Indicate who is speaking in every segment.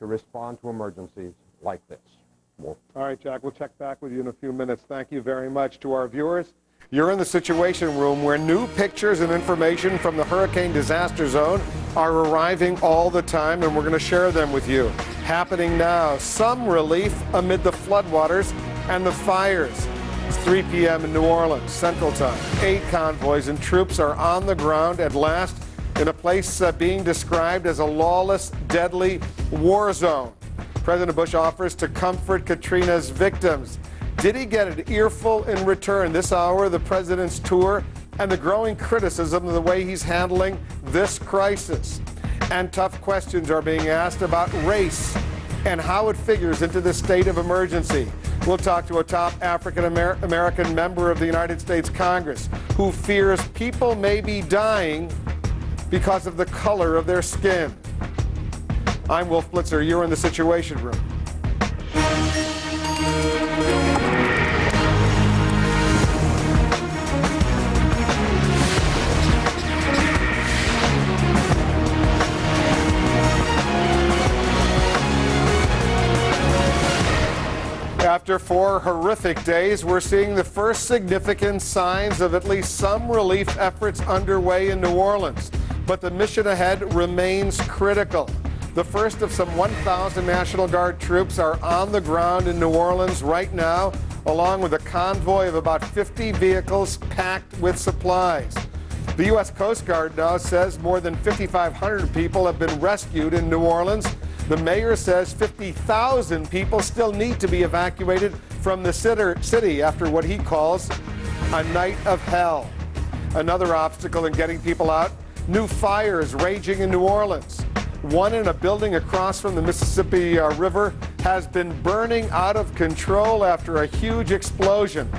Speaker 1: to respond to emergencies like this.
Speaker 2: All right, Jack, we'll check back with you in a few minutes. Thank you very much. To our viewers, you're in the Situation Room, where new pictures and information from the hurricane disaster zone are arriving all the time, and we're going to share them with you. Happening now, some relief amid the floodwaters and the fires. It's 3 p.m. in New Orleans, Central Time. 8 convoys and troops are on the ground at last in a place being described as a lawless, deadly war zone. President Bush offers to comfort Katrina's victims. Did he get an earful in return? This hour, the president's tour and the growing criticism of the way he's handling this crisis. And tough questions are being asked about race and how it figures into the state of emergency. We'll talk to a top African-American member of the United States Congress who fears people may be dying because of the color of their skin. I'm Wolf Blitzer. You're in the Situation Room. After 4 horrific days, we're seeing the first significant signs of at least some relief efforts underway in New Orleans. But the mission ahead remains critical. The first of some 1,000 National Guard troops are on the ground in New Orleans right now, along with a convoy of about 50 vehicles packed with supplies. The U.S. Coast Guard now says more than 5,500 people have been rescued in New Orleans. The mayor says 50,000 people still need to be evacuated from the city after what he calls a night of hell. Another obstacle in getting people out, new fires raging in New Orleans. One in a building across from the Mississippi River has been burning out of control after a huge explosion.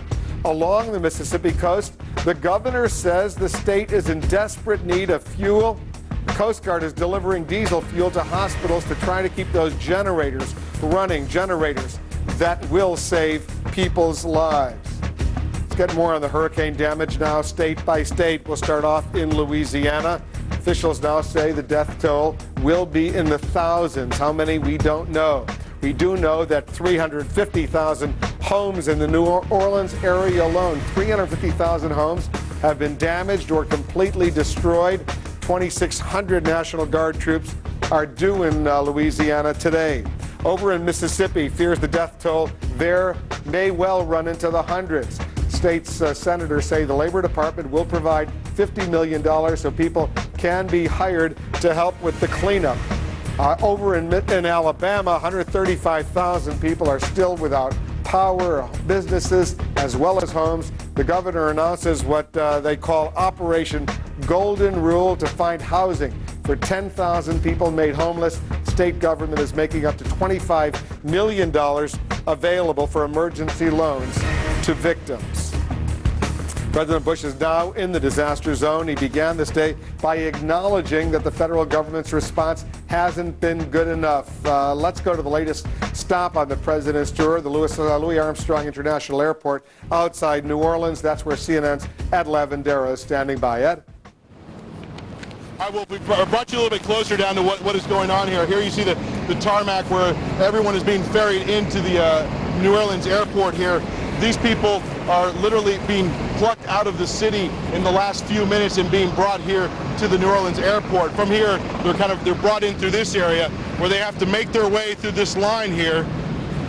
Speaker 2: Along the Mississippi coast, the governor says the state is in desperate need of fuel. The Coast Guard is delivering diesel fuel to hospitals to try to keep those generators running, generators that will save people's lives. Let's get more on the hurricane damage now, state by state. We'll start off in Louisiana. Officials now say the death toll will be in the thousands. How many, we don't know. We do know that 350,000 homes in the New Orleans area alone, 350,000 homes have been damaged or completely destroyed. 2,600 National Guard troops are due in Louisiana today. Over in Mississippi, fears the death toll there may well run into the hundreds. State's senators say the Labor Department will provide $50 million so people can be hired to help with the cleanup. Over in Alabama, 135,000 people are still without power, businesses, as well as homes. The governor announces what they call Operation Golden Rule to find housing for 10,000 people made homeless. State government is making up to $25 million available for emergency loans to victims. President Bush is now in the disaster zone. He began this day by acknowledging that the federal government's response hasn't been good enough. Let's go to the latest stop on the president's tour, the Louis Armstrong International Airport outside New Orleans. That's where CNN's Ed Lavandera is standing by. Ed?
Speaker 3: I will brought you a little bit closer down to what is going on here. Here you see the tarmac where everyone is being ferried into the New Orleans airport here. These people are literally being plucked out of the city in the last few minutes and being brought here to the New Orleans airport. From here, they're brought in through this area where they have to make their way through this line here.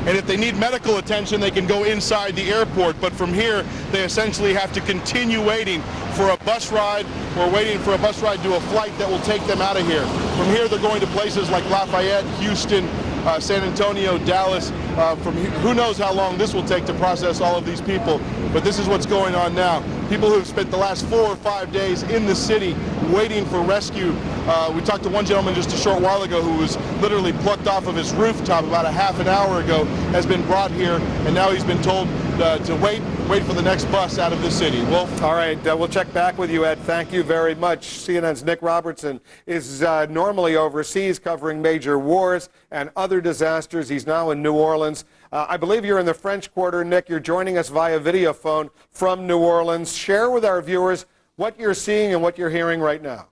Speaker 3: And if they need medical attention, they can go inside the airport. But from here, they essentially have to continue waiting for a bus ride or waiting for a bus ride to a flight that will take them out of here. From here, they're going to places like Lafayette, Houston, San Antonio, Dallas. Who knows how long this will take to process all of these people. But this is what's going on now. People who have spent the last 4 or 5 days in the city waiting for rescue. We talked to one gentleman just a short while ago who was literally plucked off of his rooftop about a half an hour ago, has been brought here, and now he's been told to wait for the next bus out of the city. Wolf?
Speaker 2: All right, we'll check back with you, Ed. Thank you very much. CNN's Nick Robertson is normally overseas covering major wars and other disasters. He's now in New Orleans. I believe you're in the French Quarter, Nick. You're joining us via video phone from New Orleans. Share with our viewers what you're seeing and what you're hearing right now.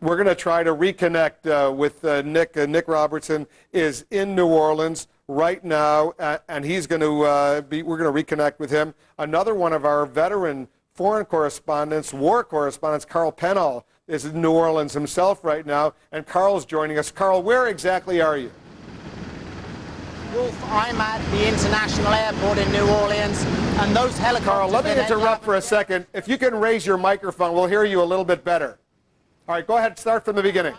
Speaker 2: We're going to try to reconnect with Nick. Nick Robertson is in New Orleans right now, and he's going to we're going to reconnect with him. Another one of our veteran foreign correspondents, war correspondents, Carl Penhall, is in New Orleans himself right now, and Carl's joining us. Carl, where exactly are you?
Speaker 4: Wolf, I'm at the International Airport in New Orleans, and those helicopters...
Speaker 2: Carl, let me interrupt for a second. If you can raise your microphone, we'll hear you a little bit better. All right, go ahead, start from the beginning.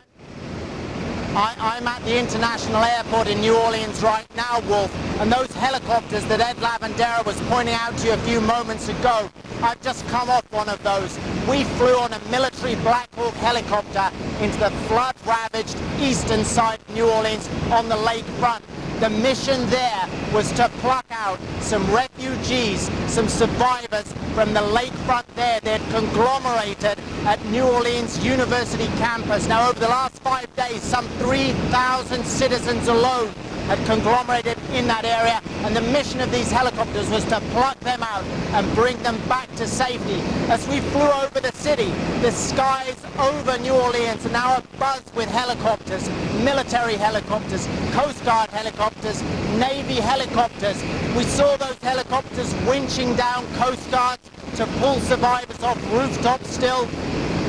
Speaker 4: I'm at the International Airport in New Orleans right now, Wolf, and those helicopters that Ed Lavandera was pointing out to you a few moments ago, I've just come off one of those. We flew on a military Black Hawk helicopter into the flood-ravaged eastern side of New Orleans on the lakefront. The mission there was to pluck out some refugees, some survivors from the lakefront there. They'd conglomerated at New Orleans University campus. Now, over the last 5 days, some 3,000 citizens alone had conglomerated in that area, and the mission of these helicopters was to pluck them out and bring them back to safety. As we flew over the city, the skies over New Orleans are now abuzz with helicopters, military helicopters, Coast Guard helicopters, Navy helicopters. We saw those helicopters winching down Coast Guards to pull survivors off rooftops still.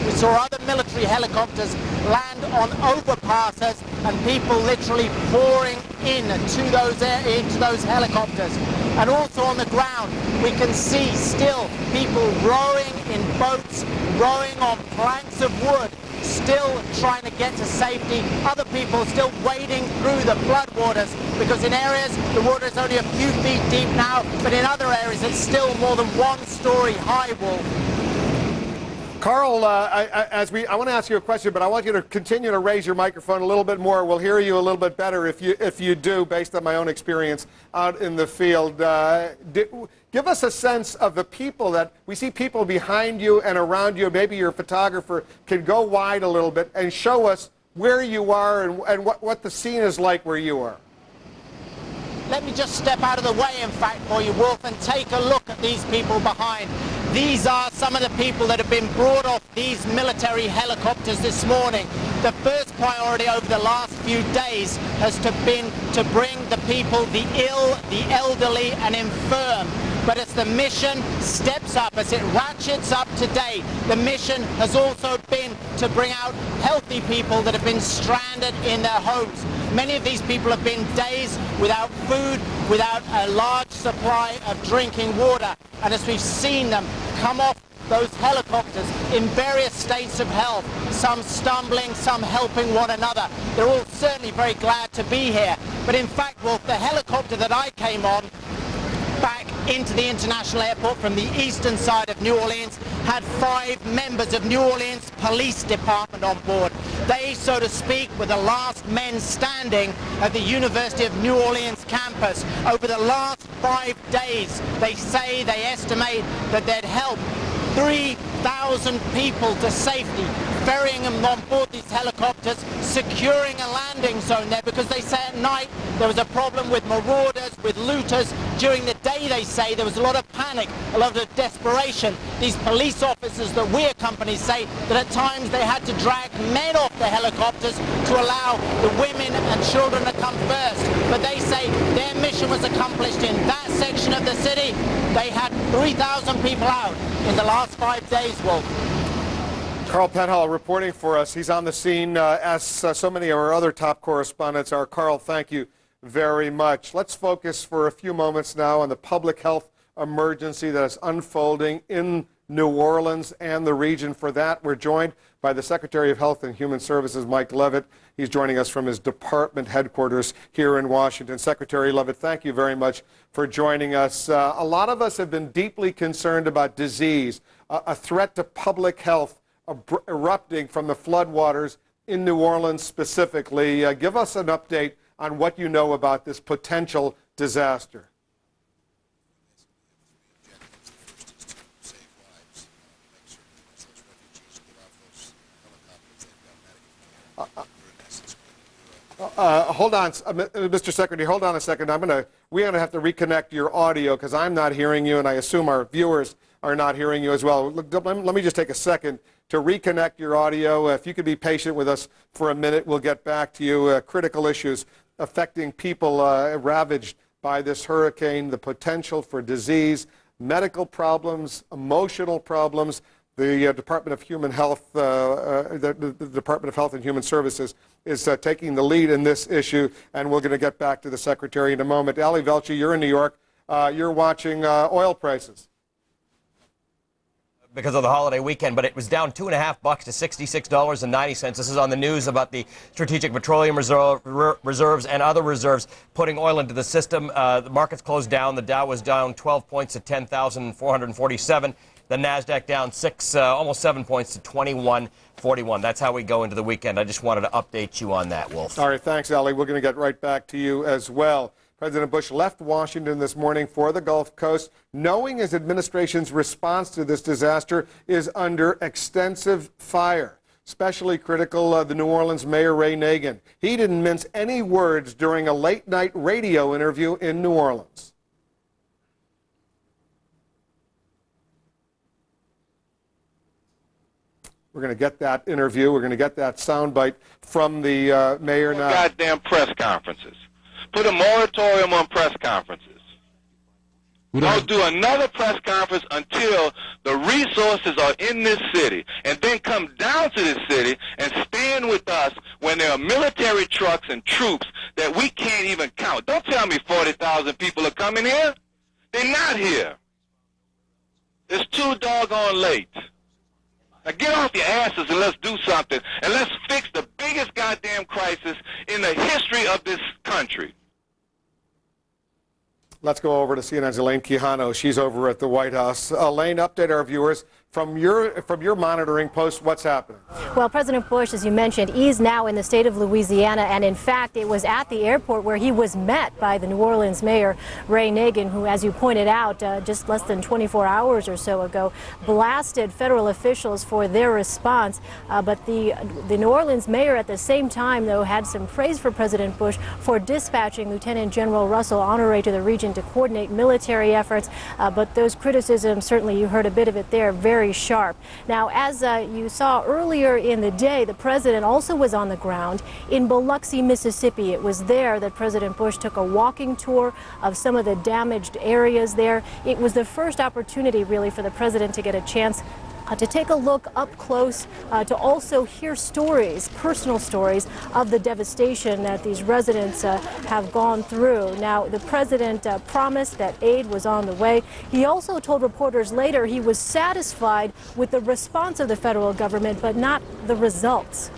Speaker 4: We saw other military helicopters land on overpasses and people literally pouring into those helicopters. And also on the ground, we can see still people rowing in boats, rowing on planks of wood, still trying to get to safety. Other people still wading through the floodwaters, because in areas the water is only a few feet deep now, but in other areas it's still more than 1 story high, Wolf.
Speaker 2: Carl, I want to ask you a question, but I want you to continue to raise your microphone a little bit more. We'll hear you a little bit better if you do, based on my own experience out in the field. Give us a sense of the people that we see. People behind you and around you. Maybe your photographer can go wide a little bit and show us where you are and what the scene is like where you are.
Speaker 4: Let me just step out of the way, in fact, for you, Wolf, and take a look at these people behind. These are some of the people that have been brought off these military helicopters this morning. The first priority over the last few days has been to bring the people, the ill, the elderly, and infirm. But as the mission steps up, as it ratchets up today, the mission has also been to bring out healthy people that have been stranded in their homes. Many of these people have been days without food, without a large supply of drinking water. And as we've seen them come off those helicopters in various states of health, some stumbling, some helping one another, they're all certainly very glad to be here. But in fact, Wolf, the helicopter that I came on back into the international airport from the eastern side of New Orleans had 5 members of New Orleans Police Department on board. They, so to speak, were the last men standing at the University of New Orleans campus. Over the last 5 days, they estimate that they'd helped 3,000 people to safety, ferrying them on board these helicopters, securing a landing zone there, because they say at night there was a problem with marauders, with looters. During the day, they say, there was a lot of panic, a lot of desperation. These police officers that we accompany say that at times they had to drag men off the helicopters to allow the women and children to come first. But they say their mission was accomplished in that section of the city. They had 3,000 people out in the last 5 days, Wolf.
Speaker 2: Carl Penhall reporting for us. He's on the scene, as so many of our other top correspondents are. Carl, thank you very much. Let's focus for a few moments now on the public health emergency that is unfolding in New Orleans and the region. For that, we're joined by the Secretary of Health and Human Services, Mike Leavitt. He's joining us from his department headquarters here in Washington. Secretary Leavitt, thank you very much for joining us. A lot of us have been deeply concerned about disease, a threat to public health erupting from the floodwaters in New Orleans specifically. Give us an update on what you know about this potential disaster. Hold on, Mr. Secretary, hold on a second. We're going to have to reconnect your audio because I'm not hearing you, and I assume our viewers are not hearing you as well. Let me just take a second to reconnect your audio. If you could be patient with us for a minute, we'll get back to you. Critical issues affecting people ravaged by this hurricane, the potential for disease, medical problems, emotional problems. The Department of Human Health, the Department of Health and Human Services is taking the lead in this issue, and we're going to get back to the Secretary in a moment. Ali Velshi, you're in New York. You're watching oil prices.
Speaker 5: Because of the holiday weekend, but it was down $2.50 to $66.90. This is on the news about the Strategic Petroleum Reserves and other reserves putting oil into the system. The markets closed down. The Dow was down 12 points to 10,447. The NASDAQ down almost 7 points to 2141. That's how we go into the weekend. I just wanted to update you on that, Wolf.
Speaker 2: All right, thanks, Ali. We're going to get right back to you as well. President Bush left Washington this morning for the Gulf Coast, knowing his administration's response to this disaster is under extensive fire. Especially critical, the New Orleans Mayor Ray Nagin. He didn't mince any words during a late-night radio interview in New Orleans. We're going to get that interview. We're going to get that soundbite from the mayor now.
Speaker 6: Goddamn press conferences. Put a moratorium on press conferences. Don't do another press conference until the resources are in this city. And then come down to this city and stand with us when there are military trucks and troops that we can't even count. Don't tell me 40,000 people are coming here. They're not here. It's too doggone late. Now get off your asses and let's do something. And let's fix the biggest goddamn crisis in the history of this country.
Speaker 2: Let's go over to CNN's Elaine Quijano. She's over at the White House. Elaine, update our viewers from your monitoring post. What's happening?
Speaker 7: Well, President Bush, as you mentioned, is now in the state of Louisiana, and in fact, it was at the airport where he was met by the New Orleans Mayor Ray Nagin, who, as you pointed out, just less than 24 hours or so ago, blasted federal officials for their response. But the New Orleans Mayor, at the same time, though, had some praise for President Bush for dispatching Lieutenant General Russell Honoré to the region to coordinate military efforts. But those criticisms, certainly you heard a bit of it there, very sharp. Now, as you saw earlier in the day, the president also was on the ground in Biloxi, Mississippi. It was there that President Bush took a walking tour of some of the damaged areas there. It was the first opportunity, really, for the president to get a chance to take a look up close, to also hear stories, personal stories, of the devastation that these residents have gone through. Now, the president promised that aid was on the way. He also told reporters later he was satisfied with the response of the federal government, but not the results.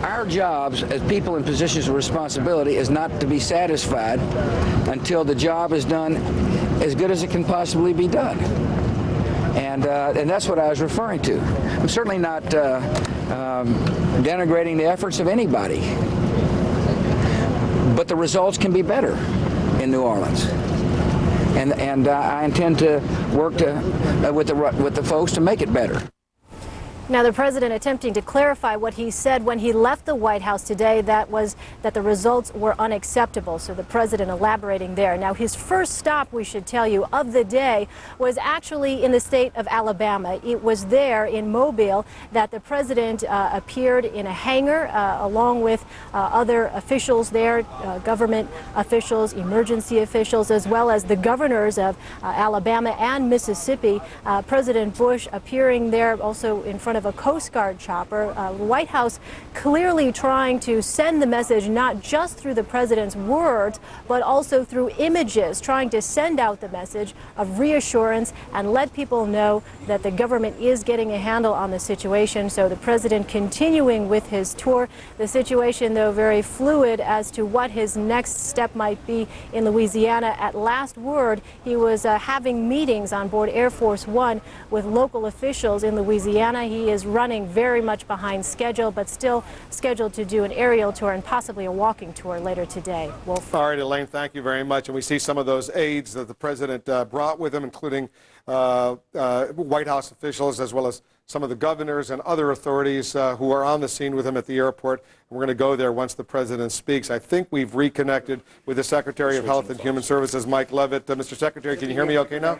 Speaker 8: Our jobs as people in positions of responsibility is not to be satisfied until the job is done as good as it can possibly be done. And that's what I was referring to. I'm certainly not denigrating the efforts of anybody, but the results can be better in New Orleans. And I intend to work with the folks to make it better.
Speaker 7: Now, the president attempting to clarify what he said when he left the White House today, that was that the results were unacceptable. So the president elaborating there. Now, his first stop, we should tell you, of the day was actually in the state of Alabama. It was there in Mobile that the president appeared in a hangar along with other officials there, government officials, emergency officials, as well as the governors of Alabama and Mississippi. President Bush appearing there also in front of a Coast Guard chopper. The White House clearly trying to send the message not just through the president's words, but also through images, trying to send out the message of reassurance and let people know that the government is getting a handle on the situation. So the president continuing with his tour. The situation, though, very fluid as to what his next step might be in Louisiana. At last word, he was having meetings on board Air Force One with local officials in Louisiana. He is running very much behind schedule, but still scheduled to do an aerial tour and possibly a walking tour later today. Wolf.
Speaker 2: All right, Elaine, thank you very much. And we see some of those aides that the president brought with him, including White House officials as well as some of the governors and other authorities who are on the scene with him at the airport. And we're going to go there once the president speaks. I think we've reconnected with the Secretary of Health and Human Services, Mike Leavitt. Mr. Secretary, can you hear me okay now?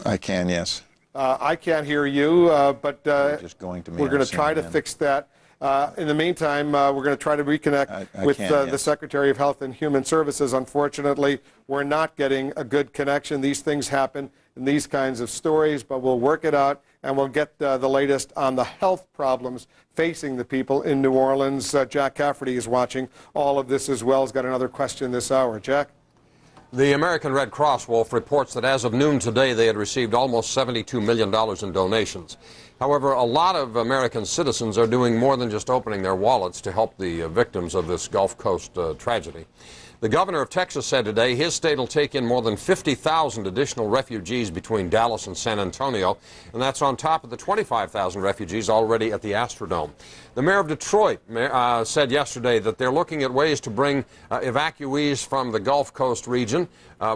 Speaker 9: I can, yes.
Speaker 2: I can't hear you, but
Speaker 9: just going to me
Speaker 2: we're going to try to fix that. In the meantime, we're going to try to reconnect with the Secretary of Health and Human Services. Unfortunately, we're not getting a good connection. These things happen in these kinds of stories, but we'll work it out, and we'll get the latest on the health problems facing the people in New Orleans. Jack Cafferty is watching all of this as well. He's got another question this hour. Jack?
Speaker 10: The American Red Cross, Wolf, reports that as of noon today, they had received almost $72 million in donations. However, a lot of American citizens are doing more than just opening their wallets to help the victims of this Gulf Coast tragedy. The governor of Texas said today his state will take in more than 50,000 additional refugees between Dallas and San Antonio, and that's on top of the 25,000 refugees already at the Astrodome. The mayor of Detroit said yesterday that they're looking at ways to bring evacuees from the Gulf Coast region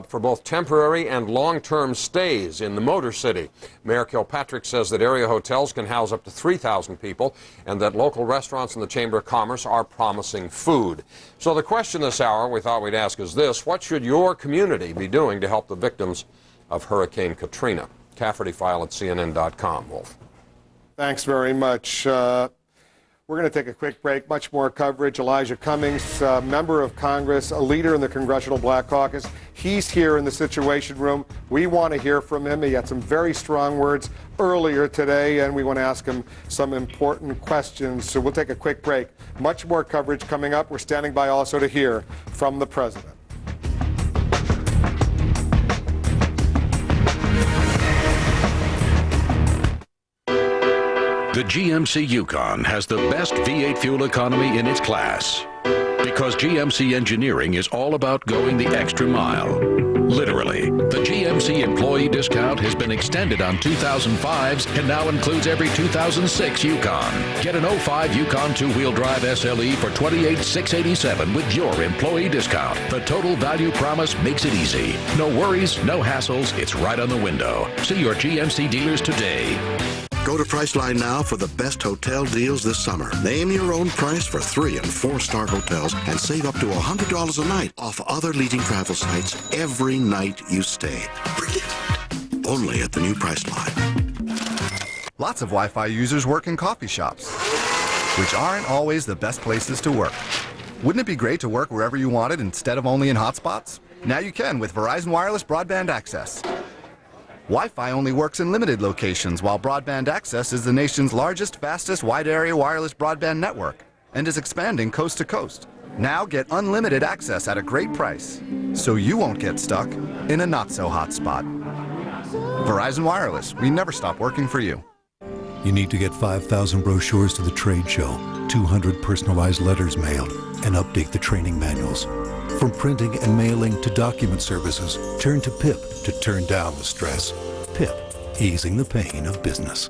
Speaker 10: for both temporary and long-term stays in the Motor City. Mayor Kilpatrick says that area hotels can house up to 3,000 people and that local restaurants in the Chamber of Commerce are promising food. So the question this hour we thought we'd ask is this: what should your community be doing to help the victims of Hurricane Katrina? Cafferty file at CNN.com, Wolf.
Speaker 2: Thanks very much. We're going to take a quick break. Much more coverage. Elijah Cummings, member of Congress, a leader in the Congressional Black Caucus. He's here in the Situation Room. We want to hear from him. He had some very strong words earlier today, and we want to ask him some important questions. So we'll take a quick break. Much more coverage coming up. We're standing by also to hear from the president.
Speaker 11: The GMC Yukon has the best V8 fuel economy in its class because GMC engineering is all about going the extra mile. Literally, the GMC employee discount has been extended on 2005s and now includes every 2006 Yukon. Get an 05 Yukon two-wheel drive SLE for $28,687 with your employee discount. The total value promise makes it easy. No worries, no hassles, it's right on the window. See your GMC dealers today.
Speaker 12: Go to Priceline now for the best hotel deals this summer. Name your own price for 3- and 4-star hotels and save up to $100 a night off other leading travel sites every night you stay. Brilliant. Only at the new Priceline.
Speaker 13: Lots of Wi-Fi users work in coffee shops, which aren't always the best places to work. Wouldn't it be great to work wherever you wanted instead of only in hotspots? Now you can with Verizon Wireless Broadband Access. Wi-Fi only works in limited locations, while Broadband Access is the nation's largest, fastest, wide-area wireless broadband network and is expanding coast to coast. Now get unlimited access at a great price, so you won't get stuck in a not-so-hot spot. Verizon Wireless, we never stop working for you.
Speaker 14: You need to get 5,000 brochures to the trade show, 200 personalized letters mailed, and update the training manuals. From printing and mailing to document services, turn to PIP to turn down the stress. PIP, easing the pain of business.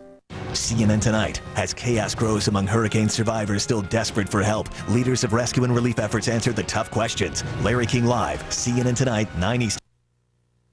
Speaker 15: CNN Tonight. As chaos grows among hurricane survivors still desperate for help, leaders of rescue and relief efforts answer the tough questions. Larry King Live, CNN Tonight, 9 East.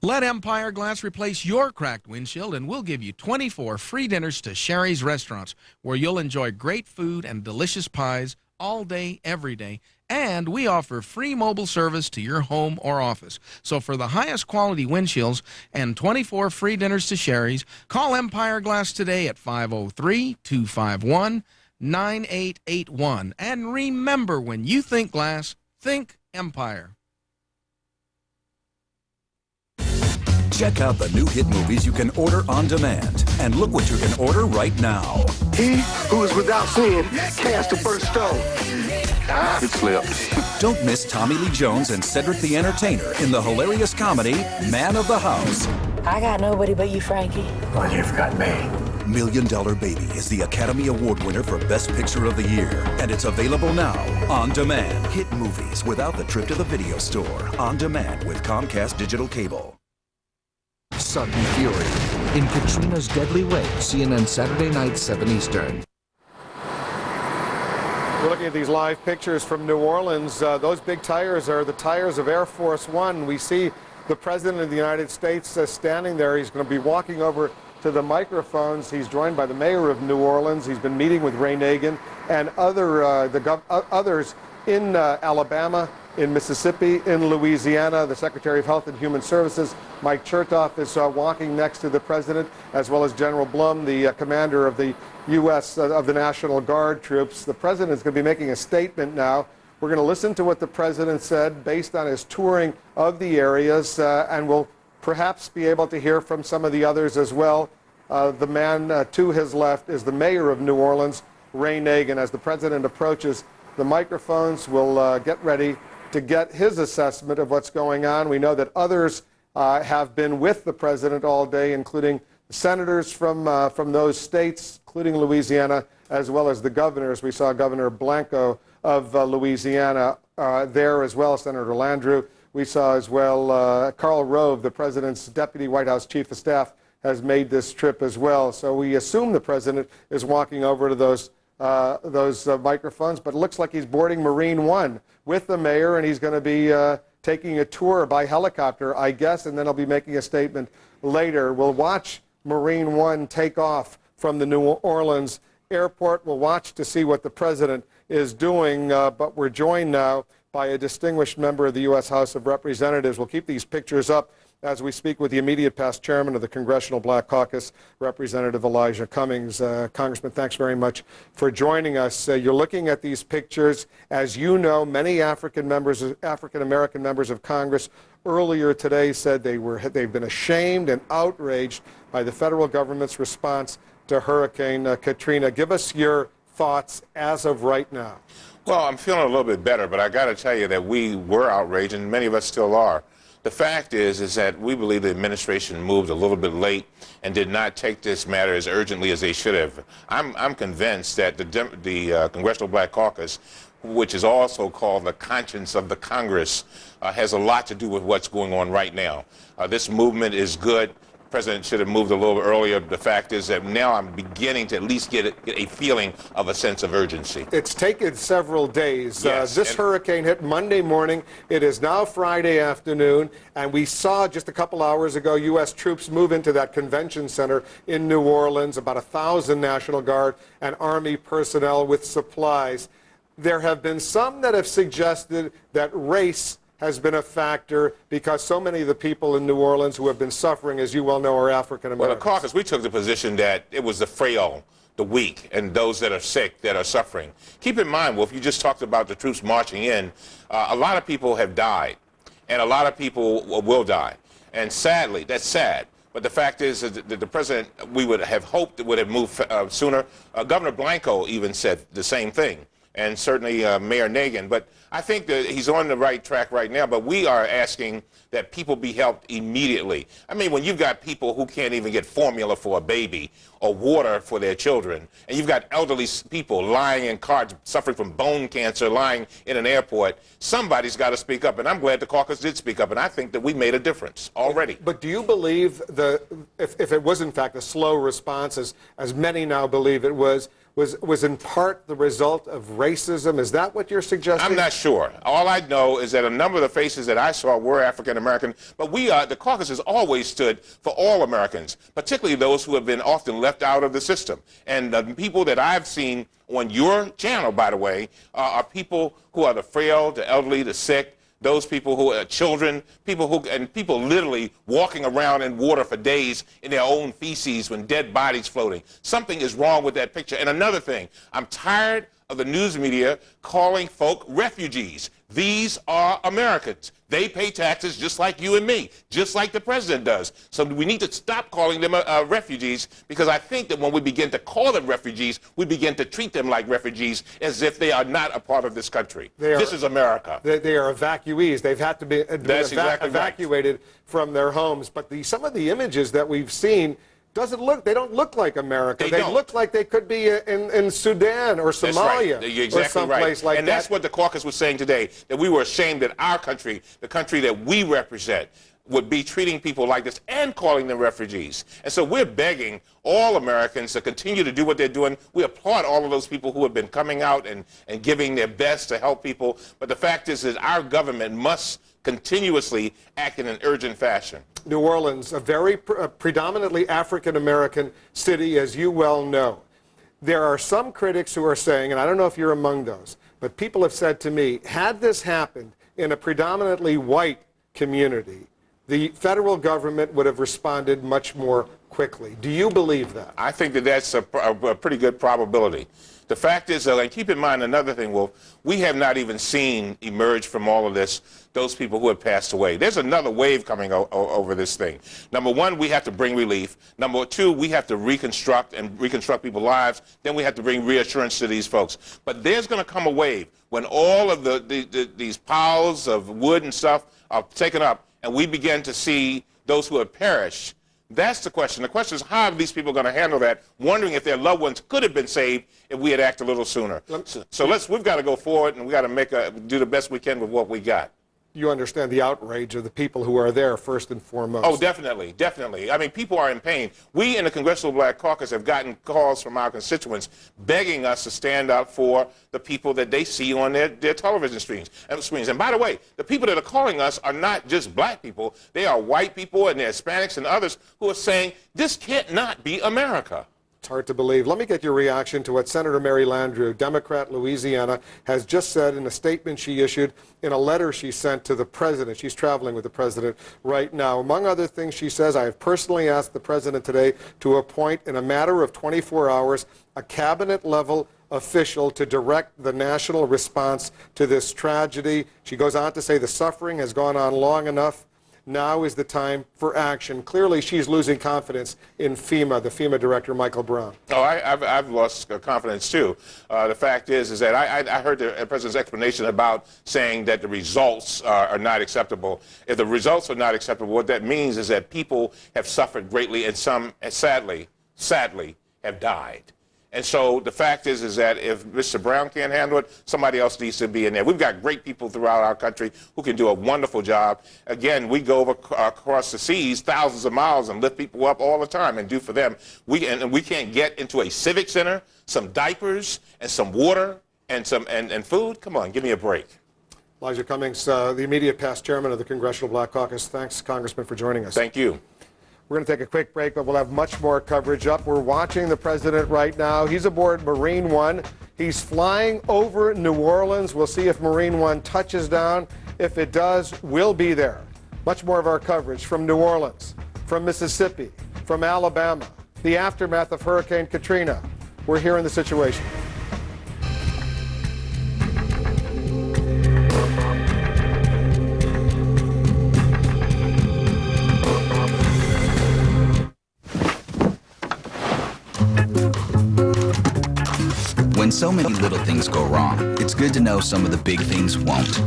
Speaker 16: Let Empire Glass replace your cracked windshield, and we'll give you 24 free dinners to Sherry's Restaurants, where you'll enjoy great food and delicious pies all day, every day. And we offer free mobile service to your home or office. So for the highest quality windshields and 24 free dinners to Sherry's, call Empire Glass today at 503-251-9881. And remember, when you think glass, think Empire.
Speaker 17: Check out the new hit movies you can order on demand. And look what you can order right now.
Speaker 18: He who is without sin cast the first stone.
Speaker 17: It slipped. Don't miss Tommy Lee Jones and Cedric the Entertainer in the hilarious comedy Man of the House.
Speaker 19: I got nobody but you, Frankie.
Speaker 17: Well, you've got me. $1 Million Baby is the Academy Award winner for Best Picture of the Year, and it's available now on demand. Hit movies without the trip to the video store. On demand with Comcast Digital Cable.
Speaker 20: Sudden Fury. In Katrina's deadly wake, CNN Saturday night, 7 Eastern.
Speaker 2: We're looking at these live pictures from New Orleans. Those big tires are the tires of Air Force One. We see the President of the United States standing there. He's going to be walking over to the microphones. He's joined by the mayor of New Orleans. He's been meeting with Ray Nagin and others in Alabama, in Mississippi, in Louisiana. The Secretary of Health and Human Services, Mike Chertoff, is walking next to the president, as well as General Blum, the commander of the U.S. Of the National Guard troops. The president is going to be making a statement now. We're going to listen to what the president said based on his touring of the areas, and we'll perhaps be able to hear from some of the others as well. The man to his left is the mayor of New Orleans, Ray Nagin. As the president approaches the microphones, we'll get ready to get his assessment of what's going on. We know that others have been with the president all day, including senators from those states, including Louisiana, as well as the governors. We saw Governor Blanco of Louisiana there as well, Senator Landrieu. We saw as well Karl Rove, the president's deputy White House chief of staff, has made this trip as well. So we assume the president is walking over to those microphones, but it looks like he's boarding Marine One with the mayor, and he's going to be taking a tour by helicopter, I guess, and then he'll be making a statement later. We'll watch Marine One take off from the New Orleans airport. We'll watch to see what the president is doing, but we're joined now by a distinguished member of the U.S. House of Representatives. We'll keep these pictures up as we speak with the immediate past chairman of the Congressional Black Caucus, Representative Elijah Cummings. Congressman, thanks very much for joining us. You're looking at these pictures. As you know, many African-American members of Congress earlier today said they've been ashamed and outraged by the federal government's response to Hurricane Katrina. Give us your thoughts as of right now.
Speaker 21: Well, I'm feeling a little bit better, but I got to tell you that we were outraged, and many of us still are. The fact is that we believe the administration moved a little bit late and did not take this matter as urgently as they should have. I'm convinced that the Congressional Black Caucus, which is also called the conscience of the Congress, has a lot to do with what's going on right now. This movement is good. The president should have moved a little earlier. The fact is that now I'm beginning to at least get a feeling of a sense of urgency.
Speaker 2: It's taken several days.
Speaker 21: Yes,
Speaker 2: this hurricane hit Monday morning. It is now Friday afternoon, and we saw just a couple hours ago U.S. troops move into that convention center in New Orleans, about 1,000 National Guard and Army personnel with supplies. There have been some that have suggested that race has been a factor because so many of the people in New Orleans who have been suffering, as you well know, are African American.
Speaker 21: Well, the caucus, we took the position that it was the frail, the weak, and those that are sick that are suffering. Keep in mind, Wolf, you just talked about the troops marching in. A lot of people have died, and a lot of people will die. And sadly, that's sad. But the fact is that the president, we would have hoped, would have moved sooner. Governor Blanco even said the same thing, and certainly Mayor Nagin. But I think that he's on the right track right now, but we are asking that people be helped immediately. I mean, when you've got people who can't even get formula for a baby or water for their children, and you've got elderly people lying in carts, suffering from bone cancer, lying in an airport, somebody's got to speak up. And I'm glad the caucus did speak up, and I think that we made a difference already.
Speaker 2: But do you believe if it was in fact a slow response, as many now believe it was in part the result of racism? Is that what you're suggesting?
Speaker 21: I'm not sure. All I know is that a number of the faces that I saw were African American, but the caucus has always stood for all Americans, particularly those who have been often left out of the system. And the people that I've seen on your channel, by the way, are people who are the frail, the elderly, the sick, those people who are children, people literally walking around in water for days in their own feces when dead bodies floating. Something is wrong with that picture. And another thing, I'm tired of the news media calling folk refugees. These are Americans. They pay taxes just like you and me, just like the president does. So we need to stop calling them refugees, because I think that when we begin to call them refugees, we begin to treat them like refugees as if they are not a part of this country. This is America.
Speaker 2: They are evacuees. They've had to be evacuated from their homes. But some of the images that we've seen they don't look like America. They look like they could be in Sudan or Somalia or someplace like that.
Speaker 21: And that's what the caucus was saying today, that we were ashamed that our country, the country that we represent, would be treating people like this and calling them refugees. And so we're begging all Americans to continue to do what they're doing. We applaud all of those people who have been coming out and giving their best to help people. But the fact is that our government must continuously act in an urgent fashion.
Speaker 2: New Orleans, a very predominantly African-American city, as you well know. There are some critics who are saying, and I don't know if you're among those, but people have said to me, had this happened in a predominantly white community, the federal government would have responded much more quickly. Do you believe that?
Speaker 21: I think that that's a pretty good probability. The fact is, and keep in mind another thing, Wolf, we have not even seen emerge from all of this those people who have passed away. There's another wave coming over this thing. Number one, we have to bring relief. Number two, we have to reconstruct people's lives. Then we have to bring reassurance to these folks. But there's going to come a wave when all of these piles of wood and stuff are taken up, and we begin to see those who have perished. That's the question. The question is, how are these people going to handle that, wondering if their loved ones could have been saved if we had acted a little sooner. So we've got to go forward, and we've got to do the best we can with what we got.
Speaker 2: You understand the outrage of the people who are there, first and foremost.
Speaker 21: Oh, definitely, definitely. I mean, people are in pain. We in the Congressional Black Caucus have gotten calls from our constituents begging us to stand up for the people that they see on their television screens. And by the way, the people that are calling us are not just black people. They are white people and they're Hispanics and others who are saying, this can't not be America.
Speaker 2: It's hard to believe. Let me get your reaction to what Senator Mary Landrieu, Democrat, Louisiana, has just said in a statement she issued in a letter she sent to the president. She's traveling with the president right now. Among other things, she says, I have personally asked the president today to appoint, in a matter of 24 hours, a cabinet-level official to direct the national response to this tragedy. She goes on to say the suffering has gone on long enough. Now is the time for action. Clearly, she's losing confidence in FEMA, the FEMA director, Michael Brown.
Speaker 21: Oh, I've lost confidence, too. The fact is that I heard the president's explanation about saying that the results are not acceptable. If the results are not acceptable, what that means is that people have suffered greatly and some, sadly, have died. And so the fact is that if Mr. Brown can't handle it, somebody else needs to be in there. We've got great people throughout our country who can do a wonderful job. Again, we go across the seas thousands of miles and lift people up all the time and do for them. We can't get into a civic center, some diapers and some water and food. Come on, give me a break.
Speaker 2: Elijah Cummings, the immediate past chairman of the Congressional Black Caucus. Thanks, Congressman, for joining us.
Speaker 21: Thank you.
Speaker 2: We're going to take a quick break, but we'll have much more coverage up. We're watching the president right now. He's aboard Marine One. He's flying over New Orleans. We'll see if Marine One touches down. If it does, we'll be there. Much more of our coverage from New Orleans, from Mississippi, from Alabama, the aftermath of Hurricane Katrina. We're here in the situation.
Speaker 1: When so many little things go wrong, it's good to know some of the big things won't.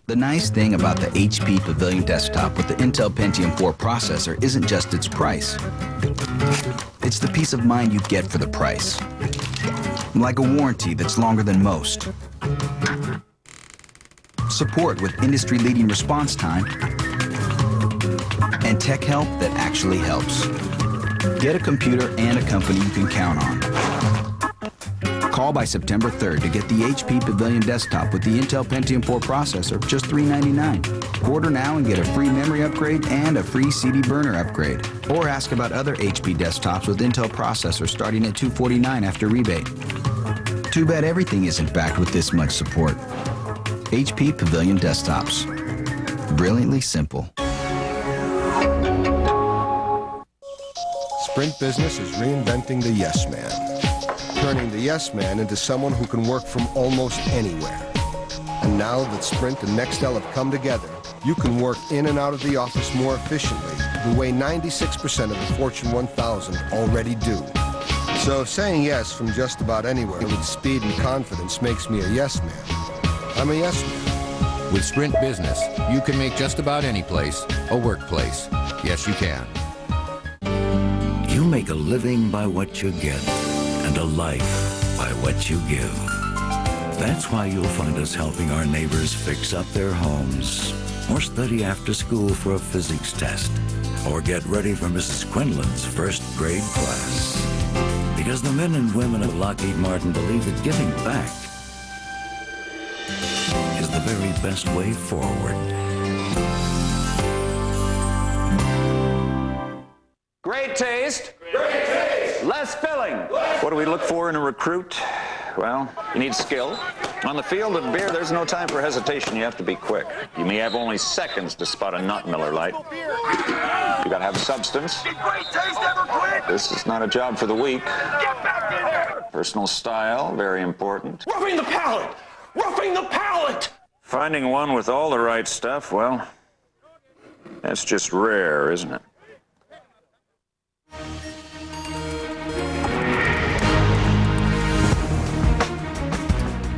Speaker 1: The nice thing about the HP Pavilion desktop with the Intel Pentium 4 processor isn't just its price. It's the peace of mind you get for the price. Like a warranty that's longer than most. Support with industry-leading response time. And tech help that actually helps. Get a computer and a company you can count on. Call by September 3rd to get the HP Pavilion desktop with the Intel Pentium 4 processor, just $399. Order now and get a free memory upgrade and a free CD burner upgrade. Or ask about other HP desktops with Intel processors starting at $249 after rebate. Too bad everything isn't backed with this much support. HP Pavilion desktops. Brilliantly simple.
Speaker 22: Sprint Business is reinventing the yes man. Turning the yes man into someone who can work from almost anywhere. And now that Sprint and Nextel have come together, you can work in and out of the office more efficiently, the way 96% of the Fortune 1000 already do. So saying yes from just about anywhere with speed and confidence makes me a yes man. I'm a yes man.
Speaker 23: With Sprint Business, you can make just about any place a workplace. Yes, you can.
Speaker 24: You make a living by what you get, and a life by what you give. That's why you'll find us helping our neighbors fix up their homes, or study after school for a physics test, or get ready for Mrs. Quinlan's first grade class. Because the men and women of Lockheed Martin believe that giving back is the very best way forward.
Speaker 3: Great taste. Great taste. Less filling. What do we look for in a recruit? Well, you need skill. On the field of beer, there's no time for hesitation. You have to be quick. You may have only seconds to spot a not Miller Lite. You gotta have substance. This is not a job for the weak. Personal style, very important.
Speaker 18: Roughing the palate! Roughing the palate!
Speaker 3: Finding one with all the right stuff, well, that's just rare, isn't it?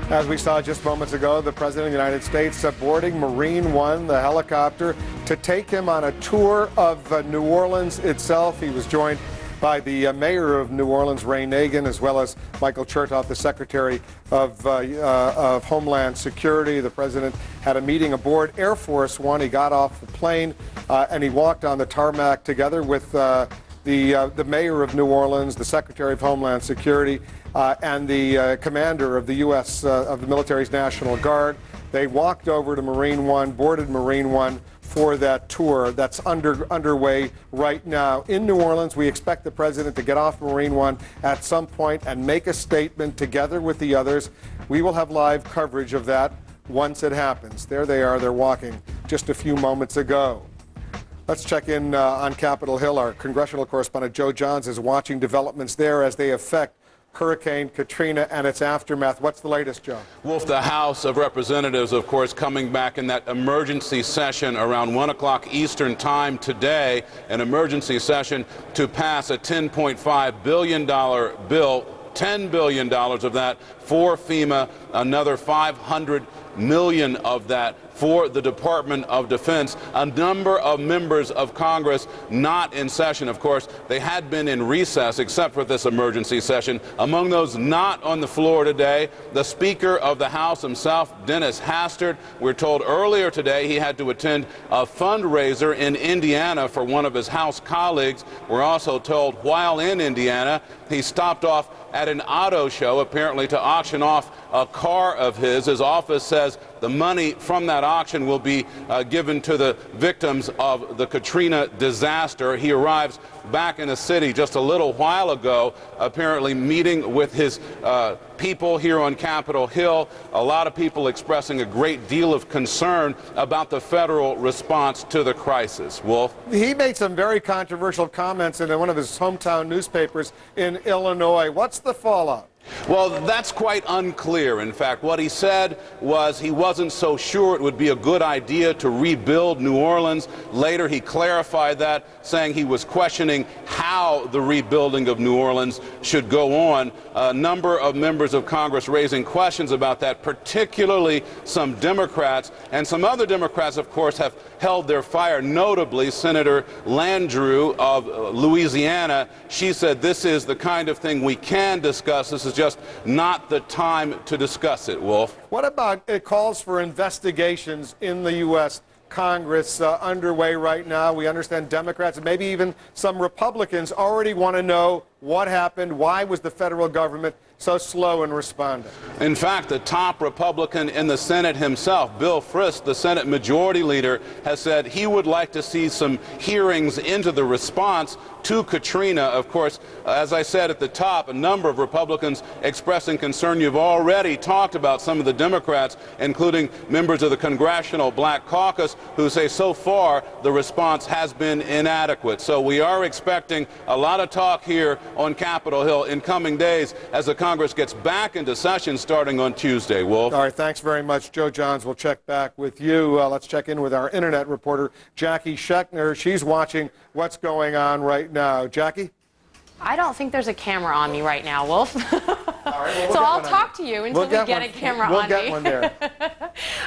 Speaker 2: As we saw just moments ago, the President of the United States boarding Marine One, the helicopter, to take him on a tour of New Orleans itself. He was joined by the mayor of New Orleans, Ray Nagin, as well as Michael Chertoff, the Secretary of Homeland Security. The President had a meeting aboard Air Force One. He got off the plane and he walked on the tarmac together with the mayor of New Orleans, the Secretary of Homeland Security, and the commander of the U.S. Of the military's National Guard. They walked over to Marine One, boarded Marine One for that tour that's underway right now in New Orleans. We expect the president to get off Marine One at some point and make a statement together with the others. We will have live coverage of that once it happens. There they are. They're walking just a few moments ago. Let's check in on Capitol Hill. Our congressional correspondent Joe Johns is watching developments there as they affect Hurricane Katrina and its aftermath. What's the latest, Joe?
Speaker 4: Wolf, the House of Representatives, of course, coming back in that emergency session around 1 o'clock Eastern time today, an emergency session to pass a $10.5 billion bill, $10 billion of that for FEMA, another $500 million of that for the Department of Defense. A number of members of Congress not in session. Of course, they had been in recess except for this emergency session. Among those not on the floor today, the Speaker of the House himself, Dennis Hastert. We're told earlier today he had to attend a fundraiser in Indiana for one of his House colleagues. We're also told while in Indiana, he stopped off at an auto show, apparently to auction off a car of his. His office says the money from that auction will be given to the victims of the Katrina disaster. He arrives back in the city just a little while ago, apparently meeting with his people here on Capitol Hill. A lot of people expressing a great deal of concern about the federal response to the crisis. Wolf?
Speaker 2: He made some very controversial comments in one of his hometown newspapers in Illinois. What's the fallout?
Speaker 4: Well, that's quite unclear. In fact, what he said was he wasn't so sure it would be a good idea to rebuild New Orleans. Later, he clarified that, saying he was questioning how the rebuilding of New Orleans should go on. A number of members of Congress raising questions about that, particularly some Democrats. And some other Democrats, of course, have held their fire, notably Senator Landrieu of Louisiana. She said this is the kind of thing we can discuss. This is just not the time to discuss it, Wolf.
Speaker 2: What about calls for investigations in the U.S. Congress underway right now? We understand Democrats and maybe even some Republicans already want to know what happened. Why was the federal government so slow in responding?
Speaker 4: In fact, the top Republican in the Senate himself, Bill Frist, the Senate Majority Leader, has said he would like to see some hearings into the response to Katrina. Of course, as I said at the top, a number of Republicans expressing concern. You've already talked about some of the Democrats, including members of the Congressional Black Caucus, who say so far the response has been inadequate. So we are expecting a lot of talk here on Capitol Hill in coming days as the Congress gets back into session starting on Tuesday. Wolf?
Speaker 2: All right, thanks very much, Joe Johns. We'll check back with you. Let's check in with our internet reporter, Jackie Schechner. She's watching what's going on right now. Jackie?
Speaker 5: I don't think there's a camera on me right now, Wolf.
Speaker 2: All right, well,
Speaker 5: so I'll talk to you until we get a camera on me.
Speaker 2: We'll get one there.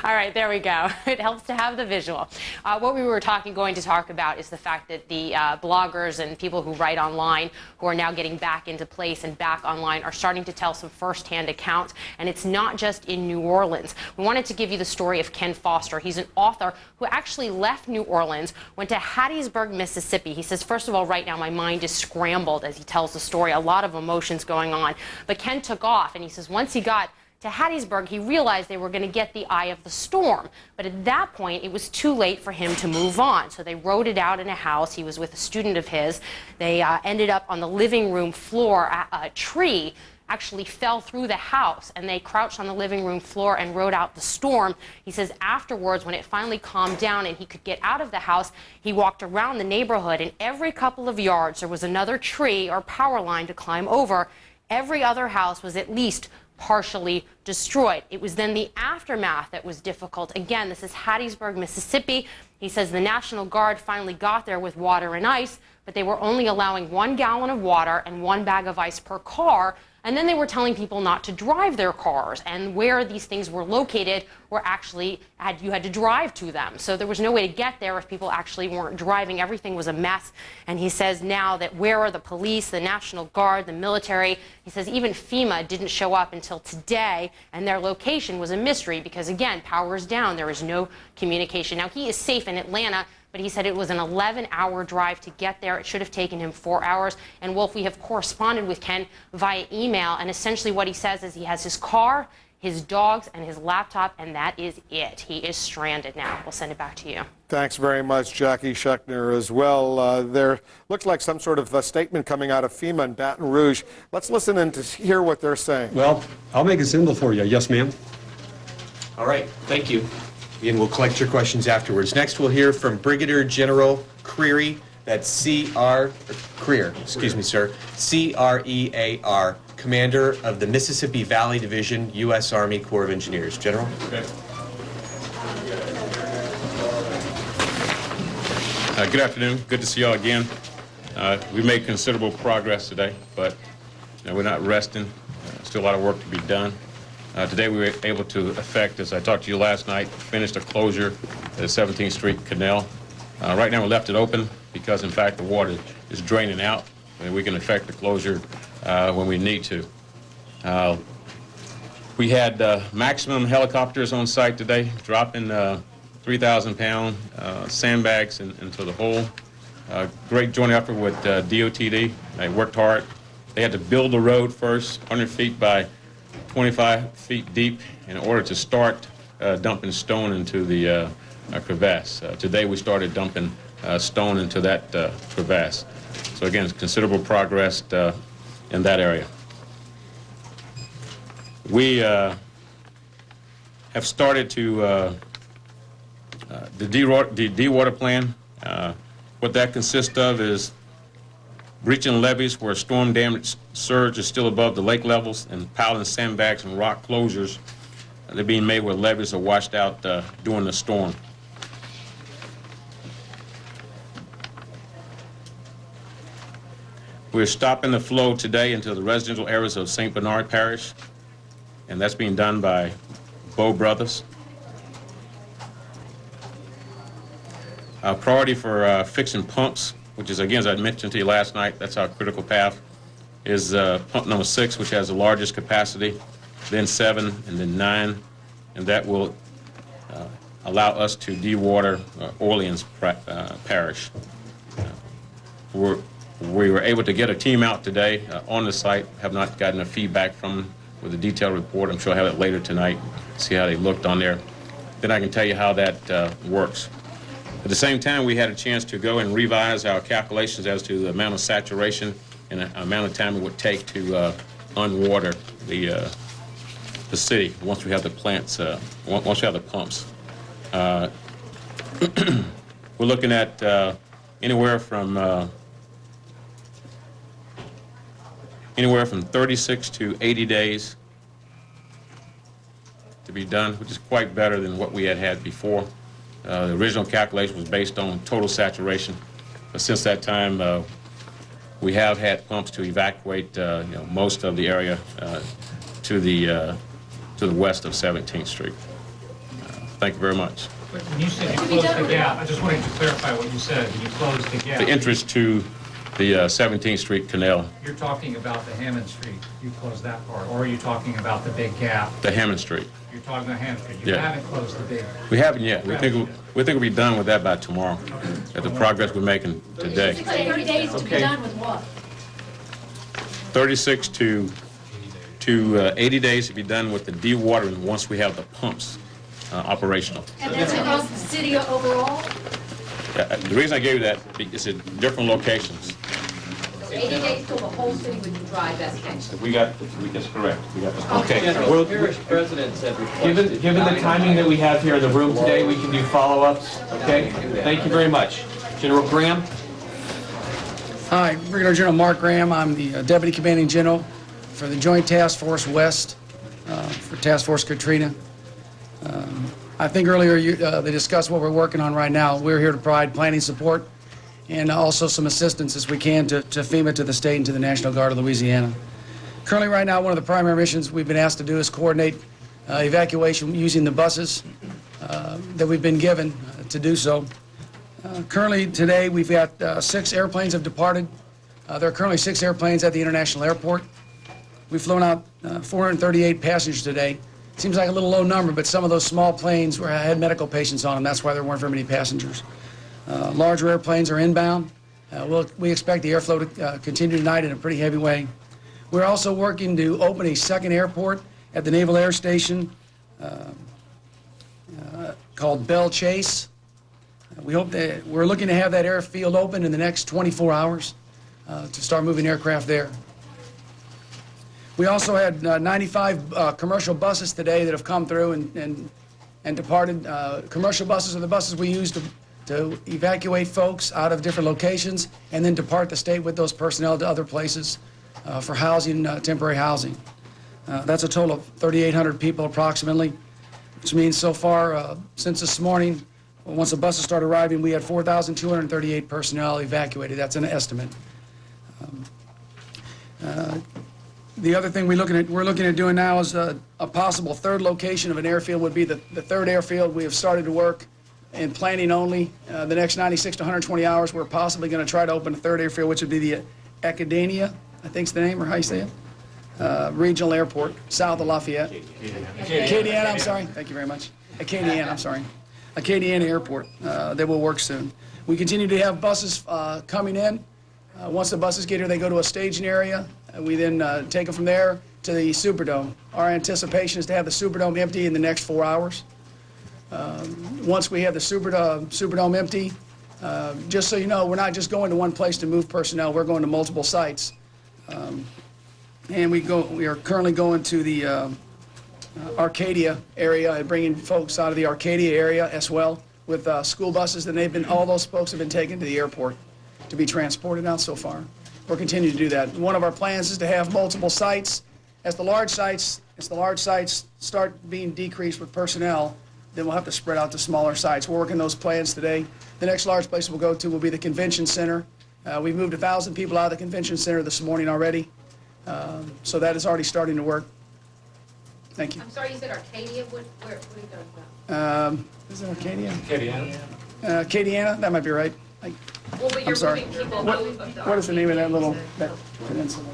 Speaker 5: All right, there we go. It helps to have the visual. What we were going to talk about is the fact that the bloggers and people who write online who are now getting back into place and back online are starting to tell some firsthand accounts, and it's not just in New Orleans. We wanted to give you the story of Ken Foster. He's an author who actually left New Orleans, went to Hattiesburg, Mississippi. He says, first of all, right now my mind is scrambled as he tells the story, a lot of emotions going on. But Ken took off, and he says once he got to Hattiesburg, he realized they were going to get the eye of the storm. But at that point, it was too late for him to move on. So they wrote it out in a house. He was with a student of his. They ended up on the living room floor. A tree actually fell through the house, and they crouched on the living room floor and wrote out the storm. He says afterwards, when it finally calmed down and he could get out of the house, he walked around the neighborhood, and every couple of yards there was another tree or power line to climb over. Every other house was at least partially destroyed. It was then the aftermath that was difficult. Again, this is Hattiesburg, Mississippi. He says the National Guard finally got there with water and ice, but they were only allowing 1 gallon of water and 1 bag of ice per car. And then they were telling people not to drive their cars, and where these things were located were actually, you had to drive to them. So there was no way to get there if people actually weren't driving. Everything was a mess. And he says now that where are the police, the National Guard, the military? He says even FEMA didn't show up until today, and their location was a mystery because, again, power is down. There is no communication. Now, he is safe in Atlanta, but he said it was an 11-hour drive to get there. It should have taken him 4 hours. And Wolf, we have corresponded with Ken via email, and essentially what he says is he has his car, his dogs, and his laptop, and that is it. He is stranded now. We'll send it back to you.
Speaker 2: Thanks very much, Jackie Schechner, as well. There looks like some sort of a statement coming out of FEMA in Baton Rouge. Let's listen in to hear what they're saying.
Speaker 6: Well, I'll make a symbol for you. Yes, ma'am. All right. Thank you. And we'll collect your questions afterwards. Next, we'll hear from Brigadier General Creary. That's Crear, excuse me, sir. C-R-E-A-R, Commander of the Mississippi Valley Division, U.S. Army Corps of Engineers. General?
Speaker 7: Okay. Good afternoon. Good to see y'all again. We made considerable progress today, but we're not resting. Still a lot of work to be done. Today we were able to effect, as I talked to you last night, finish the closure of the 17th Street Canal. Right now we left it open because, in fact, the water is draining out, and we can effect the closure when we need to. We had maximum helicopters on site today, dropping 3,000-pound sandbags into the hole. Great joint effort with DOTD. They worked hard. They had to build the road first, 100 feet by 25 feet deep, in order to start dumping stone into the crevasse. Today we started dumping stone into that crevasse. So again, considerable progress in that area. We have started to the dewater plan. What that consists of is breaching levees where storm damage surge is still above the lake levels, and piling sandbags and rock closures. They're being made where levees are washed out during the storm. We're stopping the flow today into the residential areas of St. Bernard Parish, and that's being done by Bow Brothers. Priority for fixing pumps, which is, again, as I mentioned to you last night, that's our critical path, is pump number 6, which has the largest capacity, then 7, and then 9, and that will allow us to dewater Orleans Parish. We were able to get a team out today on the site, have not gotten a feedback from them with a detailed report. I'm sure I'll have it later tonight, see how they looked on there. Then I can tell you how that works. At the same time, we had a chance to go and revise our calculations as to the amount of saturation and the amount of time it would take to unwater the city once we have the plants, once we have the pumps. We're looking at anywhere from 36 to 80 days to be done, which is quite better than what we had before. The original calculation was based on total saturation, but since that time, we have had pumps to evacuate most of the area to the west of 17th Street. Thank you very much.
Speaker 8: When you said you closed the gap, I just wanted to clarify what you said. When you closed the gap.
Speaker 7: The entrance to the 17th Street Canal,
Speaker 8: You're talking about the Hammond Street. You closed that part. Or are you talking about the big gap?
Speaker 7: the Hammond Street.
Speaker 8: You're talking about Hammond Street. You
Speaker 7: Yeah.
Speaker 8: haven't closed the big.
Speaker 7: We haven't yet. We think we'll be done with that by tomorrow. At the progress we're making today.
Speaker 9: 30 days to be done with what?
Speaker 7: 36 to 80 days to be done with the dewatering once we have the pumps operational.
Speaker 9: And that's across the city overall?
Speaker 7: The reason I gave you that is at different locations.
Speaker 9: 80 days till the whole city would be dry, best case.
Speaker 7: That's correct. We got the
Speaker 6: Okay,
Speaker 10: General, Parish President said
Speaker 6: given the timing that we have here in the room today, we can do follow-ups, okay? Thank you very much. General Graham?
Speaker 11: Hi, Brigadier General Mark Graham. I'm the Deputy Commanding General for the Joint Task Force West for Task Force Katrina. I think earlier they discussed what we're working on right now. We're here to provide planning support and also some assistance as we can to FEMA, to the state, and to the National Guard of Louisiana. Currently, right now, one of the primary missions we've been asked to do is coordinate evacuation using the buses that we've been given to do so. Currently, today, we've got 6 airplanes have departed. There are currently 6 airplanes at the International Airport. We've flown out 438 passengers today. Seems like a little low number, but some of those small planes had medical patients on them. That's why there weren't very many passengers. Larger airplanes are inbound. We expect the airflow to continue tonight in a pretty heavy way. We're also working to open a second airport at the Naval Air Station called Bell Chase. We're looking to have that airfield open in the next 24 hours to start moving aircraft there. We also had 95 commercial buses today that have come through and departed. Commercial buses are the buses we use to evacuate folks out of different locations and then depart the state with those personnel to other places for housing, temporary housing. That's a total of 3,800 people approximately, which means so far since this morning, once the buses start arriving, we had 4,238 personnel evacuated. That's an estimate. The other thing we're looking at doing now is a possible third location of an airfield would be the third airfield. We have started to work in planning only. The next 96 to 120 hours, we're possibly going to try to open a third airfield, which would be the Academia, I think's the name, or how you say it? Regional Airport, south of Lafayette. Acadiana, I'm sorry. Thank you very much. Acadiana, I'm sorry. Acadiana Airport. That will work soon. We continue to have buses coming in. Once the buses get here, they go to a staging area. We then take them from there to the Superdome. Our anticipation is to have the Superdome empty in the next 4 hours. Once we have the Superdome empty, just so you know, we're not just going to one place to move personnel. We're going to multiple sites. And we are currently going to the Arcadia area and bringing folks out of the Arcadia area as well with school buses. And all those folks have been taken to the airport to be transported out so far. We're continuing to do that. One of our plans is to have multiple sites. As the large sites start being decreased with personnel, then we'll have to spread out to smaller sites. We're working those plans today. The next large place we'll go to will be the convention center. We've moved 1,000 people out of the convention center this morning already. So that is already starting to work. Thank you.
Speaker 9: I'm sorry, you said Arcadia? Where are you going from?
Speaker 11: Is it Arcadia?
Speaker 8: Acadiana.
Speaker 11: Acadiana? That might be right.
Speaker 9: Well, but
Speaker 11: I'm sorry. What is the name of that peninsula?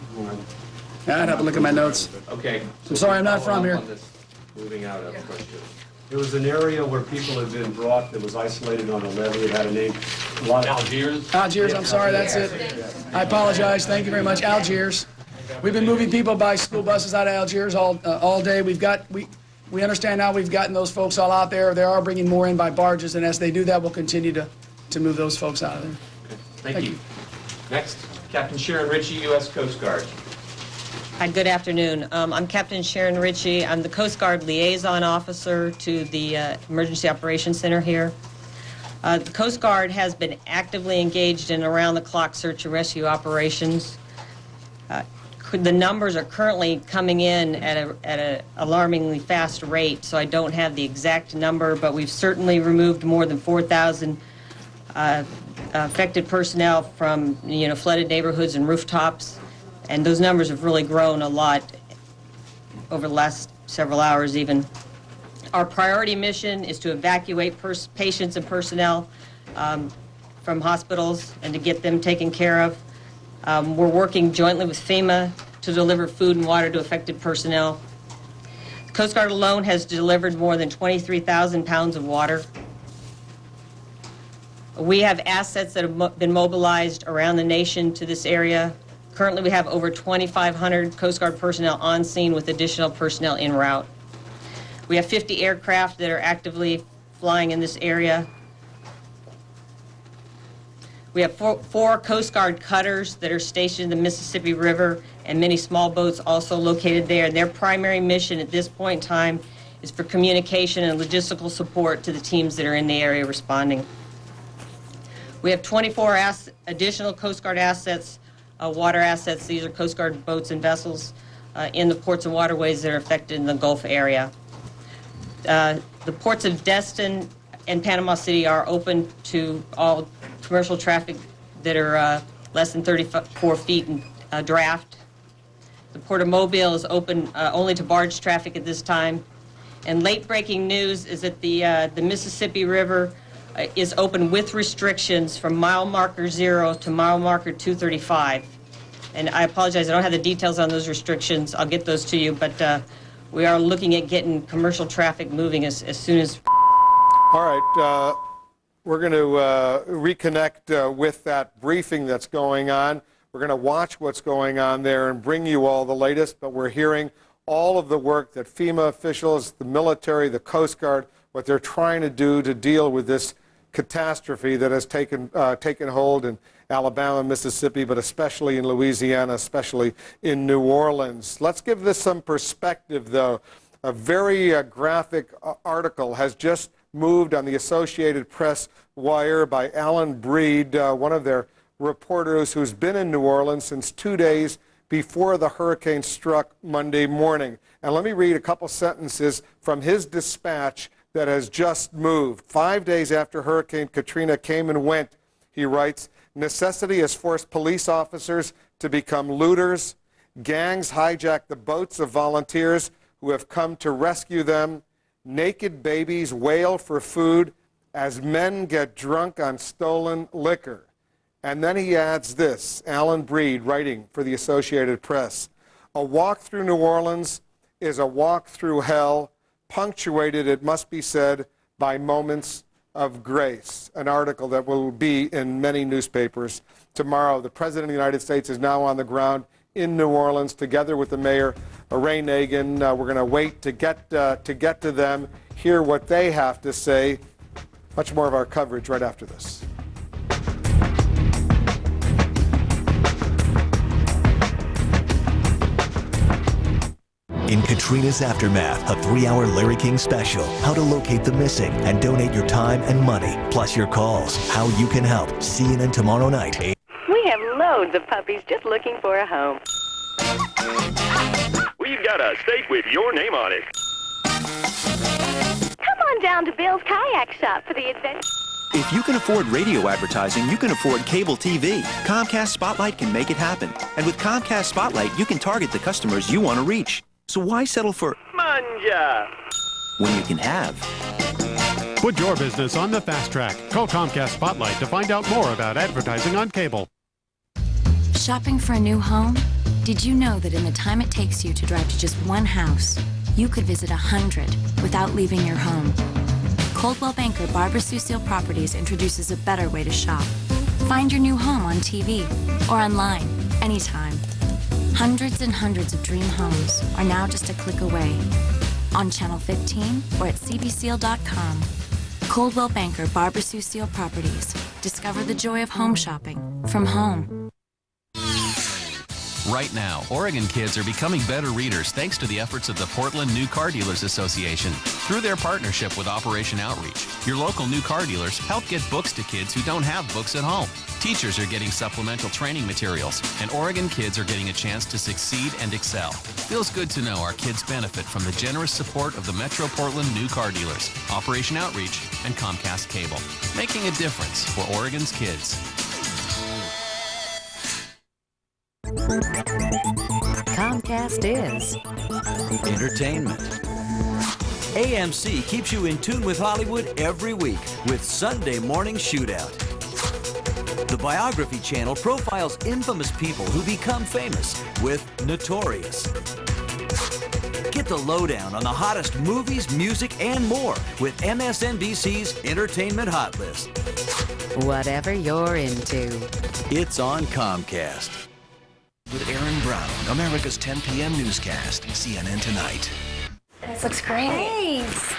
Speaker 11: I'd have to look at my notes.
Speaker 6: Okay.
Speaker 11: I'm sorry, I'm not from here.
Speaker 6: Moving out of question.
Speaker 10: There was an area where people had been brought that was isolated on a levee. It had a name. Algiers?
Speaker 11: Algiers, I'm sorry, that's it. I apologize. Thank you very much. Algiers. We've been moving people by school buses out of Algiers all day. We understand now we've gotten those folks all out there. They are bringing more in by barges, and as they do that, we'll continue to move those folks out of there.
Speaker 6: Okay. Thank you. Next, Captain Sharon Ritchie, U.S. Coast Guard.
Speaker 25: Hi, good afternoon. I'm Captain Sharon Ritchie. I'm the Coast Guard Liaison Officer to the Emergency Operations Center here. The Coast Guard has been actively engaged in around-the-clock search and rescue operations. The numbers are currently coming in at an alarmingly fast rate, so I don't have the exact number, but we've certainly removed more than 4,000 affected personnel from flooded neighborhoods and rooftops, and those numbers have really grown a lot over the last several hours even. Our priority mission is to evacuate patients and personnel from hospitals and to get them taken care of. We're working jointly with FEMA to deliver food and water to affected personnel. The Coast Guard alone has delivered more than 23,000 pounds of water. We have assets that have been mobilized around the nation to this area. Currently, we have over 2,500 Coast Guard personnel on scene with additional personnel en route. We have 50 aircraft that are actively flying in this area. We have four Coast Guard cutters that are stationed in the Mississippi River and many small boats also located there. And their primary mission at this point in time is for communication and logistical support to the teams that are in the area responding. We have 24 additional Coast Guard assets, water assets. These are Coast Guard boats and vessels in the ports and waterways that are affected in the Gulf area. The ports of Destin and Panama City are open to all commercial traffic that are less than 34 feet in draft. The Port of Mobile is open only to barge traffic at this time. And late breaking news is that the Mississippi River is open with restrictions from mile marker 0 to mile marker 235. And I apologize, I don't have the details on those restrictions. I'll get those to you, but we are looking at getting commercial traffic moving as soon as...
Speaker 2: All right, we're going to reconnect with that briefing that's going on. We're going to watch what's going on there and bring you all the latest, but we're hearing all of the work that FEMA officials, the military, the Coast Guard, what they're trying to do to deal with this catastrophe that has taken hold in Alabama, Mississippi, but especially in Louisiana, especially in New Orleans. Let's give this some perspective, though. A very graphic article has just moved on the Associated Press wire by Alan Breed, one of their reporters who's been in New Orleans since 2 days before the hurricane struck Monday morning. And let me read a couple sentences from his dispatch that has just moved. 5 days after Hurricane Katrina came and went, he writes, necessity has forced police officers to become looters. Gangs hijack the boats of volunteers who have come to rescue them. Naked babies wail for food as men get drunk on stolen liquor. And then he adds this, Alan Breed writing for the Associated Press. A walk through New Orleans is a walk through hell, punctuated, it must be said, by moments of grace. An article that will be in many newspapers tomorrow. The President of the United States is now on the ground in New Orleans together with the mayor, Ray Nagin. We're going to wait to get to them, hear what they have to say. Much more of our coverage right after this.
Speaker 12: In Katrina's Aftermath, a 3-hour Larry King special, how to locate the missing and donate your time and money, plus your calls, how you can help. CNN tomorrow night.
Speaker 13: We have loads of puppies just looking for a home.
Speaker 14: We've got a steak with your name on it.
Speaker 13: Come on down to Bill's Kayak Shop for the adventure.
Speaker 15: If you can afford radio advertising, you can afford cable TV. Comcast Spotlight can make it happen. And with Comcast Spotlight, you can target the customers you want to reach. So why settle for
Speaker 14: Manja
Speaker 15: when you can have?
Speaker 16: Put your business on the fast track. Call Comcast Spotlight to find out more about advertising on cable.
Speaker 26: Shopping for a new home? Did you know that in the time it takes you to drive to just one house, you could visit 100 without leaving your home? Coldwell Banker Barbara Sue Seal Properties introduces a better way to shop. Find your new home on TV or online, anytime. Hundreds and hundreds of dream homes are now just a click away. On Channel 15 or at cbseal.com. Coldwell Banker Barbara Sue Seal Properties. Discover the joy of home shopping from home.
Speaker 27: Right now, Oregon kids are becoming better readers thanks to the efforts of the Portland New Car Dealers Association. Through their partnership with Operation Outreach, your local new car dealers help get books to kids who don't have books at home. Teachers are getting supplemental training materials, and Oregon kids are getting a chance to succeed and excel. Feels good to know our kids benefit from the generous support of the Metro Portland New Car Dealers, Operation Outreach, and Comcast Cable. Making a difference for Oregon's kids.
Speaker 19: Comcast is
Speaker 23: entertainment,
Speaker 1: AMC keeps you in tune with Hollywood every week with Sunday Morning Shootout. The Biography Channel profiles infamous people who become famous with Notorious. Get the lowdown on the hottest movies, music, and more with MSNBC's Entertainment Hot List.
Speaker 17: Whatever you're into.
Speaker 1: It's on Comcast.
Speaker 12: With Aaron Brown, America's 10 p.m. newscast, CNN Tonight.
Speaker 17: This looks great. Thanks.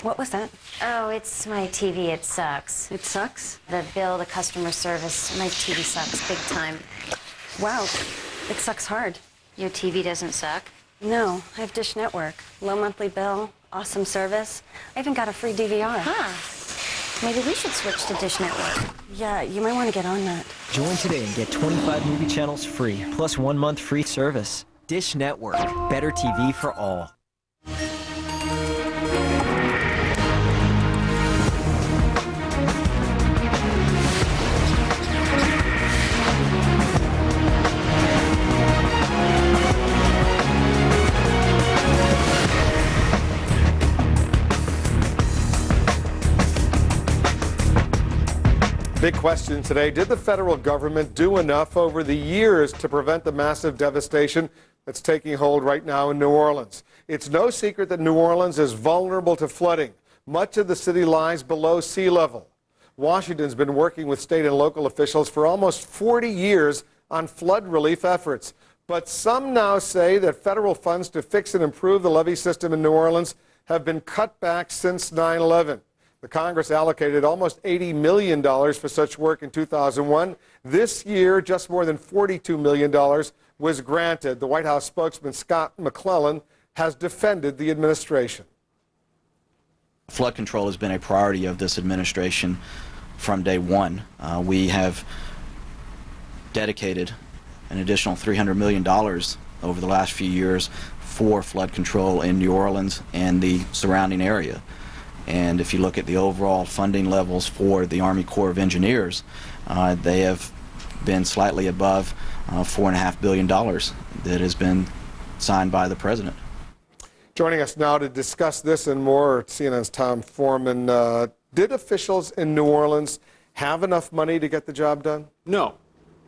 Speaker 17: What was that?
Speaker 18: Oh, it's my TV. It sucks.
Speaker 17: It sucks?
Speaker 18: The bill, the customer service, my TV sucks big time.
Speaker 17: Wow, it sucks hard.
Speaker 18: Your TV doesn't suck?
Speaker 17: No, I have Dish Network. Low monthly bill, awesome service. I even got a free DVR.
Speaker 18: Huh. Maybe we should switch to Dish Network.
Speaker 17: Yeah, you might want to get on that.
Speaker 20: Join today and get 25 movie channels free, plus 1 month free service. Dish Network. Better TV for all.
Speaker 2: Big question today. Did the federal government do enough over the years to prevent the massive devastation that's taking hold right now in New Orleans? It's no secret that New Orleans is vulnerable to flooding. Much of the city lies below sea level. Washington's been working with state and local officials for almost 40 years on flood relief efforts. But some now say that federal funds to fix and improve the levee system in New Orleans have been cut back since 9/11. The Congress allocated almost $80 million for such work in 2001. This year, just more than $42 million was granted. The White House spokesman, Scott McClellan, has defended the administration.
Speaker 21: Flood control has been a priority of this administration from day one. We have dedicated an additional $300 million over the last few years for flood control in New Orleans and the surrounding area. And if you look at the overall funding levels for the Army Corps of Engineers, they have been slightly above $4.5 billion that has been signed by the president.
Speaker 2: Joining us now to discuss this and more, CNN's Tom Foreman. Did officials in New Orleans have enough money to get the job done?
Speaker 22: No.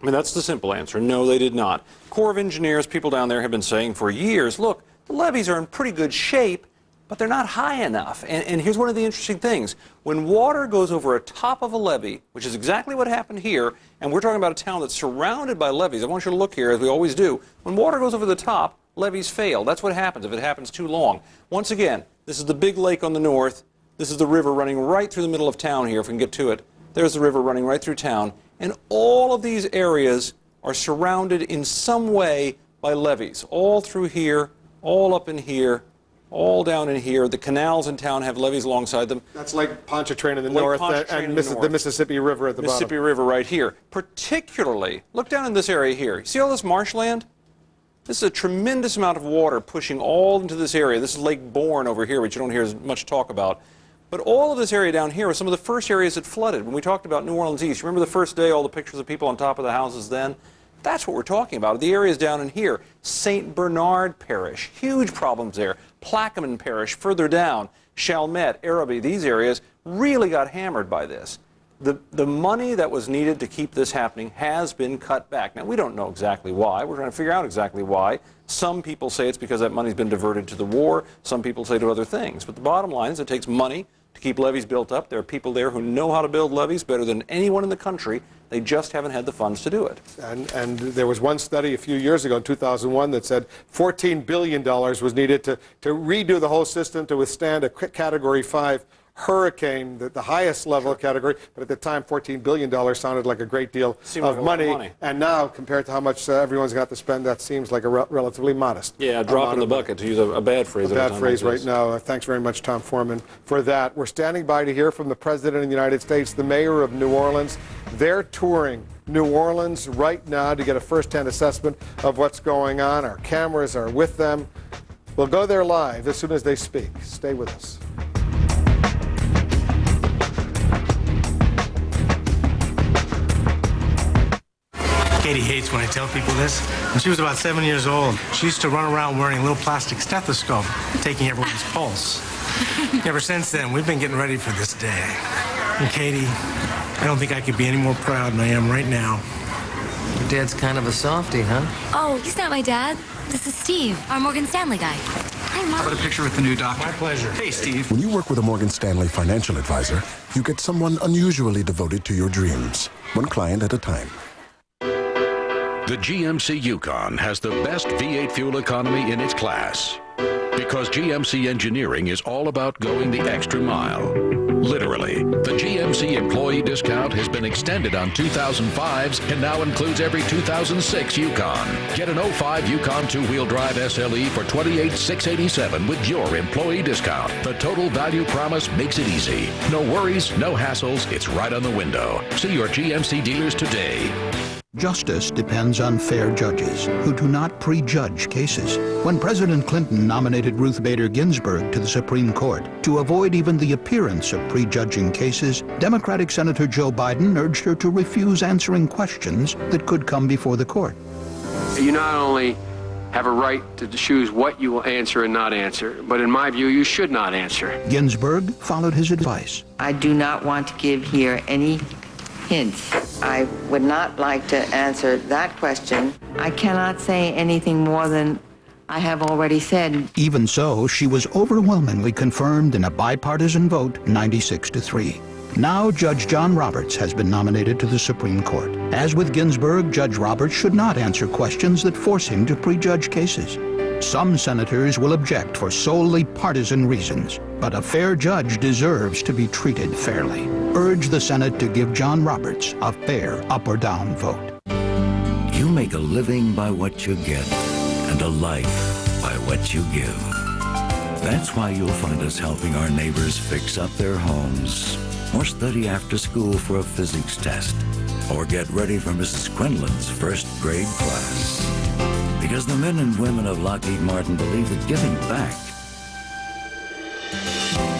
Speaker 22: I mean, that's the simple answer. No, they did not. Corps of Engineers, people down there have been saying for years, look, the levees are in pretty good shape, but they're not high enough. And here's one of the interesting things. When water goes over a top of a levee, which is exactly what happened here, and we're talking about a town that's surrounded by levees. I want you to look here, as we always do. When water goes over the top, levees fail. That's what happens if it happens too long. Once again, this is the big lake on the north. This is the river running right through the middle of town here, if we can get to it. There's the river running right through town. And all of these areas are surrounded in some way by levees. All through here, all up in here, all down in here. The canals in town have levees alongside them.
Speaker 2: That's Lake Pontchartrain in the north and the Mississippi River at the bottom.
Speaker 22: Mississippi River right here. Particularly, look down in this area here. See all this marshland? This is a tremendous amount of water pushing all into this area. This is Lake Bourne over here, which you don't hear as much talk about. But all of this area down here was some of the first areas that flooded. When we talked about New Orleans East, remember the first day, all the pictures of people on top of the houses then? That's what we're talking about. The areas down in here. St. Bernard Parish, huge problems there. Plaquemine Parish, further down. Chalmette, Araby, these areas really got hammered by this. The money that was needed to keep this happening has been cut back. Now, we don't know exactly why. We're trying to figure out exactly why. Some people say it's because that money's been diverted to the war. Some people say to other things. But the bottom line is it takes money to keep levees built up. There are people there who know how to build levees better than anyone in the country. They just haven't had the funds to do it.
Speaker 2: And there was one study a few years ago in 2001 that said $14 billion was needed to redo the whole system to withstand a Category 5 hurricane, the highest level category. But at the time, $14 billion sounded like a great deal of money. And now, compared to how much everyone's got to spend, that seems like a relatively modest.
Speaker 22: Yeah, a drop in the bucket, to use a bad phrase.
Speaker 2: A bad phrase right now. Thanks very much, Tom Foreman, for that. We're standing by to hear from the President of the United States, the Mayor of New Orleans. They're touring New Orleans right now to get a first-hand assessment of what's going on. Our cameras are with them. We'll go there live as soon as they speak. Stay with us.
Speaker 3: Katie hates when I tell people this. When she was about 7 years old, she used to run around wearing a little plastic stethoscope, taking everyone's pulse. Ever since then, we've been getting ready for this day. And Katie, I don't think I could be any more proud than I am right now.
Speaker 4: Your dad's kind of a softie, huh?
Speaker 26: Oh, he's not my dad. This is Steve, our Morgan Stanley guy. Hi, Mom.
Speaker 5: How about a picture with the new doctor?
Speaker 3: My pleasure.
Speaker 5: Hey, Steve.
Speaker 7: When you work with a Morgan Stanley financial advisor, you get someone unusually devoted to your dreams, one client at a time.
Speaker 8: The GMC Yukon has the best V8 fuel economy in its class. Because GMC engineering is all about going the extra mile. Literally, the GMC employee discount has been extended on 2005s and now includes every 2006 Yukon. Get an 05 Yukon two-wheel drive SLE for $28,687 with your employee discount. The total value promise makes it easy. No worries, no hassles, it's right on the window. See your GMC dealers today.
Speaker 9: Justice depends on fair judges who do not prejudge cases. When President Clinton nominated Ruth Bader Ginsburg to the Supreme Court to avoid even the appearance of prejudging cases, Democratic Senator Joe Biden urged her to refuse answering questions that could come before the court.
Speaker 24: You not only have a right to choose what you will answer and not answer, but in my view, you should not answer.
Speaker 9: Ginsburg followed his advice.
Speaker 28: I do not want to give here any hints. I would not like to answer that question. I cannot say anything more than I have already said.
Speaker 9: Even so, she was overwhelmingly confirmed in a bipartisan vote, 96-3. Now, Judge John Roberts has been nominated to the Supreme Court. As with Ginsburg, Judge Roberts should not answer questions that force him to prejudge cases. Some senators will object for solely partisan reasons, but a fair judge deserves to be treated fairly. Urge the Senate to give John Roberts a fair up or down vote.
Speaker 29: You make a living by what you get, and a life by what you give. That's why you'll find us helping our neighbors fix up their homes, or study after school for a physics test, or get ready for Mrs. Quinlan's first grade class. Because the men and women of Lockheed Martin believe that giving back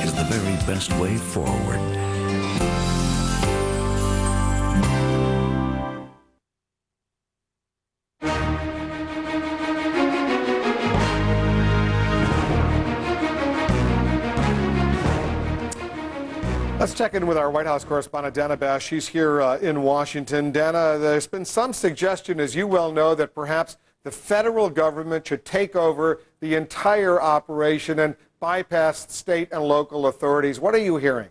Speaker 29: is the very best way forward.
Speaker 2: Let's check in with our White House correspondent, Dana Bash. She's here in Washington. Dana, there's been some suggestion, as you well know, that perhaps the federal government should take over the entire operation and bypass state and local authorities. What are you hearing?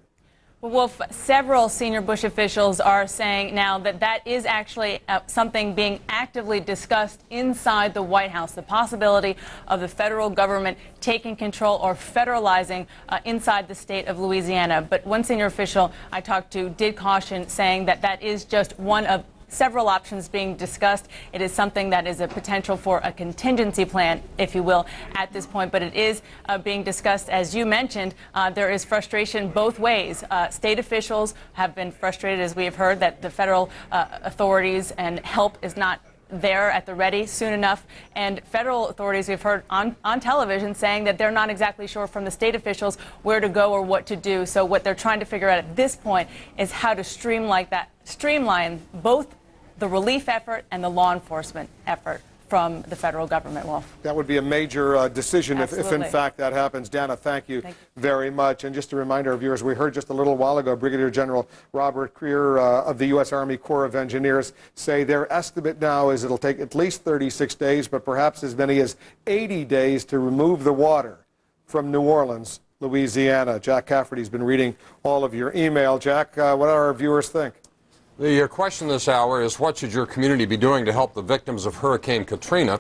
Speaker 30: Well, Wolf, several senior Bush officials are saying now that that is actually something being actively discussed inside the White House, the possibility of the federal government taking control or federalizing inside the state of Louisiana. But one senior official I talked to did caution, saying that that is just one of several options being discussed. It is something that is a potential for a contingency plan, if you will, at this point. But it is being discussed, as you mentioned. There is frustration both ways. State officials have been frustrated, as we have heard, that the federal authorities and help is not there at the ready soon enough. And federal authorities, we've heard on television, saying that they're not exactly sure from the state officials where to go or what to do. So what they're trying to figure out at this point is how to streamline both the relief effort and the law enforcement effort from the federal government, Wolf.
Speaker 2: That would be a major decision if in fact that happens. Dana, thank you very much. And just a reminder of viewers, we heard just a little while ago Brigadier General Robert Creer of the U.S. Army Corps of Engineers say their estimate now is it'll take at least 36 days, but perhaps as many as 80 days to remove the water from New Orleans, Louisiana. Jack Cafferty's been reading all of your email. Jack, what do our viewers think?
Speaker 31: The question this hour is, what should your community be doing to help the victims of Hurricane Katrina?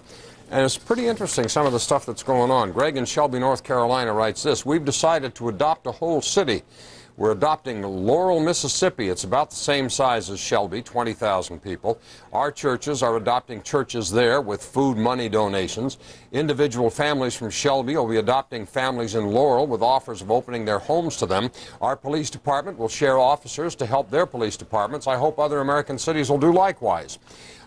Speaker 31: And it's pretty interesting, some of the stuff that's going on. Greg in Shelby, North Carolina writes this: we've decided to adopt a whole city. We're adopting Laurel, Mississippi. It's about the same size as Shelby, 20,000 people. Our churches are adopting churches there with food money donations. Individual families from Shelby will be adopting families in Laurel with offers of opening their homes to them. Our police department will share officers to help their police departments. I hope other American cities will do likewise.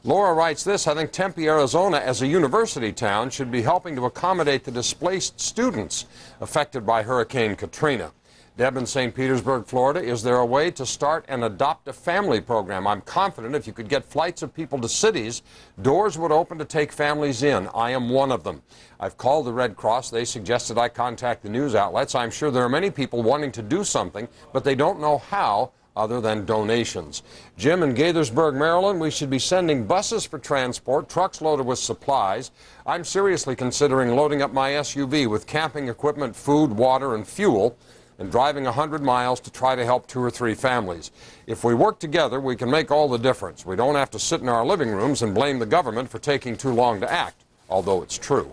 Speaker 31: Laura writes this: I think Tempe, Arizona, as a university town, should be helping to accommodate the displaced students affected by Hurricane Katrina. Deb in St. Petersburg, Florida, is there a way to start an adopt-a-family program? I'm confident if you could get flights of people to cities, doors would open to take families in. I am one of them. I've called the Red Cross. They suggested I contact the news outlets. I'm sure there are many people wanting to do something, but they don't know how other than donations. Jim in Gaithersburg, Maryland, we should be sending buses for transport, trucks loaded with supplies. I'm seriously considering loading up my SUV with camping equipment, food, water, and fuel, and driving 100 miles to try to help 2 or 3 families. If we work together, we can make all the difference. We don't have to sit in our living rooms and blame the government for taking too long to act, although it's true.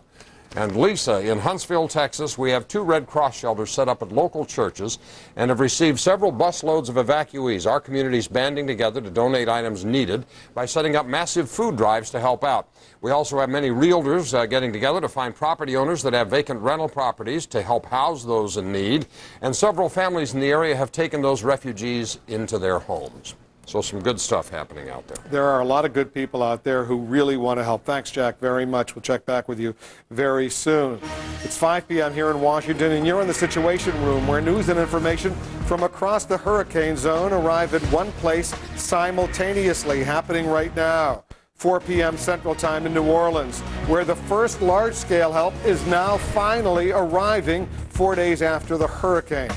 Speaker 31: And Lisa, in Huntsville, Texas, we have 2 Red Cross shelters set up at local churches and have received several busloads of evacuees. Our community is banding together to donate items needed by setting up massive food drives to help out. We also have many realtors getting together to find property owners that have vacant rental properties to help house those in need. And several families in the area have taken those refugees into their homes. So some good stuff happening out there.
Speaker 2: There are a lot of good people out there who really want to help. Thanks, Jack, very much. We'll check back with you very soon. It's 5 p.m. here in Washington, and you're in the Situation Room, where news and information from across the hurricane zone arrive at one place simultaneously, happening right now. 4 p.m. Central Time in New Orleans, where the first large-scale help is now finally arriving 4 days after the hurricane.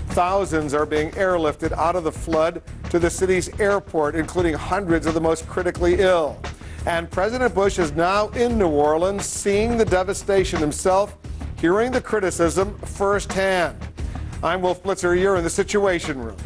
Speaker 2: Thousands are being airlifted out of the flood to the city's airport, including hundreds of the most critically ill. And President Bush is now in New Orleans, seeing the devastation himself, hearing the criticism firsthand. I'm Wolf Blitzer. You're in the Situation Room.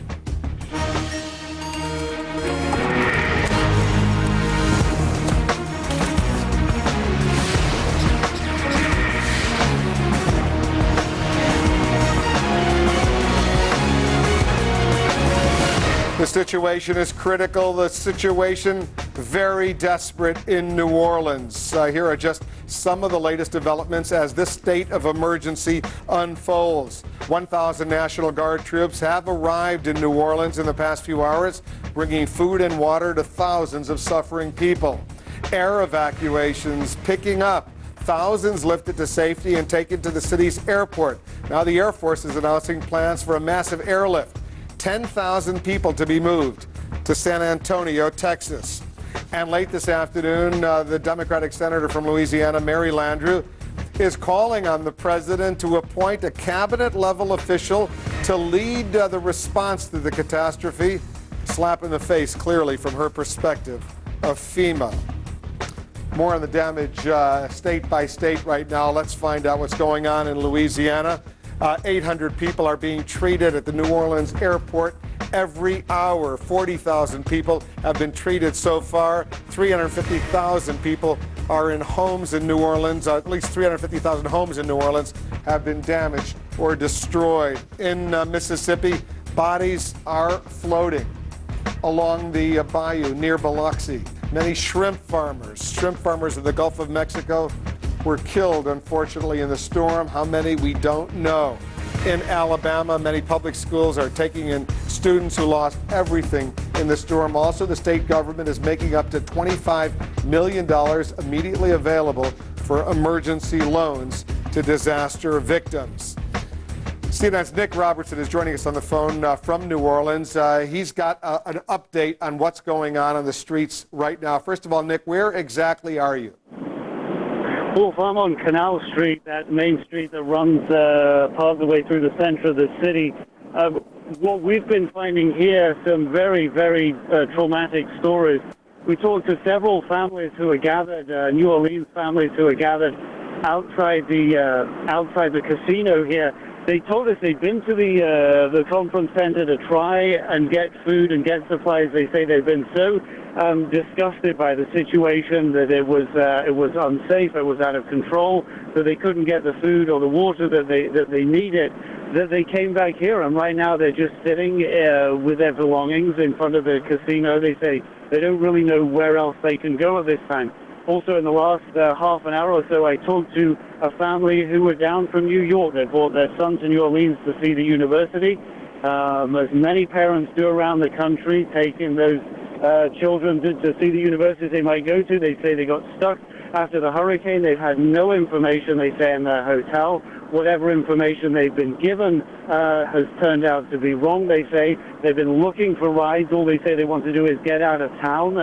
Speaker 2: The situation is critical. The situation very desperate in New Orleans. Here are just some of the latest developments as this state of emergency unfolds. 1,000 National Guard troops have arrived in New Orleans in the past few hours, bringing food and water to thousands of suffering people. Air evacuations picking up. Thousands lifted to safety and taken to the city's airport. Now the Air Force is announcing plans for a massive airlift. 10,000 people to be moved to San Antonio, Texas. And late this afternoon, the Democratic senator from Louisiana, Mary Landrieu, is calling on the president to appoint a cabinet-level official to lead the response to the catastrophe. Slap in the face, clearly, from her perspective, of FEMA. More on the damage state by state right now. Let's find out what's going on in Louisiana. 800 people are being treated at the New Orleans airport every hour. 40,000 people have been treated so far. 350,000 people are in homes in New Orleans. At least 350,000 homes in New Orleans have been damaged or destroyed. In Mississippi, bodies are floating along the bayou near Biloxi. Many shrimp farmers in the Gulf of Mexico were killed, unfortunately, in the storm. How many, we don't know. In Alabama, many public schools are taking in students who lost everything in the storm. Also, the state government is making up to $25 million immediately available for emergency loans to disaster victims. CNN's Nick Robertson is joining us on the phone from New Orleans. He's got an update on what's going on the streets right now. First of all, Nick, where exactly are you?
Speaker 5: Wolf, I'm on Canal Street, that main street that runs part of the way through the center of the city. What we've been finding here, some very, very traumatic stories. We talked to several families who are gathered, New Orleans families who are gathered outside the casino here. They told us they'd been to the conference center to try and get food and get supplies. They say they've been so disgusted by the situation that it was unsafe, it was out of control, that they couldn't get the food or the water that they needed, that they came back here. And right now they're just sitting with their belongings in front of the casino. They say they don't really know where else they can go at this time. Also, in the last half an hour or so, I talked to a family who were down from New York. They brought their son to New Orleans to see the university, as many parents do around the country, taking those children to see the university they might go to. They say they got stuck after the hurricane. They've had no information, they say, in their hotel. Whatever information they've been given has turned out to be wrong, they say. They've been looking for rides. All they say they want to do is get out of town,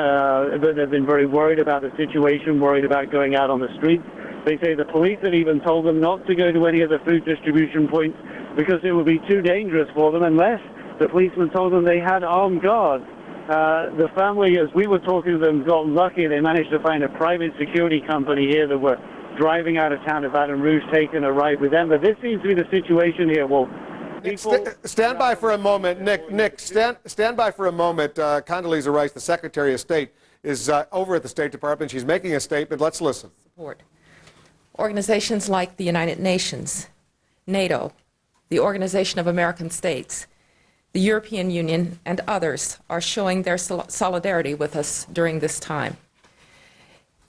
Speaker 5: but they've been very worried about the situation, worried about going out on the streets. They say the police had even told them not to go to any of the food distribution points because it would be too dangerous for them unless the policeman told them they had armed guards. The family, as we were talking to them, got lucky. They managed to find a private security company here that were driving out of town to Baton Rouge, taking a ride with them. But this seems to be the situation here. Well,
Speaker 2: stand by for a moment. Nick, stand by for a moment. Condoleezza Rice, the Secretary of State, is over at the State Department. She's making a statement. Let's listen.
Speaker 6: Support. Organizations like the United Nations, NATO, the Organization of American States, the European Union, and others are showing their solidarity with us during this time.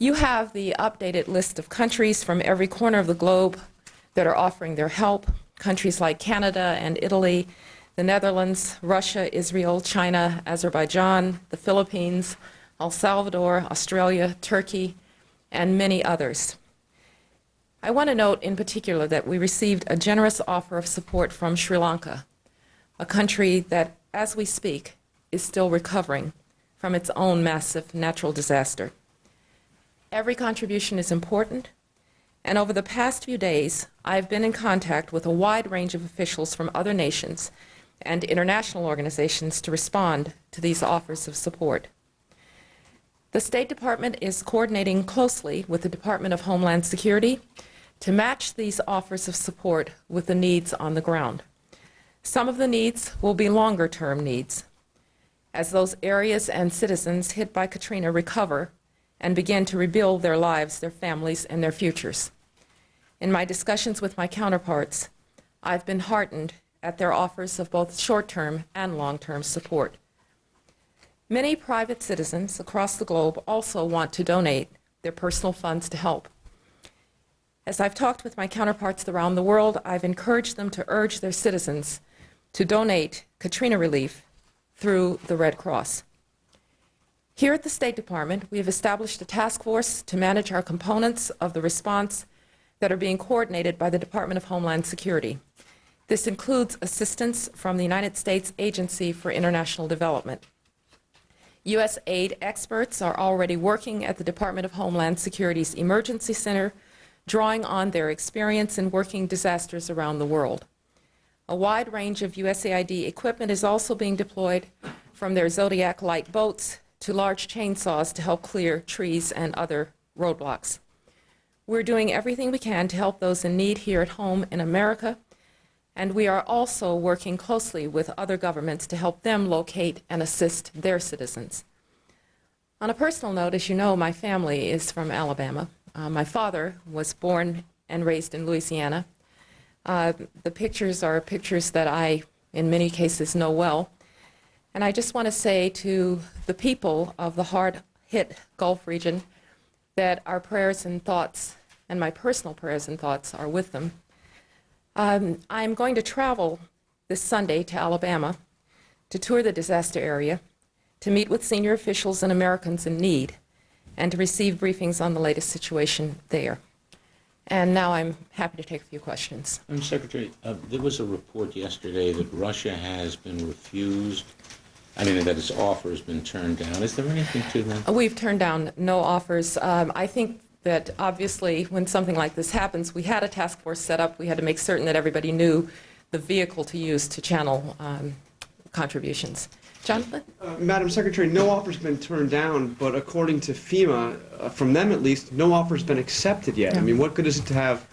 Speaker 6: You have the updated list of countries from every corner of the globe that are offering their help. Countries like Canada and Italy, the Netherlands, Russia, Israel, China, Azerbaijan, the Philippines, El Salvador, Australia, Turkey, and many others. I want to note in particular that we received a generous offer of support from Sri Lanka, a country that, as we speak, is still recovering from its own massive natural disaster. Every contribution is important, and over the past few days, I've been in contact with a wide range of officials from other nations and international organizations to respond to these offers of support. The State Department is coordinating closely with the Department of Homeland Security to match these offers of support with the needs on the ground. Some of the needs will be longer-term needs, as those areas and citizens hit by Katrina recover and begin to rebuild their lives, their families, and their futures. In my discussions with my counterparts, I've been heartened at their offers of both short-term and long-term support. Many private citizens across the globe also want to donate their personal funds to help. As I've talked with my counterparts around the world, I've encouraged them to urge their citizens to donate Katrina relief through the Red Cross. Here at the State Department, we have established a task force to manage our components of the response that are being coordinated by the Department of Homeland Security. This includes assistance from the United States Agency for International Development. U.S. aid experts are already working at the Department of Homeland Security's Emergency Center, drawing on their experience in working disasters around the world. A wide range of USAID equipment is also being deployed, from their Zodiac light boats to large chainsaws to help clear trees and other roadblocks. We're doing everything we can to help those in need here at home in America, and we are also working closely with other governments to help them locate and assist their citizens. On a personal note, as you know, my family is from Alabama. My father was born and raised in Louisiana. The pictures are pictures that I, in many cases, know well. And I just want to say to the people of the hard-hit Gulf region that our prayers and thoughts, and my personal prayers and thoughts, are with them. I'm going to travel this Sunday to Alabama to tour the disaster area, to meet with senior officials and Americans in need, and to receive briefings on the latest situation there. And now I'm happy to take a few questions.
Speaker 10: Secretary, there was a report yesterday that Russia has been refused, that its offer has been turned down. Is there anything to that?
Speaker 6: We've turned down no offers. I think that obviously when something like this happens, we had a task force set up. We had to make certain that everybody knew the vehicle to use to channel contributions. Jonathan?
Speaker 11: Madam Secretary, no offer's been turned down, but according to FEMA, from them at least, no offer's been accepted yet.
Speaker 6: Yeah.
Speaker 11: What good is it to have,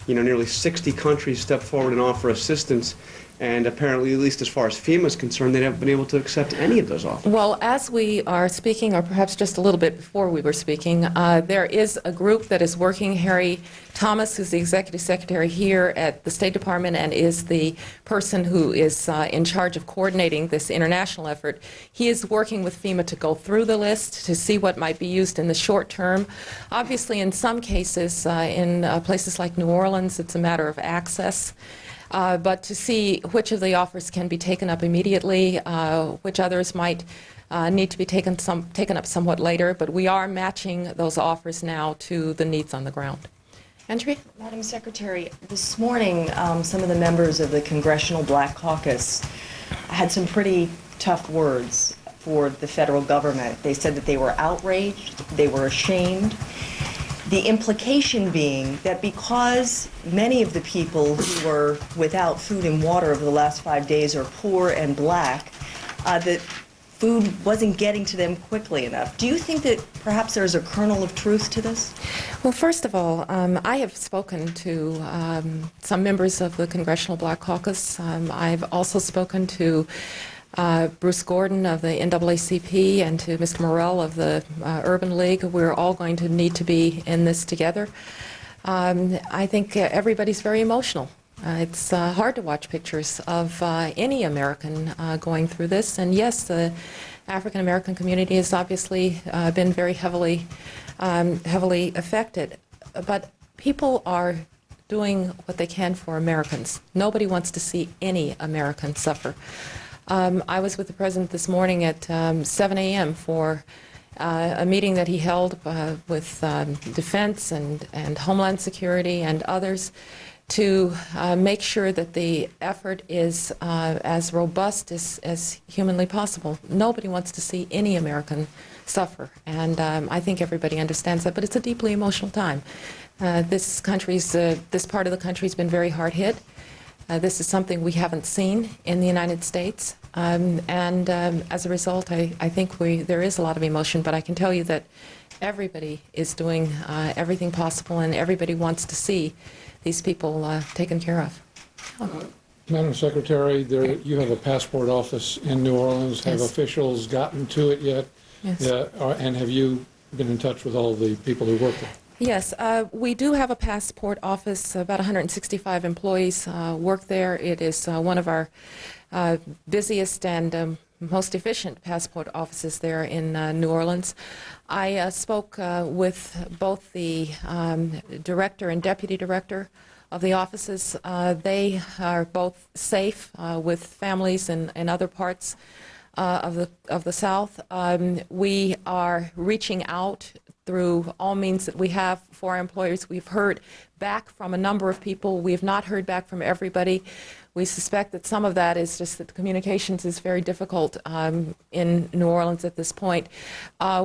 Speaker 11: nearly 60 countries step forward and offer assistance, and apparently, at least as far as FEMA is concerned, they haven't been able to accept any of those offers.
Speaker 6: Well, as we are speaking, or perhaps just a little bit before we were speaking, there is a group that is working. Harry Thomas, who's the Executive Secretary here at the State Department and is the person who is in charge of coordinating this international effort, he is working with FEMA to go through the list to see what might be used in the short term. Obviously, in some cases, in places like New Orleans, it's a matter of access. but to see which of the offers can be taken up immediately, which others might need to be taken up somewhat later, but we are matching those offers now to the needs on the ground. Andrea?
Speaker 1: Madam Secretary, this morning some of the members of the Congressional Black Caucus had some pretty tough words for the federal government. They said that they were outraged, they were ashamed. The implication being that because many of the people who were without food and water over the last 5 days are poor and black, that food wasn't getting to them quickly enough. Do you think that perhaps there's a kernel of truth to this?
Speaker 6: Well, first of all, I have spoken to some members of the Congressional Black Caucus. I've also spoken to Bruce Gordon of the NAACP and to Mr. Morrell of the Urban League. We're all going to need to be in this together. I think everybody's very emotional. It's hard to watch pictures of any American going through this. And yes, the African American community has obviously been very heavily affected. But people are doing what they can for Americans. Nobody wants to see any American suffer. I was with the President this morning at 7 a.m. for a meeting that he held with Defense and Homeland Security and others to make sure that the effort is as robust as humanly possible. Nobody wants to see any American suffer, and I think everybody understands that, but it's a deeply emotional time. This part of the country's been very hard hit. This is something we haven't seen in the United States, and as a result, I think there is a lot of emotion, but I can tell you that everybody is doing everything possible, and everybody wants to see these people taken care of.
Speaker 12: Madam Secretary, you have a passport office in New Orleans. Have officials gotten to it yet?
Speaker 6: Yes.
Speaker 12: And have you been in touch with all the people who work there?
Speaker 6: Yes, we do have a passport office. About 165 employees work there. It is one of our busiest and most efficient passport offices there in New Orleans. I spoke with both the director and deputy director of the offices. They are both safe with families in other parts of the South. We are reaching out through all means that we have for our employers. We've heard back from a number of people. We have not heard back from everybody. We suspect that some of that is just that the communications is very difficult in New Orleans at this point.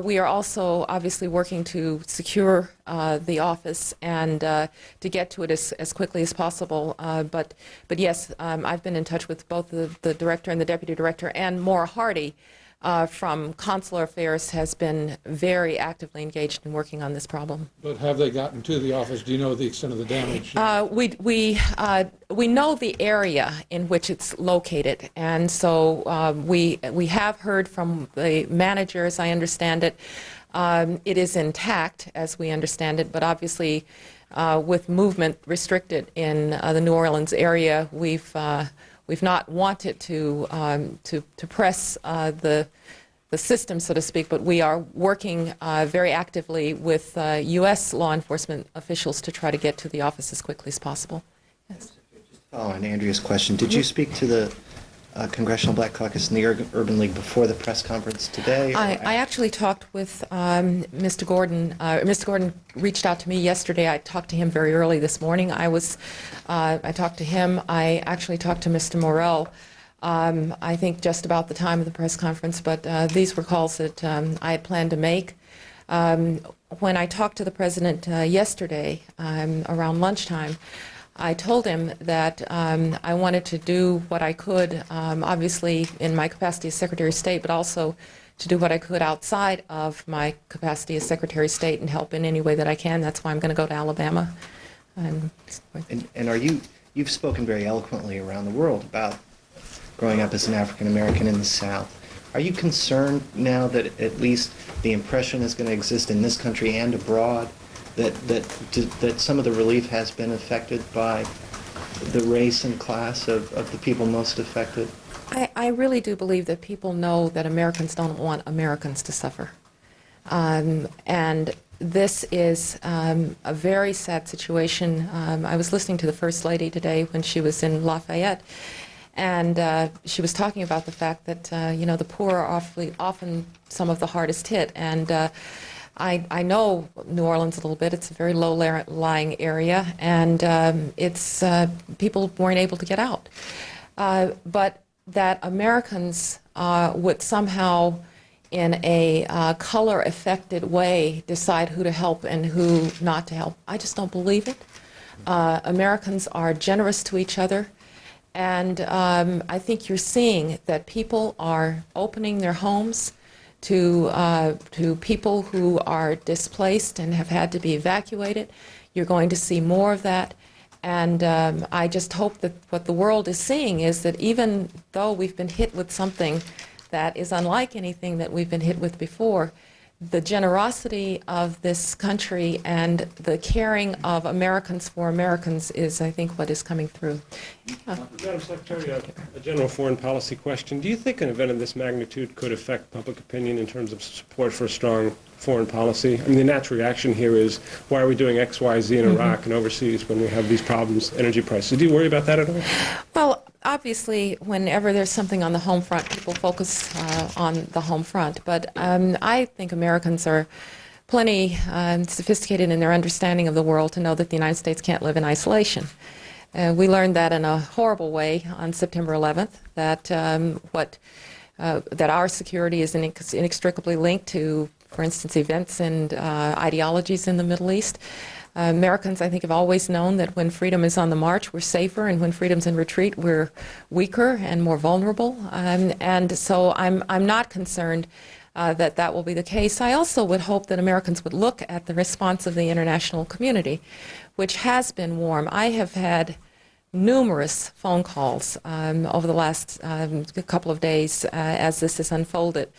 Speaker 6: We are also obviously working to secure the office and to get to it as quickly as possible. But yes, I've been in touch with both the director and the deputy director, and Maura Hardy from Consular Affairs has been very actively engaged in working on this problem.
Speaker 12: But have they gotten to the office? Do you know the extent of the damage?
Speaker 6: We know the area in which it's located, and so we have heard from the manager, as I understand it. It is intact, as we understand it, but obviously with movement restricted in the New Orleans area, we've not wanted to press the system, so to speak, but we are working very actively with U.S. law enforcement officials to try to get to the office as quickly as possible. Yes.
Speaker 13: On Andrea's question, did you speak to the Congressional Black Caucus and the Urban League before the press conference today?
Speaker 6: I actually talked with Mr. Gordon. Mr. Gordon reached out to me yesterday. I talked to him very early this morning. I talked to him. I actually talked to Mr. Morrell, I think just about the time of the press conference, but these were calls that I had planned to make. When I talked to the President yesterday around lunchtime, I told him that I wanted to do what I could, obviously in my capacity as Secretary of State, but also to do what I could outside of my capacity as Secretary of State and help in any way that I can. That's why I'm going to go to Alabama.
Speaker 13: And you've spoken very eloquently around the world about growing up as an African American in the South. Are you concerned now that at least the impression is going to exist in this country and abroad that some of the relief has been affected by the race and class of the people most affected?
Speaker 6: I really do believe that people know that Americans don't want Americans to suffer. And this is a very sad situation. I was listening to the First Lady today when she was in Lafayette, and she was talking about the fact that, you know, the poor are often some of the hardest hit. And I know New Orleans a little bit. It's a very low-lying area, and it's people weren't able to get out. But that Americans would somehow, in a color-affected way, decide who to help and who not to help. I just don't believe it. Americans are generous to each other, and I think you're seeing that people are opening their homes to people who are displaced and have had to be evacuated. You're going to see more of that. And I just hope that what the world is seeing is that even though we've been hit with something that is unlike anything that we've been hit with before, the generosity of this country and the caring of Americans for Americans is, I think, what is coming through.
Speaker 14: Madam Secretary, a general foreign policy question. Do you think an event of this magnitude could affect public opinion in terms of support for a strong foreign policy? I mean, the natural reaction here is, why are we doing X, Y, Z in Iraq and overseas when we have these problems, energy prices? Do you worry about that at all?
Speaker 6: Well, obviously, whenever there's something on the home front, people focus on the home front. But I think Americans are plenty sophisticated in their understanding of the world to know that the United States can't live in isolation. We learned that in a horrible way on September 11th, that that our security is inextricably linked to, for instance, events and ideologies in the Middle East. Americans, I think, have always known that when freedom is on the march, we're safer, and when freedom's in retreat, we're weaker and more vulnerable. And so I'm not concerned that that will be the case. I also would hope that Americans would look at the response of the international community, which has been warm. I have had numerous phone calls over the last couple of days as this has unfolded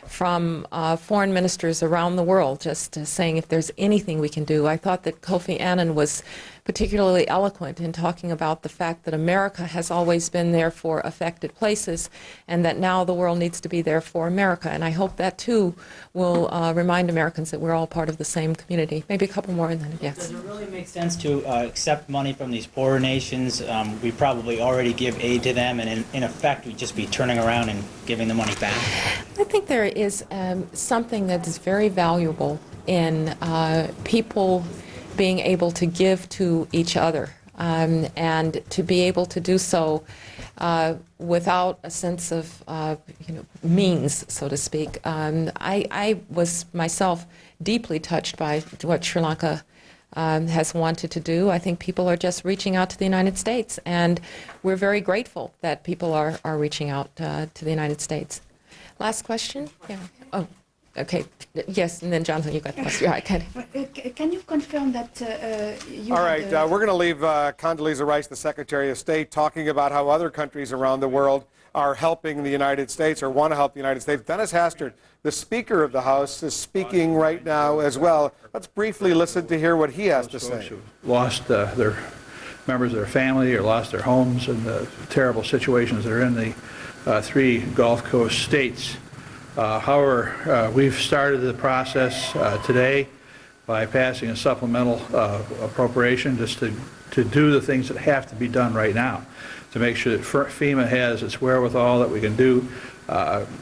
Speaker 6: from foreign ministers around the world, just saying if there's anything we can do. I thought that Kofi Annan was particularly eloquent in talking about the fact that America has always been there for affected places, and that now the world needs to be there for America. And I hope that, too, will remind Americans that we're all part of the same community. Maybe a couple more, and then, yes.
Speaker 15: Does it really make sense to accept money from these poorer nations? We probably already give aid to them, and in effect, we'd just be turning around and giving the money back.
Speaker 6: I think there is something that is very valuable in people being able to give to each other, and to be able to do so without a sense of means, so to speak. I was myself deeply touched by what Sri Lanka has wanted to do. I think people are just reaching out to the United States, and we're very grateful that people are reaching out to the United States. Last question? Yeah. Oh. Okay, yes, and then Jonathan, you got the question. Right,
Speaker 16: can you confirm that you
Speaker 2: All right, we're going to leave Condoleezza Rice, the Secretary of State, talking about how other countries around the world are helping the United States or want to help the United States. Dennis Hastert, the Speaker of the House, is speaking right now as well. Let's briefly listen to hear what he has to say.
Speaker 17: Lost their members of their family or lost their homes, and the terrible situations that are in the 3 Gulf Coast states. However, we've started the process today by passing a supplemental appropriation just to do the things that have to be done right now, to make sure that FEMA has its wherewithal, that we can do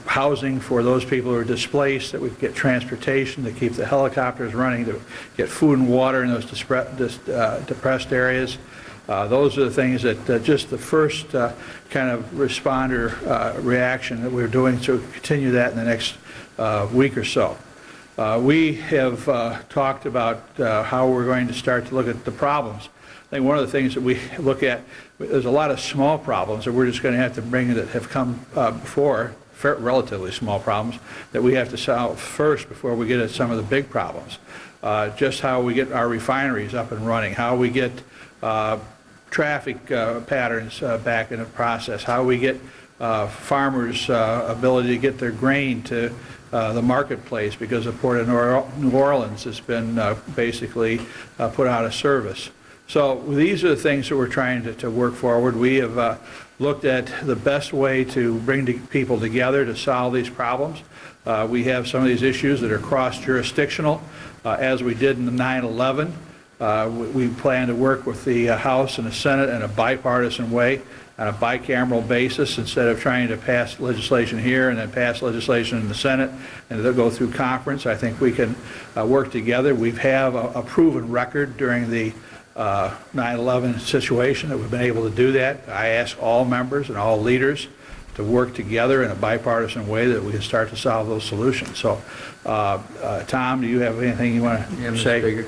Speaker 17: housing for those people who are displaced, that we can get transportation, to keep the helicopters running, to get food and water in those depressed areas. Those are the things that just the first kind of responder reaction that we're doing, to continue that in the next week or so. We have talked about how we're going to start to look at the problems. I think one of the things that we look at, there's a lot of small problems that we're just going to have to bring that have come before, relatively small problems, that we have to solve first before we get at some of the big problems. Just how we get our refineries up and running, how we get traffic patterns back in the process, how we get farmers' ability to get their grain to the marketplace, because the Port of New Orleans has been basically put out of service. So these are the things that we're trying to work forward. We have looked at the best way to bring people together to solve these problems. We have some of these issues that are cross-jurisdictional, as we did in the 9/11. We plan to work with the House and the Senate in a bipartisan way, on a bicameral basis, instead of trying to pass legislation here and then pass legislation in the Senate and they'll go through conference. I think we can work together. We have a proven record during the 9/11 situation that we've been able to do that. I ask all members and all leaders to work together in a bipartisan way that we can start to solve those solutions. So, Tom, do you have anything you want to say?
Speaker 3: Speaker.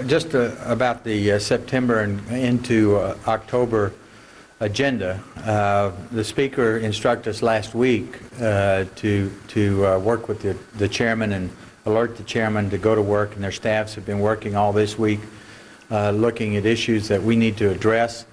Speaker 3: Just about the September and into October agenda, the Speaker instructed us last week to work with the chairman and alert the chairman to go to work, and their staffs have been working all this week looking at issues that we need to address.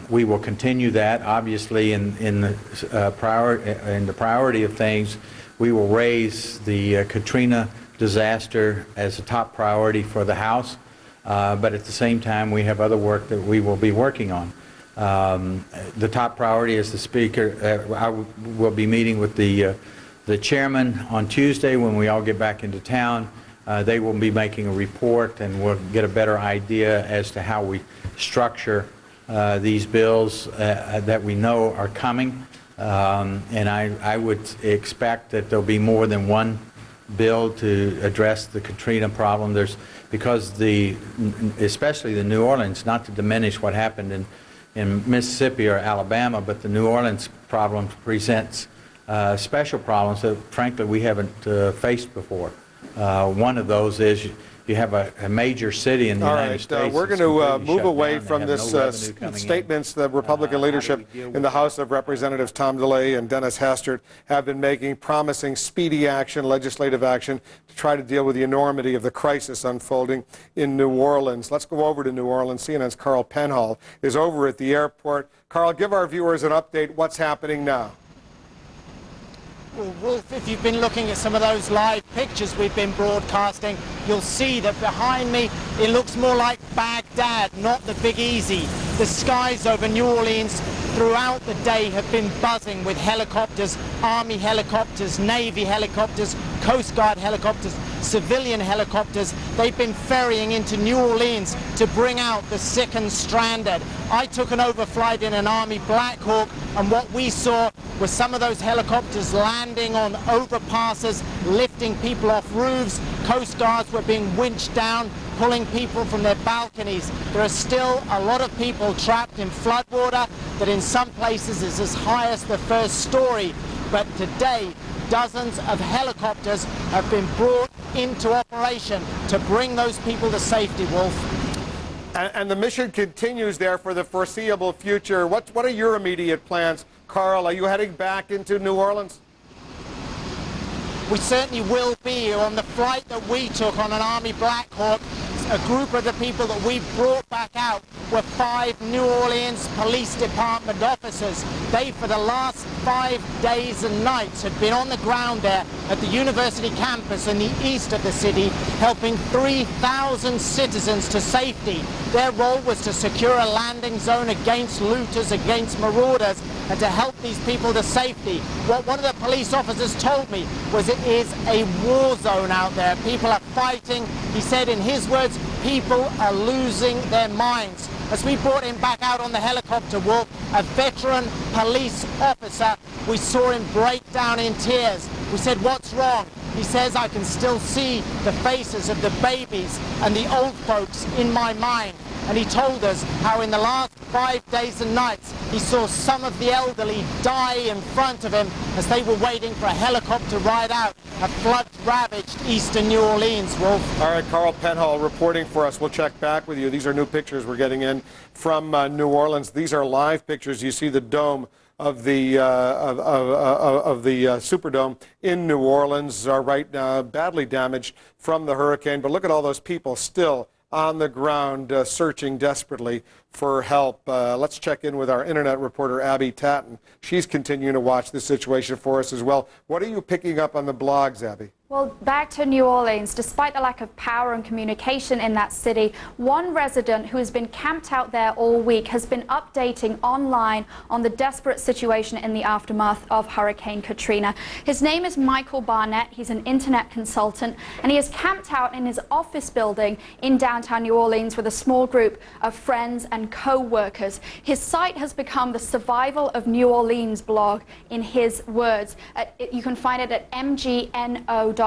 Speaker 3: We will continue that. Obviously, in the priority of things, we will raise the Katrina disaster as a top priority for the House, but at the same time, we have other work that we will be working on. The top priority is the Speaker. I will be meeting with the chairman on Tuesday when we all get back into town. They will be making a report, and we'll get a better idea as to how we structure these bills that we know are coming. And I would expect that there'll be more than one bill to address the Katrina problem. Because especially the New Orleans, not to diminish what happened in Mississippi or Alabama, but the New Orleans problem presents special problems that frankly we haven't faced before. One of those is you have a major city in the United States.
Speaker 2: We're going to move away from this statements the Republican leadership in the House of Representatives, Tom DeLay and Dennis Hastert, have been making, promising speedy action, legislative action, to try to deal with the enormity of the crisis unfolding in New Orleans. Let's go over to New Orleans. CNN's Carl Penhall is over at the airport. Carl, give our viewers an update. What's happening now?
Speaker 4: Well, Wolf, if you've been looking at some of those live pictures we've been broadcasting, you'll see that behind me it looks more like Baghdad, not the Big Easy. The skies over New Orleans throughout the day have been buzzing with helicopters, Army helicopters, Navy helicopters, Coast Guard helicopters, civilian helicopters. They've been ferrying into New Orleans to bring out the sick and stranded. I took an overflight in an Army Black Hawk, and what we saw was some of those helicopters landing on overpasses, lifting people off roofs. Coast Guards were being winched down, pulling people from their balconies. There are still a lot of people trapped in floodwater that in some places is as high as the first story. But today, dozens of helicopters have been brought into operation to bring those people to safety, Wolf.
Speaker 2: And the mission continues there for the foreseeable future. What are your immediate plans? Carl, are you heading back into New Orleans?
Speaker 4: We certainly will be. On the flight that we took on an Army Black Hawk, a group of the people that we brought back out were 5 New Orleans Police Department officers. They, for the last 5 days and nights, had been on the ground there at the university campus in the east of the city, helping 3,000 citizens to safety. Their role was to secure a landing zone against looters, against marauders, and to help these people to safety. What one of the police officers told me was it is a war zone out there. People are fighting. He said in his words, people are losing their minds. As we brought him back out on the helicopter, Wolf, a veteran police officer, we saw him break down in tears. We said, "What's wrong?" He says, "I can still see the faces of the babies and the old folks in my mind." And he told us how in the last 5 days and nights he saw some of the elderly die in front of him as they were waiting for a helicopter ride out of flood-ravaged eastern New Orleans, Wolf.
Speaker 2: All right, Carl Penhall reporting for us. We'll check back with you. These are new pictures we're getting in from New Orleans. These are live pictures. You see the dome of the Superdome in New Orleans are right now badly damaged from the hurricane. But look at all those people still on the ground searching desperately for help. Let's check in with our internet reporter, Abby Tatton. She's continuing to watch this situation for us as well. What are you picking up on the blogs, Abby?
Speaker 16: Well, back to New Orleans. Despite the lack of power and communication in that city, one resident who has been camped out there all week has been updating online on the desperate situation in the aftermath of Hurricane Katrina. His name is Michael Barnett. He's an internet consultant, and he is camped out in his office building in downtown New Orleans with a small group of friends and co-workers. His site has become the Survival of New Orleans blog, in his words. You can find it at mgno.com.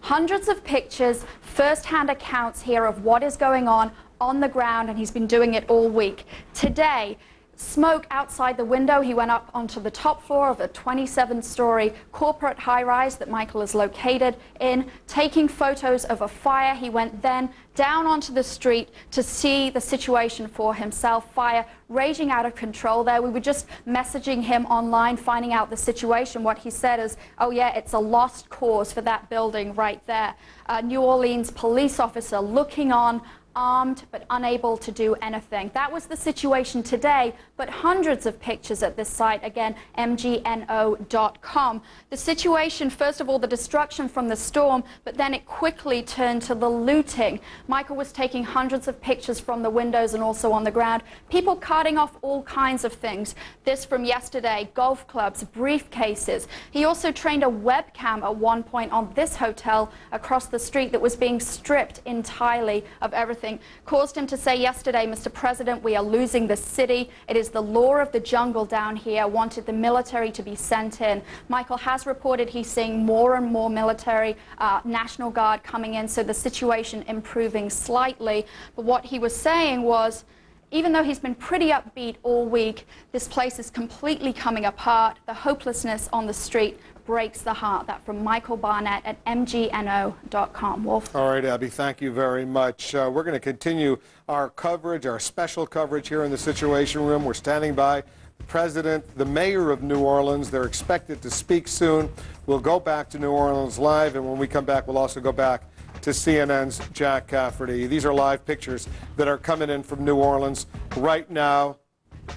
Speaker 16: Hundreds of pictures, first-hand accounts here of what is going on the ground, and he's been doing it all week. Today, smoke outside the window. He went up onto the top floor of a 27-story corporate high-rise that Michael is located in, taking photos of a fire. He went then down onto the street to see the situation for himself. Fire raging out of control there. We were just messaging him online, finding out the situation. What he said is, oh yeah, it's a lost cause for that building right there. A New Orleans police officer looking on, armed but unable to do anything. That was the situation today, but hundreds of pictures at this site, again, mgno.com. The situation, first of all, the destruction from the storm, but then it quickly turned to the looting. Michael was taking hundreds of pictures from the windows and also on the ground. People carting off all kinds of things. This from yesterday, golf clubs, briefcases. He also trained a webcam at one point on this hotel across the street that was being stripped entirely of everything. Caused him to say yesterday, Mr. President, we are losing the city. It is the law of the jungle down here. Wanted the military to be sent in. Michael has reported he's seeing more and more military, National Guard coming in, so the situation improving slightly. But what he was saying was, even though he's been pretty upbeat all week, this place is completely coming apart. The hopelessness on the street breaks the heart. That from Michael Barnett at mgno.com. Wolf.
Speaker 2: All right, Abby, thank you very much. We're going to continue our coverage, our special coverage here in the Situation Room. We're standing by the president, the mayor of New Orleans. They're expected to speak soon. We'll go back to New Orleans live, and when we come back, we'll also go back to CNN's Jack Cafferty. These are live pictures that are coming in from New Orleans right now.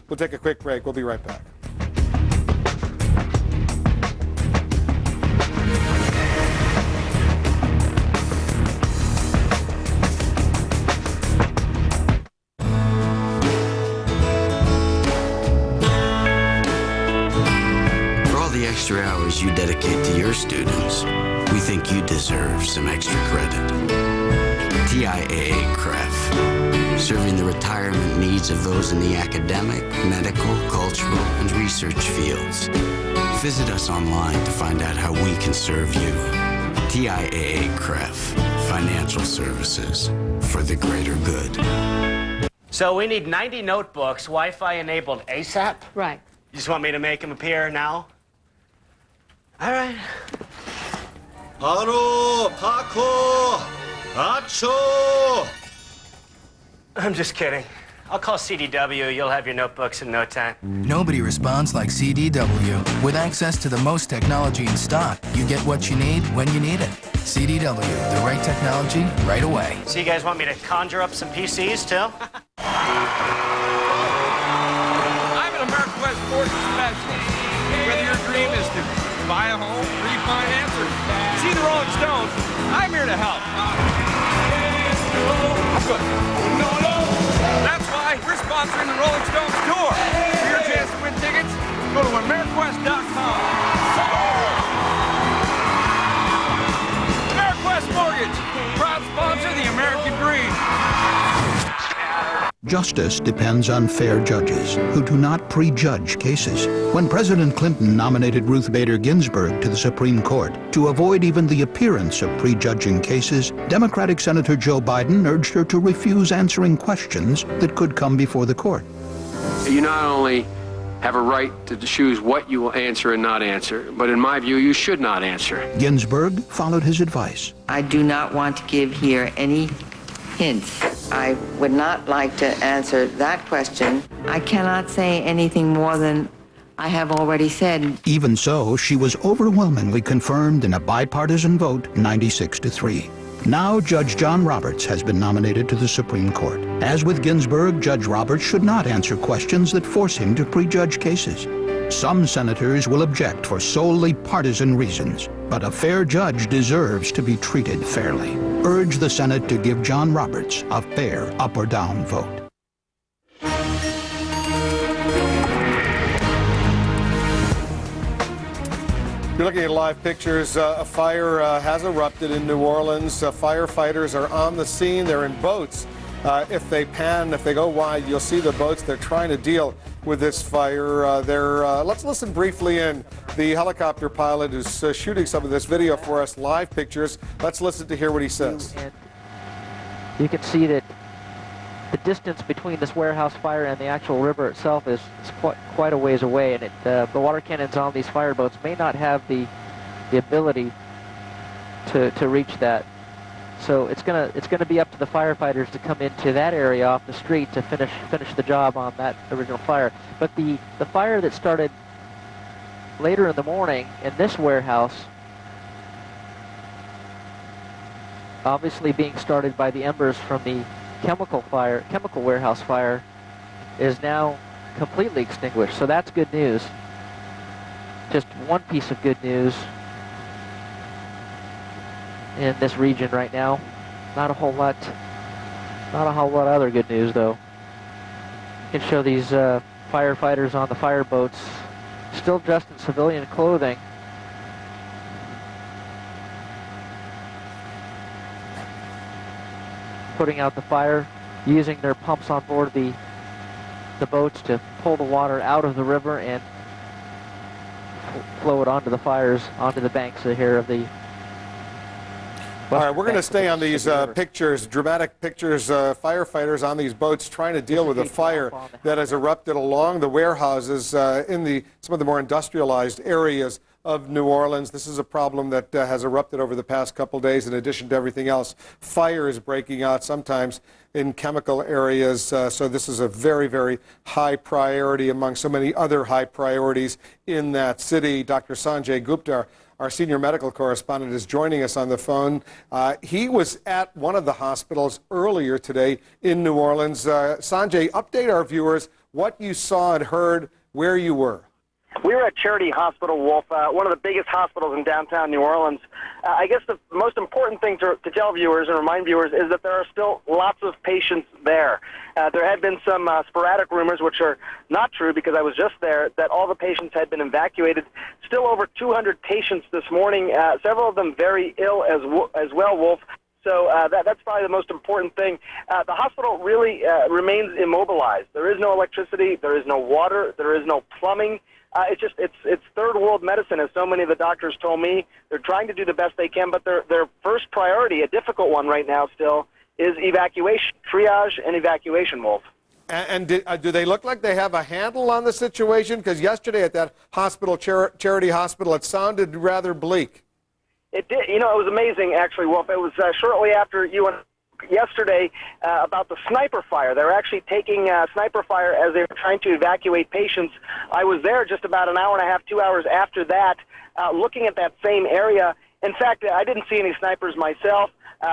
Speaker 2: We'll take a quick break. We'll be right back.
Speaker 7: Extra hours you dedicate to your students, we think you deserve some extra credit. TIAA CREF, serving the retirement needs of those in the academic, medical, cultural, and research fields. Visit us online to find out how we can serve you. TIAA CREF, financial services for the greater good.
Speaker 8: So we need 90 notebooks, Wi-Fi enabled ASAP?
Speaker 18: Right.
Speaker 8: You just want me to make them appear now? All right.
Speaker 19: 바로 파코 아초.
Speaker 8: I'm just kidding. I'll call CDW. You'll have your notebooks in no time.
Speaker 20: Nobody responds like CDW. With access to the most technology in stock, you get what you need when you need it. CDW, the right technology, right away.
Speaker 8: So you guys want me to conjure up some PCs too?
Speaker 21: I'm an American West Mortgage Specialist. Whether your dream is to buy a home, refinance, or see the Rolling Stones, I'm here to help. Good. That's why we're sponsoring the Rolling Stones tour. For your chance to win tickets, go to AmeriQuest.com. AmeriQuest Mortgage, proud sponsor of the American dream.
Speaker 9: Justice depends on fair judges who do not prejudge cases. When President Clinton nominated Ruth Bader Ginsburg to the Supreme Court to avoid even the appearance of prejudging cases, Democratic Senator Joe Biden urged her to refuse answering questions that could come before the court.
Speaker 24: You not only have a right to choose what you will answer and not answer, but in my view, you should not answer.
Speaker 9: Ginsburg followed his advice.
Speaker 28: I do not want to give here any hints. I would not like to answer that question. I cannot say anything more than I have already said.
Speaker 9: Even so, she was overwhelmingly confirmed in a bipartisan vote, 96-3. Now Judge John Roberts has been nominated to the Supreme Court. As with Ginsburg, Judge Roberts should not answer questions that force him to prejudge cases. Some senators will object for solely partisan reasons, but a fair judge deserves to be treated fairly. Urge the Senate to give John Roberts a fair up or down vote.
Speaker 2: You're looking at live pictures. A fire has erupted in New Orleans. Firefighters are on the scene. They're in boats. If they go wide, you'll see the boats. They're trying to deal with this fire. Let's listen briefly in. The helicopter pilot is shooting some of this video for us, live pictures. Let's listen to hear what he says.
Speaker 5: And you can see that the distance between this warehouse fire and the actual river itself is quite a ways away, and the water cannons on these fireboats may not have the ability to reach that. So it's gonna be up to the firefighters to come into that area off the street to finish the job on that original fire. But the fire that started later in the morning in this warehouse, obviously being started by the embers from the chemical warehouse fire, is now completely extinguished. So that's good news. Just one piece of good news in this region right now. Not a whole lot other good news though. You can show these firefighters on the fireboats still dressed in civilian clothing. Putting out the fire, using their pumps on board the boats to pull the water out of the river and flow it onto the fires, onto the banks here of the...
Speaker 2: All right, we're going to stay on these pictures, dramatic pictures, firefighters on these boats trying to deal with a fire that has erupted along the warehouses in some of the more industrialized areas of New Orleans. This is a problem that has erupted over the past couple days. In addition to everything else, fire is breaking out sometimes in chemical areas. So this is a very, very high priority among so many other high priorities in that city. Dr. Sanjay Gupta, our senior medical correspondent, is joining us on the phone. He was at one of the hospitals earlier today in New Orleans. Sanjay, update our viewers what you saw and heard, where you were.
Speaker 10: We were at Charity Hospital, Wolf, one of the biggest hospitals in downtown New Orleans. I guess the most important thing to tell viewers and remind viewers is that there are still lots of patients there. There had been some sporadic rumors, which are not true because I was just there, that all the patients had been evacuated. Still over 200 patients this morning, several of them very ill as well, Wolf. So that's probably the most important thing. The hospital really remains immobilized. There is no electricity, there is no water, there is no plumbing. It's third world medicine, as so many of the doctors told me. They're trying to do the best they can, but their first priority, a difficult one right now still, is evacuation, triage and evacuation, Wolf.
Speaker 2: And do they look like they have a handle on the situation? Because yesterday at that hospital, Charity Hospital, it sounded rather bleak.
Speaker 10: It did. You know, it was amazing, actually, Wolf. It was shortly after you and yesterday about the sniper fire. They were actually taking sniper fire as they were trying to evacuate patients. I was there just about an hour and a half, 2 hours after that, looking at that same area. In fact, I didn't see any snipers myself.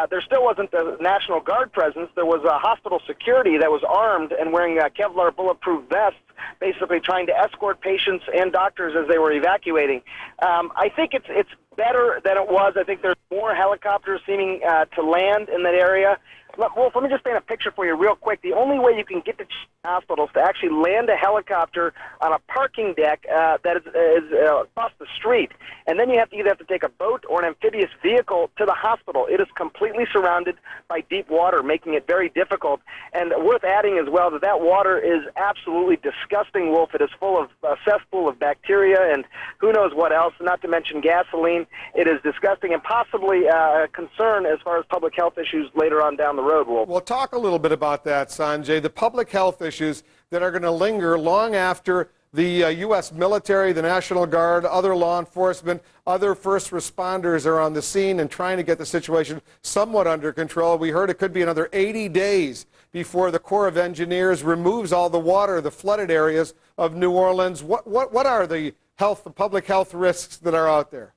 Speaker 10: There still wasn't the National Guard presence. There was hospital security that was armed and wearing Kevlar bulletproof vests, basically trying to escort patients and doctors as they were evacuating. I think it's better than it was. I think there's more helicopters seeming to land in that area. Wolf, let me just paint a picture for you real quick. The only way you can get to hospitals to actually land a helicopter on a parking deck that is across the street, and then you either have to take a boat or an amphibious vehicle to the hospital. It is completely surrounded by deep water, making it very difficult. And worth adding as well that water is absolutely disgusting, Wolf. It is full of a cesspool of bacteria and who knows what else, not to mention gasoline. It is disgusting and possibly a concern as far as public health issues later on down the road, Wolf.
Speaker 2: Well, talk a little bit about that, Sanjay, the public health issues that are going to linger long after the U.S. military, the National Guard, other law enforcement, other first responders are on the scene and trying to get the situation somewhat under control. We heard it could be another 80 days before the Corps of Engineers removes all the water, the flooded areas of New Orleans. What are the public health risks that are out there?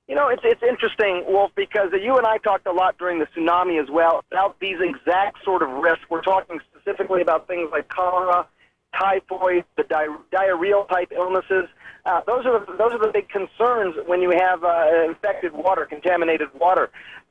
Speaker 10: You know, it's interesting, Wolf, because you and I talked a lot during the tsunami as well about these exact sort of risks. We're talking specifically about things like cholera, typhoid, the diarrheal type illnesses. Those are the big concerns when you have infected water, contaminated water.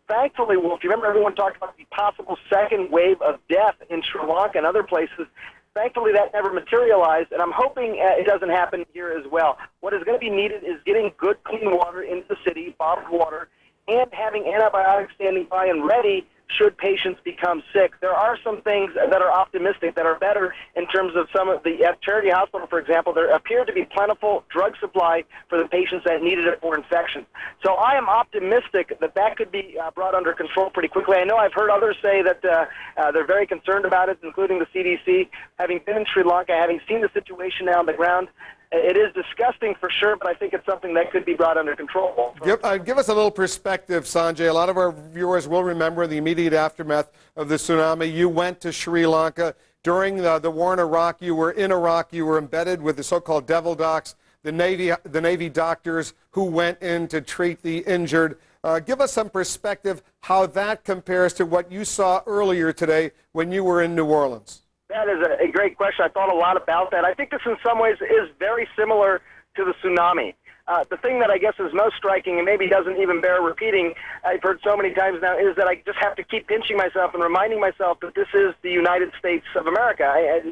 Speaker 10: Thankfully, Wolf, you remember everyone talked about the possible second wave of death in Sri Lanka and other places. Thankfully, that never materialized, and I'm hoping it doesn't happen here as well. What is going to be needed is getting good, clean water into the city, bottled water, and having antibiotics standing by and ready should patients become sick. There are some things that are optimistic, that are better in terms of some of the, at Charity Hospital, for example, there appeared to be plentiful drug supply for the patients that needed it for infection. So I am optimistic that that could be brought under control pretty quickly. I know I've heard others say that they're very concerned about it, including the CDC. Having been in Sri Lanka, having seen the situation now on the ground, it is disgusting for sure, but I think it's something that could be brought under control.
Speaker 2: Give us a little perspective, Sanjay. A lot of our viewers will remember the immediate aftermath of the tsunami. You went to Sri Lanka. During the war in Iraq, you were in Iraq. You were embedded with the so-called devil docs, the Navy doctors who went in to treat the injured. Give us some perspective how that compares to what you saw earlier today when you were in New Orleans.
Speaker 10: That is a great question. I thought a lot about that. I think this in some ways is very similar to the tsunami. The thing that I guess is most striking, and maybe doesn't even bear repeating, I've heard so many times now, is that I just have to keep pinching myself and reminding myself that this is the United States of America.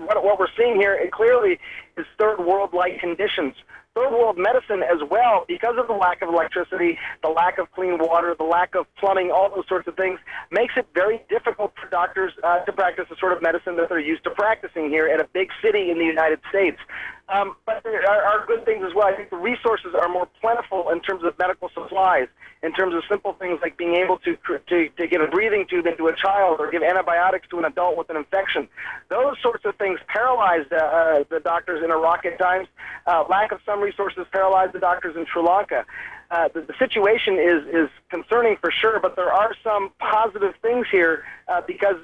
Speaker 10: What we're seeing here, it clearly is third world-like conditions. Third world medicine as well, because of the lack of electricity, the lack of clean water, the lack of plumbing, all those sorts of things, makes it very difficult for doctors to practice the sort of medicine that they're used to practicing here in a big city in the United States. But there are good things as well. I think the resources are more plentiful in terms of medical supplies, in terms of simple things like being able to get a breathing tube into a child or give antibiotics to an adult with an infection. Those sorts of things paralyzed the doctors in Iraq at times. Lack of some resources paralyzed the doctors in Sri Lanka. The situation is concerning for sure, but there are some positive things here because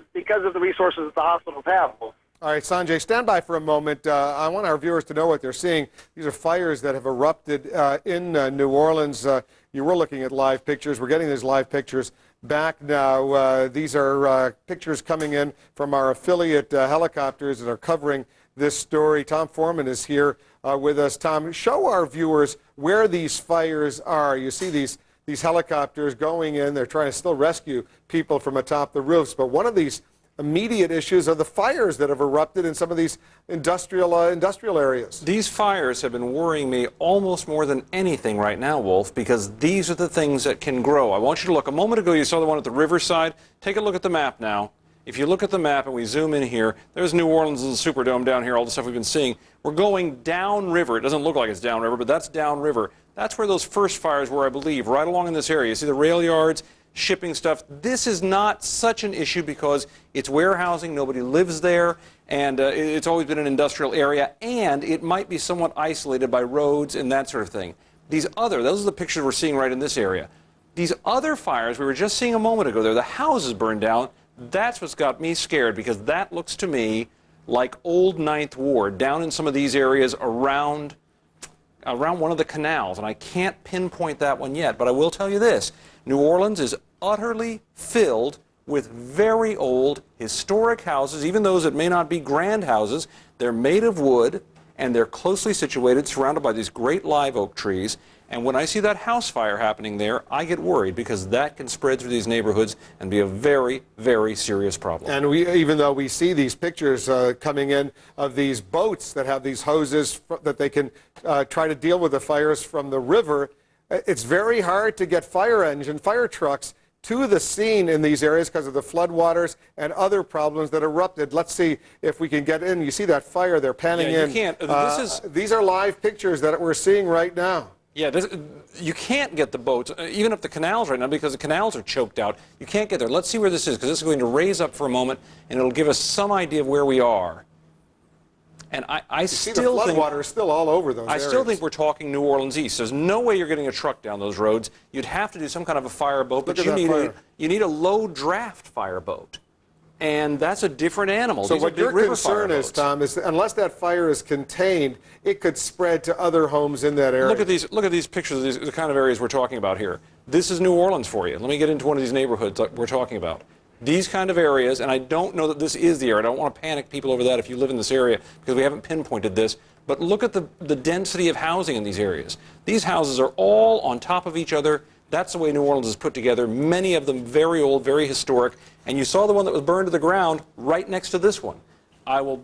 Speaker 10: of the resources that the hospitals have.
Speaker 2: All right, Sanjay, stand by for a moment. I want our viewers to know what they're seeing. These are fires that have erupted in New Orleans. You were looking at live pictures. We're getting these live pictures back now. These are pictures coming in from our affiliate helicopters that are covering this story. Tom Foreman is here with us. Tom, show our viewers where these fires are. You see these helicopters going in. They're trying to still rescue people from atop the roofs. But one of these immediate issues are the fires that have erupted in some of these industrial areas.
Speaker 1: These fires have been worrying me almost more than anything right now, Wolf, because these are the things that can grow. I want you to look. A moment ago, you saw the one at the riverside. Take a look at the map now. If you look at the map and we zoom in here, there's New Orleans and the Superdome down here, all the stuff we've been seeing. We're going downriver. It doesn't look like it's downriver, but that's downriver. That's where those first fires were, I believe, right along in this area. You see the rail yards, shipping stuff. This is not such an issue because it's warehousing, nobody lives there, and it's always been an industrial area, and it might be somewhat isolated by roads and that sort of thing. Those are the pictures we're seeing right in this area. These other fires we were just seeing a moment ago, the houses burned down. That's what's got me scared, because that looks to me like old Ninth Ward down in some of these areas around one of the canals, and I can't pinpoint that one yet, but I will tell you this. New Orleans is utterly filled with very old historic houses, even those that may not be grand houses. They're made of wood, and they're closely situated, surrounded by these great live oak trees. And when I see that house fire happening there, I get worried, because that can spread through these neighborhoods and be a very, very serious problem.
Speaker 2: And even though we see these pictures coming in of these boats that have these hoses that they can try to deal with the fires from the river, it's very hard to get fire trucks to the scene in these areas because of the floodwaters and other problems that erupted. Let's see if we can get in. You see that fire, they're panning in. These are live pictures that we're seeing right now.
Speaker 1: Yeah, you can't get the boats, even up the canals right now, because the canals are choked out. You can't get there. Let's see where this is, because this is going to raise up for a moment, and it'll give us some idea of where we are. And I still think
Speaker 2: the floodwater is still all over those areas.
Speaker 1: I still think we're talking New Orleans East. There's no way you're getting a truck down those roads. You'd have to do some kind of a fireboat, but you need a low draft fireboat. And that's a different animal.
Speaker 2: So
Speaker 1: These are
Speaker 2: what
Speaker 1: big
Speaker 2: your
Speaker 1: river
Speaker 2: concern is,
Speaker 1: fireboats.
Speaker 2: Tom, is that unless that fire is contained, it could spread to other homes in that area.
Speaker 1: Look at these pictures of the kind of areas we're talking about here. This is New Orleans for you. Let me get into one of these neighborhoods that we're talking about. These kind of areas, and I don't know that this is the area. I don't want to panic people over that if you live in this area because we haven't pinpointed this. But look at the density of housing in these areas. These houses are all on top of each other. That's the way New Orleans is put together. Many of them very old, very historic. And you saw the one that was burned to the ground right next to this one. I will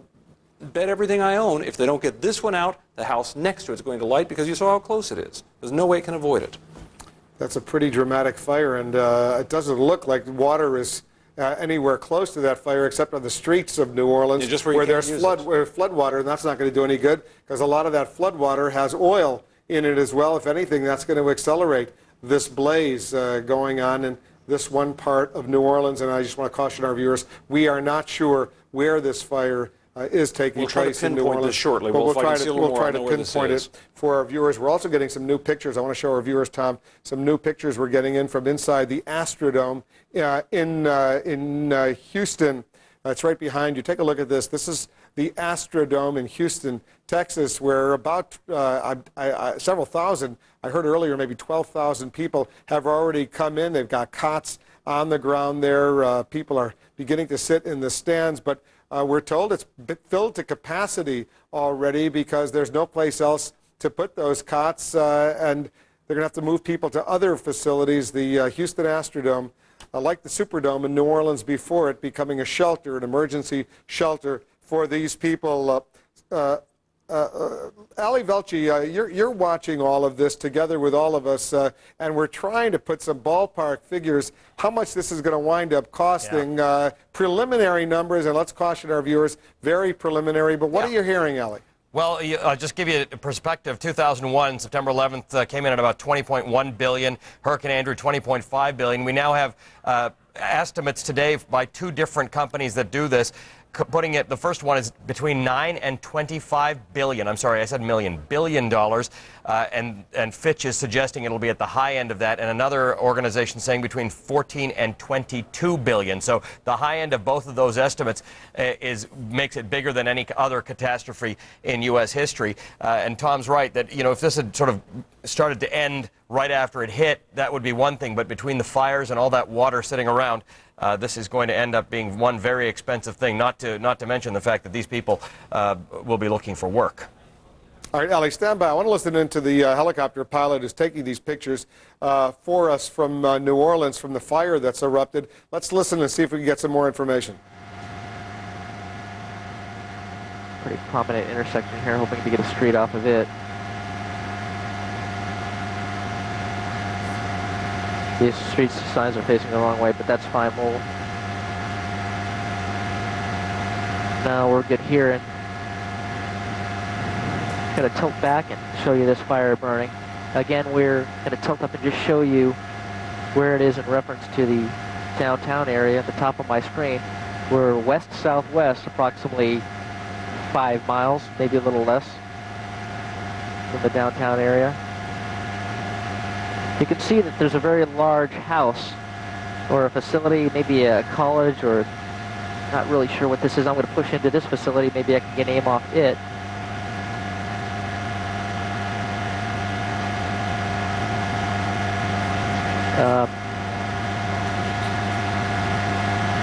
Speaker 1: bet everything I own, if they don't get this one out, the house next to it's going to light because you saw how close it is. There's no way it can avoid it.
Speaker 2: That's a pretty dramatic fire, and it doesn't look like water is anywhere close to that fire except on the streets of New Orleans,
Speaker 1: Yeah, just where
Speaker 2: there's flood water, and that's not going to do any good because a lot of that flood water has oil in it as well. If anything, that's going to accelerate this blaze going on in this one part of New Orleans. And I just want to caution our viewers, we are not sure where this fire is taking place in New Orleans.
Speaker 1: We'll try to pinpoint this shortly.
Speaker 2: But
Speaker 1: We'll try
Speaker 2: to pinpoint it for our viewers. We're also getting some new pictures. I want to show our viewers, Tom, some new pictures we're getting in from inside the Astrodome in Houston. It's right behind you. Take a look at this. This is the Astrodome in Houston, Texas, where about several thousand, I heard earlier, maybe 12,000 people have already come in. They've got cots on the ground there. People are beginning to sit in the stands, but we're told it's filled to capacity already because there's no place else to put those cots, and they're going to have to move people to other facilities. The Houston Astrodome, like the Superdome in New Orleans before it, becoming a shelter, an emergency shelter for these people. Ali Velci, you're watching all of this together with all of us, and we're trying to put some ballpark figures, how much this is going to wind up costing. Preliminary numbers, and let's caution our viewers, very preliminary, but what are you hearing, Ali?
Speaker 11: Well, just give you a perspective. 2001, September 11th, came in at about $20.1 billion. Hurricane Andrew, $20.5 billion. We now have estimates today by two different companies that do this, putting it, the first one is between 9 and 25 billion. I'm sorry, I said billion dollars. And Fitch is suggesting it'll be at the high end of that, and another organization saying between 14 and 22 billion. So the high end of both of those estimates makes it bigger than any other catastrophe in U.S. history. And Tom's right that, if this had sort of started to end right after it hit, that would be one thing. But between the fires and all that water sitting around, this is going to end up being one very expensive thing, not to mention the fact that these people will be looking for work.
Speaker 2: All right, Ali, stand by. I want to listen into the helicopter pilot who's taking these pictures for us from New Orleans, from the fire that's erupted. Let's listen and see if we can get some more information.
Speaker 5: Pretty prominent intersection here, hoping to get a street off of it. These street signs are facing the wrong way, but that's fine. Now we're good here, and going to tilt back and show you this fire burning. Again, we're going to tilt up and just show you where it is in reference to the downtown area at the top of my screen. We're west-southwest, approximately 5 miles, maybe a little less, from the downtown area. You can see that there's a very large house or a facility, maybe a college, or not really sure what this is. I'm going to push into this facility. Maybe I can get an aim off it.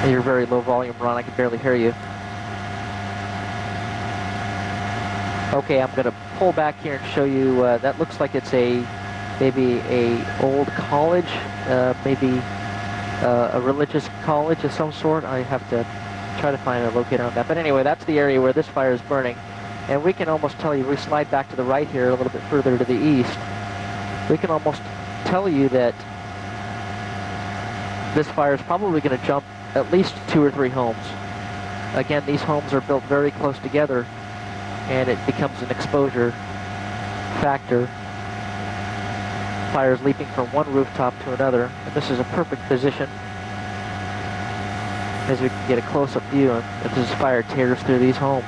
Speaker 5: You're very low volume, Ron. I can barely hear you. Okay, I'm going to pull back here and show you. That looks like it's maybe a old college, maybe a religious college of some sort. I have to try to find a locator on that. But anyway, that's the area where this fire is burning. And we can almost tell you, we slide back to the right here a little bit further to the east, we can almost tell you that this fire is probably going to jump at least 2 or 3 homes. Again, these homes are built very close together, and it becomes an exposure factor. Fires leaping from one rooftop to another, and this is a perfect position as we can get a close-up view as this fire tears through these homes.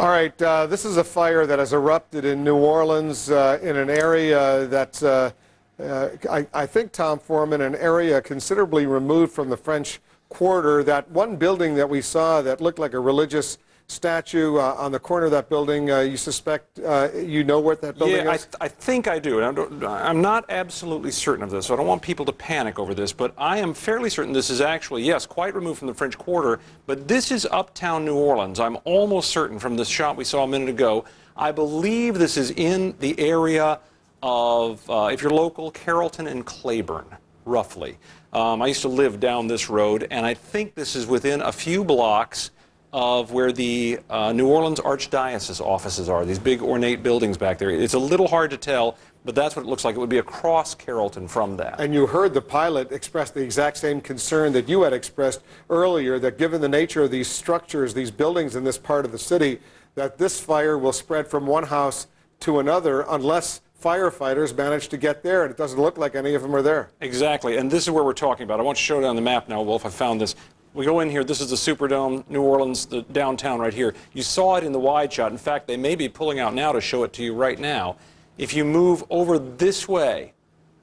Speaker 2: All right, this is a fire that has erupted in New Orleans in an area that's, I think, Tom Foreman, an area considerably removed from the French Quarter. That one building that we saw that looked like a religious statue on the corner of that building, you suspect you know what that building is?
Speaker 1: I think I do. And I'm not absolutely certain of this, so I don't want people to panic over this, but I am fairly certain this is actually, yes, quite removed from the French Quarter, but this is uptown New Orleans. I'm almost certain from this shot we saw a minute ago. I believe this is in the area of, if you're local, Carrollton and Claiborne, roughly. I used to live down this road, and I think this is within a few blocks of where the New Orleans Archdiocese offices are, these big ornate buildings back there. It's a little hard to tell, but that's what it looks like. It would be across Carrollton from that.
Speaker 2: And you heard the pilot express the exact same concern that you had expressed earlier, that given the nature of these structures, these buildings in this part of the city, that this fire will spread from one house to another unless firefighters manage to get there, and it doesn't look like any of them are there.
Speaker 1: Exactly, and this is where we're talking about. I want you to show it on the map now, Wolf. I found this. We go in here, this is the Superdome, New Orleans, the downtown right here. You saw it in the wide shot. In fact, they may be pulling out now to show it to you right now. If you move over this way,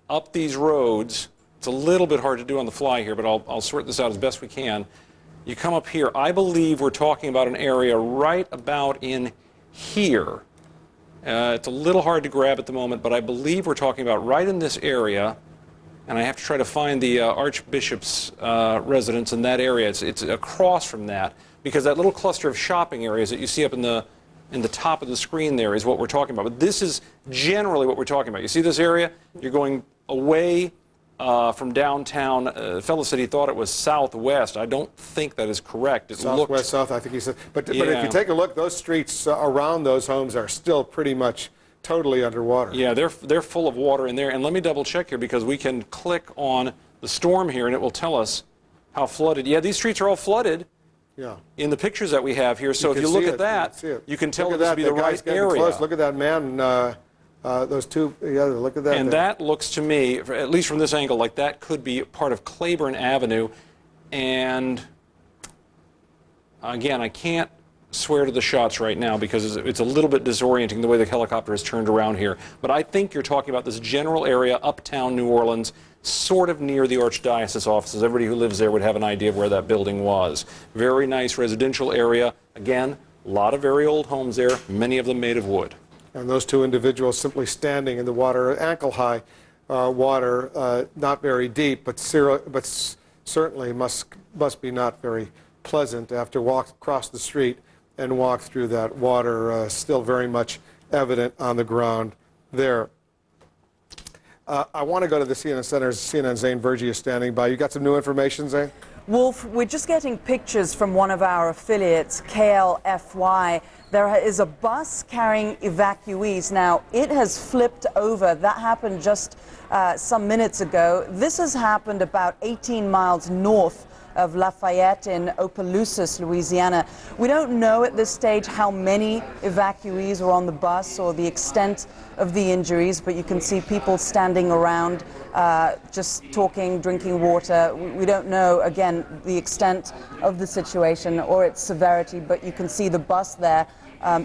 Speaker 1: up these roads, it's a little bit hard to do on the fly here, but I'll sort this out as best we can. You come up here, I believe we're talking about an area right about in here. It's a little hard to grab at the moment, but I believe we're talking about right in this area. And I have to try to find the Archbishop's residence in that area. It's across from that, because that little cluster of shopping areas that you see up in the top of the screen there is what we're talking about. But this is generally what we're talking about. You see this area? You're going away from downtown. Fellow said he thought it was southwest. I don't think that is correct. It
Speaker 2: Southwest, south, I think he said. But if you take a look, those streets around those homes are still pretty much totally underwater.
Speaker 1: Yeah, they're full of water in there. And let me double check here, because we can click on the storm here and it will tell us how flooded. Yeah, these streets are all flooded.
Speaker 2: Yeah.
Speaker 1: In the pictures that we have here. So if you look at that, you can tell this to be the right area.
Speaker 2: Close. Look at that man. Those two. Yeah, look at that.
Speaker 1: And that looks to me, at least from this angle, like that could be part of Claiborne Avenue. And again, I can't swear to the shots right now because it's a little bit disorienting the way the helicopter is turned around here. But I think you're talking about this general area, uptown New Orleans, sort of near the Archdiocese offices. Everybody who lives there would have an idea of where that building was. Very nice residential area. Again, a lot of very old homes there, many of them made of wood.
Speaker 2: And those two individuals simply standing in the water, ankle-high water, not very deep, but certainly must be not very pleasant to have to walk across the street and walk through that water, still very much evident on the ground there. I want to go to the CNN Center's CNN Zane Vergie is standing by. You got some new information, Zane?
Speaker 12: Wolf, we're just getting pictures from one of our affiliates, KLFY. There is a bus carrying evacuees. Now, it has flipped over. That happened just some minutes ago. This has happened about 18 miles north of Lafayette in Opelousas, Louisiana. We don't know at this stage how many evacuees are on the bus or the extent of the injuries, but you can see people standing around just talking, drinking water. We don't know, again, the extent of the situation or its severity, but you can see the bus there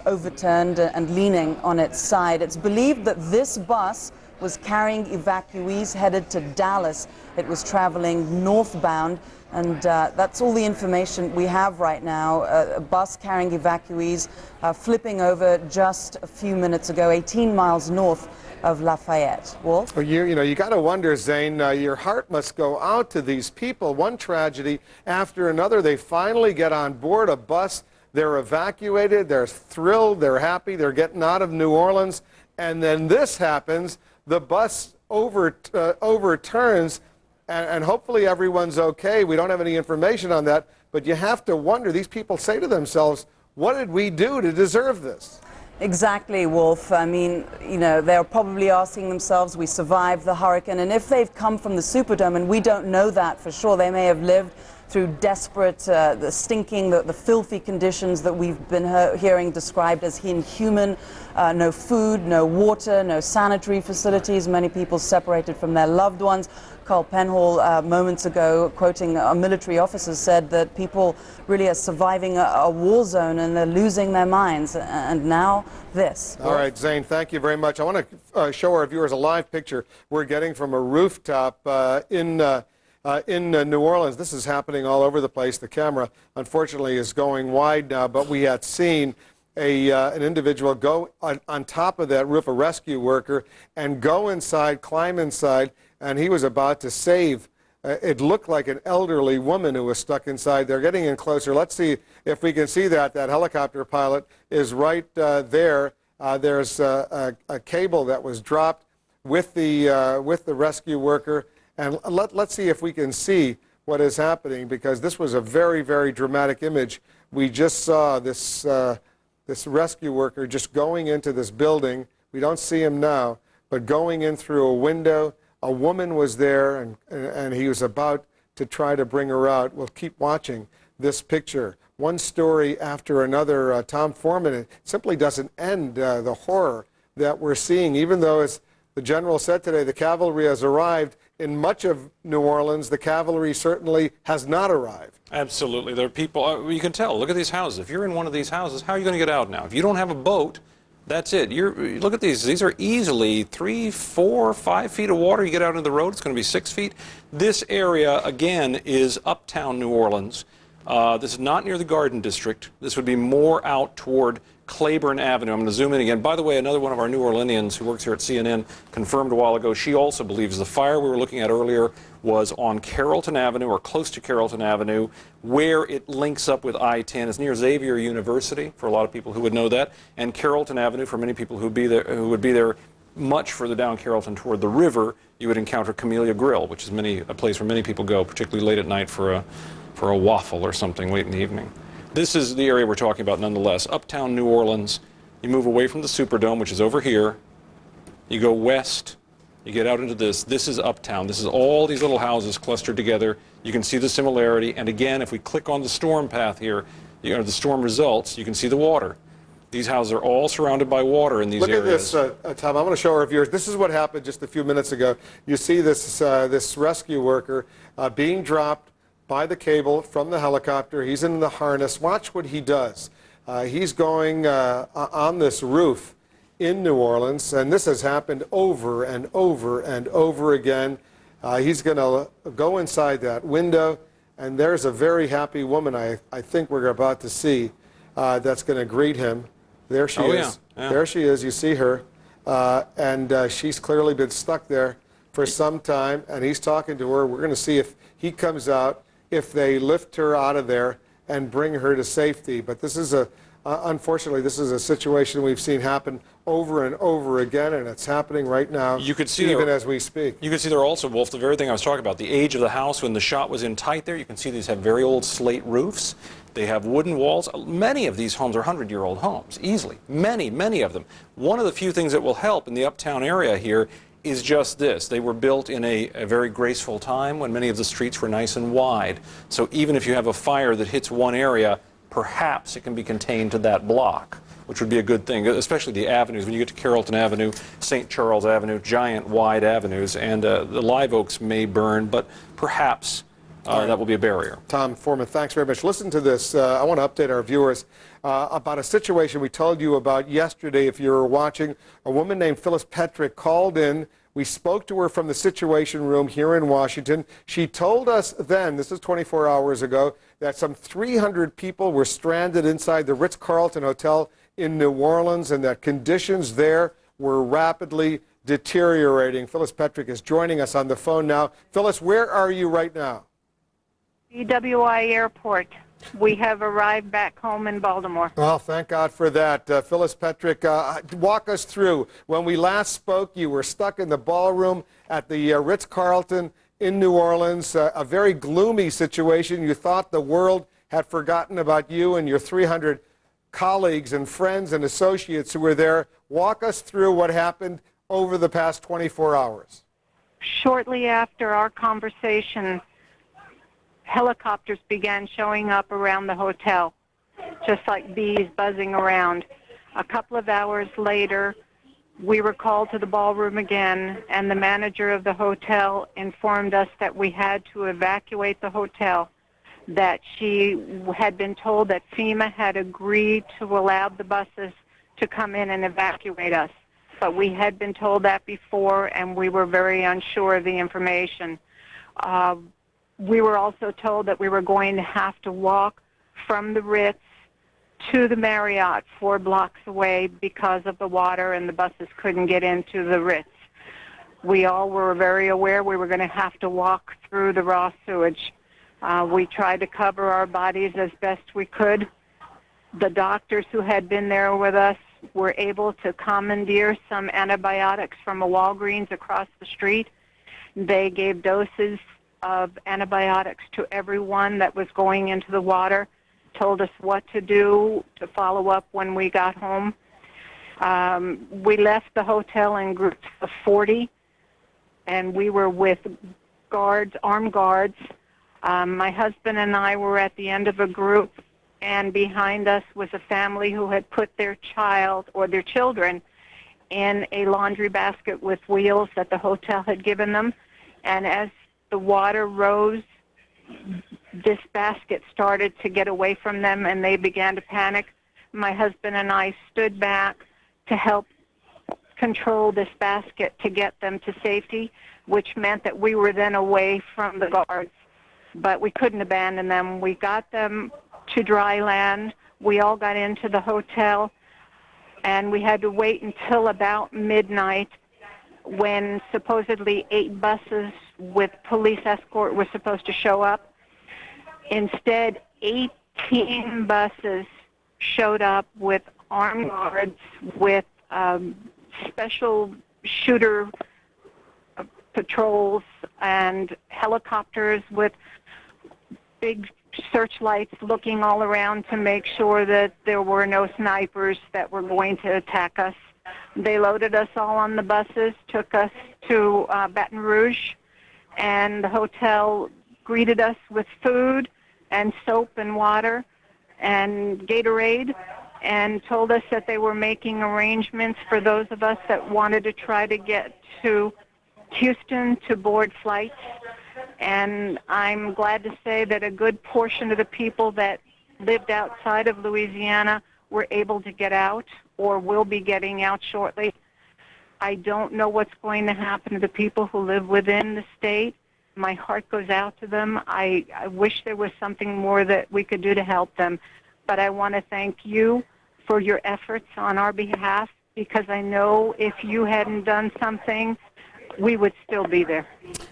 Speaker 12: overturned and leaning on its side. It's believed that this bus was carrying evacuees headed to Dallas. It was traveling northbound. And that's all the information we have right now. A bus carrying evacuees flipping over just a few minutes ago, 18 miles north of Lafayette. Wolf?
Speaker 2: Well, you got to wonder, Zane, your heart must go out to these people. One tragedy after another. They finally get on board a bus. They're evacuated. They're thrilled. They're happy. They're getting out of New Orleans. And then this happens. The bus overturns. And hopefully everyone's okay. We don't have any information on that, but you have to wonder, these people say to themselves, what did we do to deserve this?
Speaker 12: Exactly, Wolf. I mean, they're probably asking themselves, we survived the hurricane, and if they've come from the Superdome, and we don't know that for sure, they may have lived through desperate, the stinking, the filthy conditions that we've been hearing described as inhuman. No food, no water, no sanitary facilities, many people separated from their loved ones. Carl Penhall moments ago, quoting military officers, said that people really are surviving a war zone and they're losing their minds. And now this.
Speaker 2: All right, Zane, thank you very much. I want to show our viewers a live picture we're getting from a rooftop in New Orleans. This is happening all over the place. The camera, unfortunately, is going wide now, but we had seen an individual go on top of that roof, a rescue worker, and go inside, climb inside, and he was about to save. It looked like an elderly woman who was stuck inside. They're getting in closer. Let's see if we can see that. That helicopter pilot is right there. There's a cable that was dropped with the rescue worker. And let's see if we can see what is happening, because this was a very, very dramatic image. We just saw this rescue worker just going into this building. We don't see him now, but going in through a window. A woman was there, and he was about to try to bring her out. We'll keep watching this picture. One story after another, Tom Foreman. It simply doesn't end the horror that we're seeing, even though, as the general said today, the cavalry has arrived. In much of New Orleans, the cavalry certainly has not arrived.
Speaker 1: Absolutely. There are people, you can tell, look at these houses. If you're in one of these houses, how are you going to get out now? If you don't have a boat, that's it. Look at these. These are easily 3, 4, 5 feet of water. You get out into the road, it's going to be 6 feet. This area, again, is uptown New Orleans. This is not near the Garden District. This would be more out toward Claiborne Avenue. I'm going to zoom in again. By the way, another one of our New Orleanians who works here at CNN confirmed a while ago, she also believes the fire we were looking at earlier was on Carrollton Avenue, or close to Carrollton Avenue, where it links up with I-10. It's near Xavier University, for a lot of people who would know that, and Carrollton Avenue, for many people who would be there much further down Carrollton toward the river, you would encounter Camellia Grill, which is a place where many people go, particularly late at night for a waffle or something late in the evening. This is the area we're talking about nonetheless. Uptown New Orleans. You move away from the Superdome, which is over here. You go west. You get out into this. This is uptown. This is all these little houses clustered together. You can see the similarity. And again, if we click on the storm path here, the storm results, you can see the water. These houses are all surrounded by water in these areas.
Speaker 2: Look at this, Tom. I want to show our viewers. This is what happened just a few minutes ago. You see this rescue worker being dropped by the cable from the helicopter. He's in the harness. Watch what he does. He's going on this roof in New Orleans, and this has happened over and over and over again. He's going to go inside that window, and there's a very happy woman I think we're about to see that's going to greet him. There she is. Yeah. There she is. You see her. And she's clearly been stuck there for some time, and he's talking to her. We're going to see if he comes out, if they lift her out of there and bring her to safety. But this is unfortunately, this is a situation we've seen happen over and over again, and it's happening right now, you could see even as we speak.
Speaker 1: You can see there also, Wolf, the very thing I was talking about, the age of the house when the shot was in tight there. You can see these have very old slate roofs. They have wooden walls. Many of these homes are 100-year-old homes, easily. Many, many of them. One of the few things that will help in the uptown area here is just this. They were built in a very graceful time when many of the streets were nice and wide. So even if you have a fire that hits one area, perhaps it can be contained to that block, which would be a good thing, especially the avenues. When you get to Carrollton Avenue, St. Charles Avenue, giant wide avenues, and the live oaks may burn, but perhaps that will be a barrier.
Speaker 2: Tom Foreman, thanks very much. Listen to this. I want to update our viewers about a situation we told you about yesterday. If you were watching, a woman named Phyllis Petrick called in. We spoke to her from the Situation Room here in Washington. She told us then, this is 24 hours ago, that some 300 people were stranded inside the Ritz-Carlton Hotel in New Orleans, and that conditions there were rapidly deteriorating. Phyllis Petrick is joining us on the phone now. Phyllis, where are you right now?
Speaker 13: EWI Airport. We have arrived back home in Baltimore.
Speaker 2: Well, thank God for that. Phyllis Petrick, walk us through. When we last spoke, you were stuck in the ballroom at the Ritz-Carlton in New Orleans, a very gloomy situation. You thought the world had forgotten about you and your 300 colleagues and friends and associates who were there. Walk us through what happened over the past 24 hours.
Speaker 13: Shortly after our conversation, helicopters began showing up around the hotel, just like bees buzzing around. A couple of hours later, we were called to the ballroom again, and the manager of the hotel informed us that we had to evacuate the hotel, that she had been told that FEMA had agreed to allow the buses to come in and evacuate us. But we had been told that before, and we were very unsure of the information. We were also told that we were going to have to walk from the Ritz to the Marriott 4 blocks away because of the water, and the buses couldn't get into the Ritz. We all were very aware we were going to have to walk through the raw sewage. We tried to cover our bodies as best we could. The doctors who had been there with us were able to commandeer some antibiotics from a Walgreens across the street. They gave doses of antibiotics to everyone that was going into the water, told us what to do to follow up when we got home. We left the hotel in groups of 40, and we were with guards, armed guards. My husband and I were at the end of a group, and behind us was a family who had put their child or their children in a laundry basket with wheels that the hotel had given them. And as the water rose, this basket started to get away from them, and they began to panic. My husband and I stood back to help control this basket to get them to safety, which meant that we were then away from the guards. But we couldn't abandon them. We got them to dry land. We all got into the hotel, and we had to wait until about midnight when supposedly 8 buses with police escort were supposed to show up. Instead, 18 buses showed up with armed guards, with special shooter patrols and helicopters with big searchlights looking all around to make sure that there were no snipers that were going to attack us. They loaded us all on the buses, took us to Baton Rouge, and the hotel greeted us with food and soap and water and Gatorade, and told us that they were making arrangements for those of us that wanted to try to get to Houston to board flights. And I'm glad to say that a good portion of the people that lived outside of Louisiana were able to get out or will be getting out shortly. I don't know what's going to happen to the people who live within the state. My heart goes out to them. I wish there was something more that we could do to help them. But I want to thank you for your efforts on our behalf, because I know if you hadn't done something, we would still be there.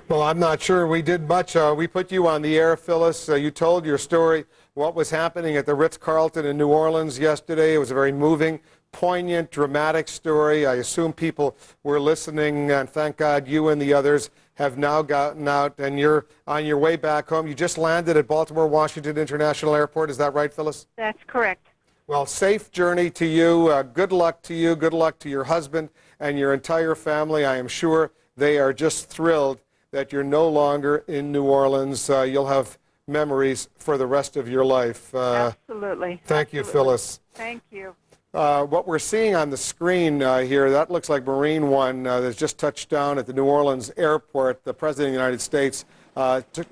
Speaker 2: Well, I'm not sure we did much. We put you on the air, Phyllis. You told your story, what was happening at the Ritz-Carlton in New Orleans yesterday. It was a very moving, poignant, dramatic story. I assume people were listening, and thank God you and the others have now gotten out, and you're on your way back home. You just landed at Baltimore-Washington International Airport. Is that right, Phyllis?
Speaker 13: That's correct.
Speaker 2: Well, safe journey to you. Good luck to you. Good luck to your husband and your entire family. I am sure they are just thrilled that you're no longer in New Orleans. You'll have memories for the rest of your life.
Speaker 13: Absolutely.
Speaker 2: Thank you, Phyllis.
Speaker 13: Thank you.
Speaker 2: What we're seeing on the screen here, that looks like Marine One that's just touched down at the New Orleans airport. The President of the United States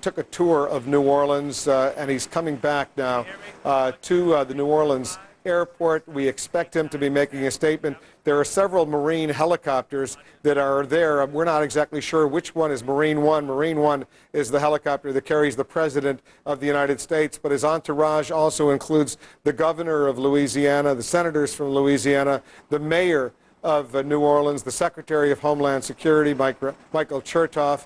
Speaker 2: took a tour of New Orleans, and he's coming back now to the New Orleans airport. We expect him to be making a statement. There are several Marine helicopters that are there. We're not exactly sure which one is Marine One. Marine One is the helicopter that carries the President of the United States, but his entourage also includes the governor of Louisiana, the senators from Louisiana, the mayor of New Orleans, the Secretary of Homeland Security, Michael Chertoff,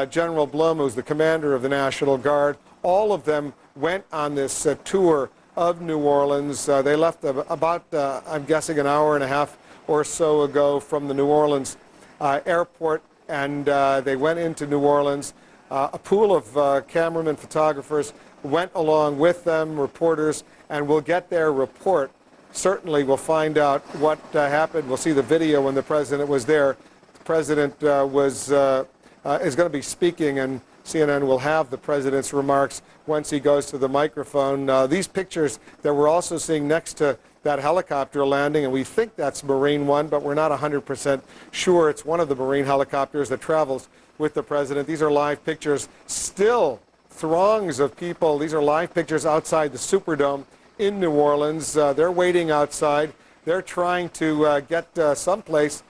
Speaker 2: General Blum, who's the commander of the National Guard. All of them went on this tour of New Orleans. They left about, I'm guessing, an hour and a half or so ago from the New Orleans airport, and they went into New Orleans. A pool of cameramen, photographers went along with them, reporters, and we'll get their report. Certainly we'll find out what happened. We'll see the video when the President was there. The President is going to be speaking, and CNN will have the President's remarks once he goes to the microphone. These pictures that we're also seeing next to that helicopter landing, and we think that's Marine One, but we're not 100% sure. It's one of the Marine helicopters that travels with the president. These are live pictures. Still throngs of people. These are live pictures outside the Superdome in New Orleans. They're waiting outside. They're trying to get someplace.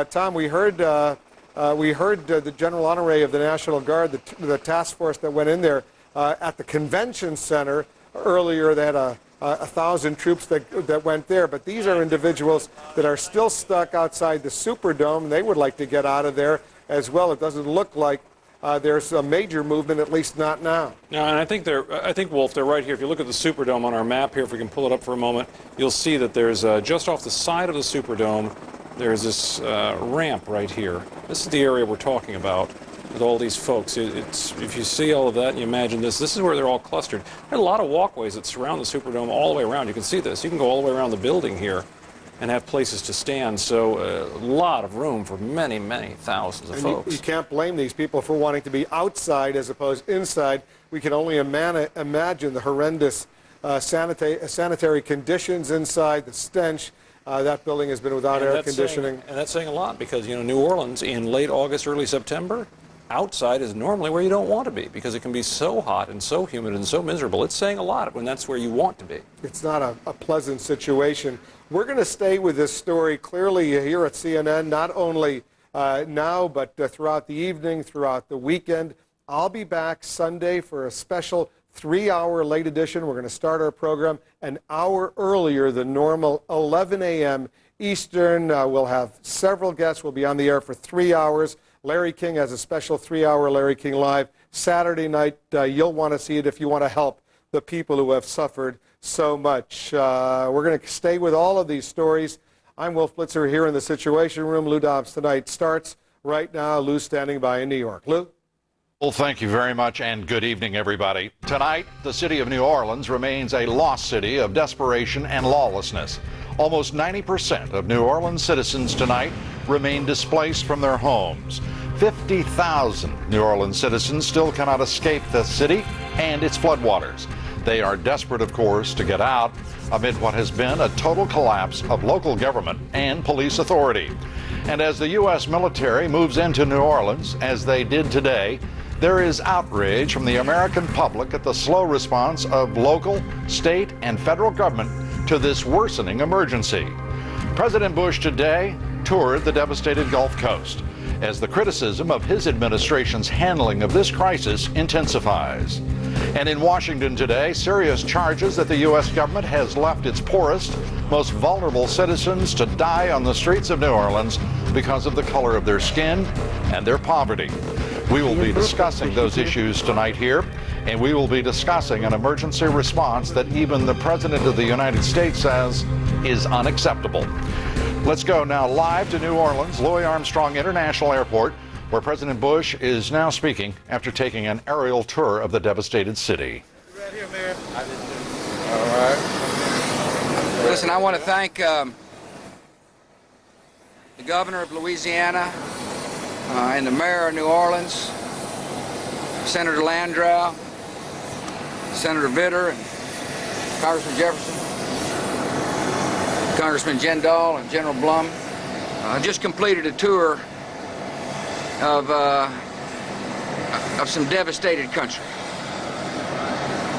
Speaker 2: Tom, we heard the General Honoré of the National Guard, the task force that went in there at the convention center earlier. They had 1,000 troops that went there, but these are individuals that are still stuck outside the Superdome. They would like to get out of there as well. It doesn't look like there's a major movement, at least not now.
Speaker 1: No, and I think, Wolf, they're right here. If you look at the Superdome on our map here, if we can pull it up for a moment, you'll see that there's just off the side of the Superdome, there's this ramp right here. This is the area we're talking about with all these folks. If you see all of that and you imagine this is where they're all clustered. There are a lot of walkways that surround the Superdome all the way around. You can see this. You can go all the way around the building here and have places to stand. So a lot of room for many, many thousands of folks.
Speaker 2: You can't blame these people for wanting to be outside as opposed inside. We can only imagine the horrendous sanitary conditions inside, the stench. That building has been without air conditioning.
Speaker 1: And that's saying a lot because, New Orleans in late August, early September, outside is normally where you don't want to be because it can be so hot and so humid and so miserable. It's saying a lot when that's where you want to be.
Speaker 2: It's not a pleasant situation. We're going to stay with this story clearly here at CNN, not only now, but throughout the evening, throughout the weekend. I'll be back Sunday for a special 3-hour late edition. We're going to start our program an hour earlier than normal, 11 a.m. Eastern. We'll have several guests. We'll be on the air for 3 hours. Larry King has a special 3-hour Larry King Live. Saturday night, you'll want to see it if you want to help the people who have suffered so much. We're going to stay with all of these stories. I'm Wolf Blitzer here in the Situation Room. Lou Dobbs Tonight starts right now. Lou's standing by in New York. Lou?
Speaker 14: Well, thank you very much, and good evening, everybody. Tonight, the city of New Orleans remains a lost city of desperation and lawlessness. Almost 90% of New Orleans citizens tonight remain displaced from their homes. 50,000 New Orleans citizens still cannot escape the city and its floodwaters. They are desperate, of course, to get out amid what has been a total collapse of local government and police authority. And as the U.S. military moves into New Orleans, as they did today, there is outrage from the American public at the slow response of local, state, and federal government to this worsening emergency. President Bush today toured the devastated Gulf Coast as the criticism of his administration's handling of this crisis intensifies. And in Washington today, serious charges that the U.S. government has left its poorest, most vulnerable citizens to die on the streets of New Orleans because of the color of their skin and their poverty. We will be discussing those issues tonight here, and we will be discussing an emergency response that even the President of the United States says is unacceptable. Let's go now live to New Orleans, Louis Armstrong International Airport, where President Bush is now speaking after taking an aerial tour of the devastated city.
Speaker 15: Right here, man. All right. Listen, I want to thank the governor of Louisiana and the mayor of New Orleans, Senator Landrieu, Senator Vitter, and Congressman Jefferson, Congressman Jindal, and General Blum. I just completed a tour of some devastated country.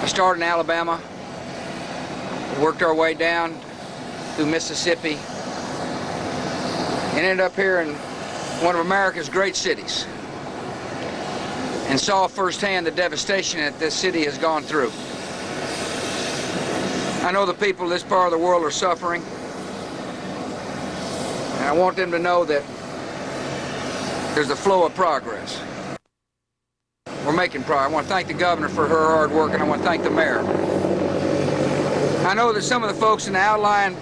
Speaker 15: I started in Alabama, worked our way down through Mississippi, and ended up here in one of America's great cities, and saw firsthand the devastation that this city has gone through. I know the people of this part of the world are suffering, and I want them to know that there's a flow of progress. We're making progress. I want to thank the governor for her hard work, and I want to thank the mayor. I know that some of the folks in the outlying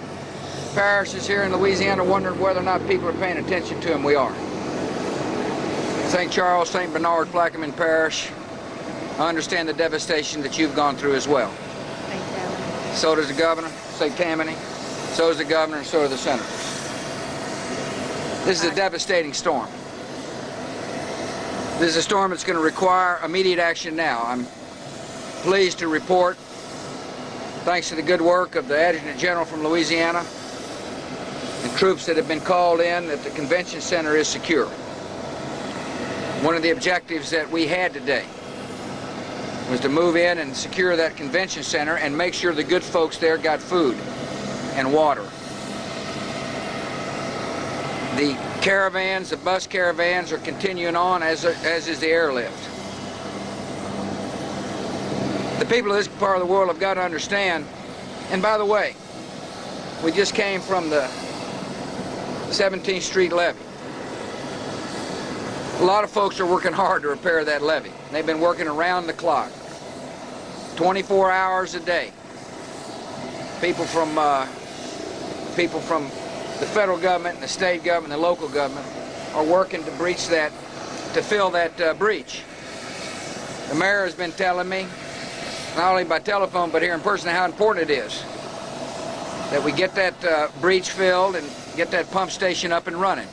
Speaker 15: parishes here in Louisiana are wondering whether or not people are paying attention to them. We are. St. Charles, St. Bernard, Plaquemine Parish, I understand the devastation that you've gone through as well. So does the governor, St. Tammany, so does the governor, and so do the senators. This is a devastating storm. This is a storm that's going to require immediate action now. I'm pleased to report thanks to the good work of the Adjutant General from Louisiana and troops that have been called in, that the convention center is secure. One of the objectives that we had today was to move in and secure that convention center and make sure the good folks there got food and water. The caravans, the bus caravans, are continuing on, as is the airlift. The people of this part of the world have got to understand, and by the way, we just came from the 17th Street levee. A lot of folks are working hard to repair that levee. They've been working around the clock, 24 hours a day. People from the federal government, and the state government, and the local government are working to breach that, to fill that breach. The mayor has been telling me, not only by telephone but here in person, how important it is that we get that breach filled and get that pump station up and running.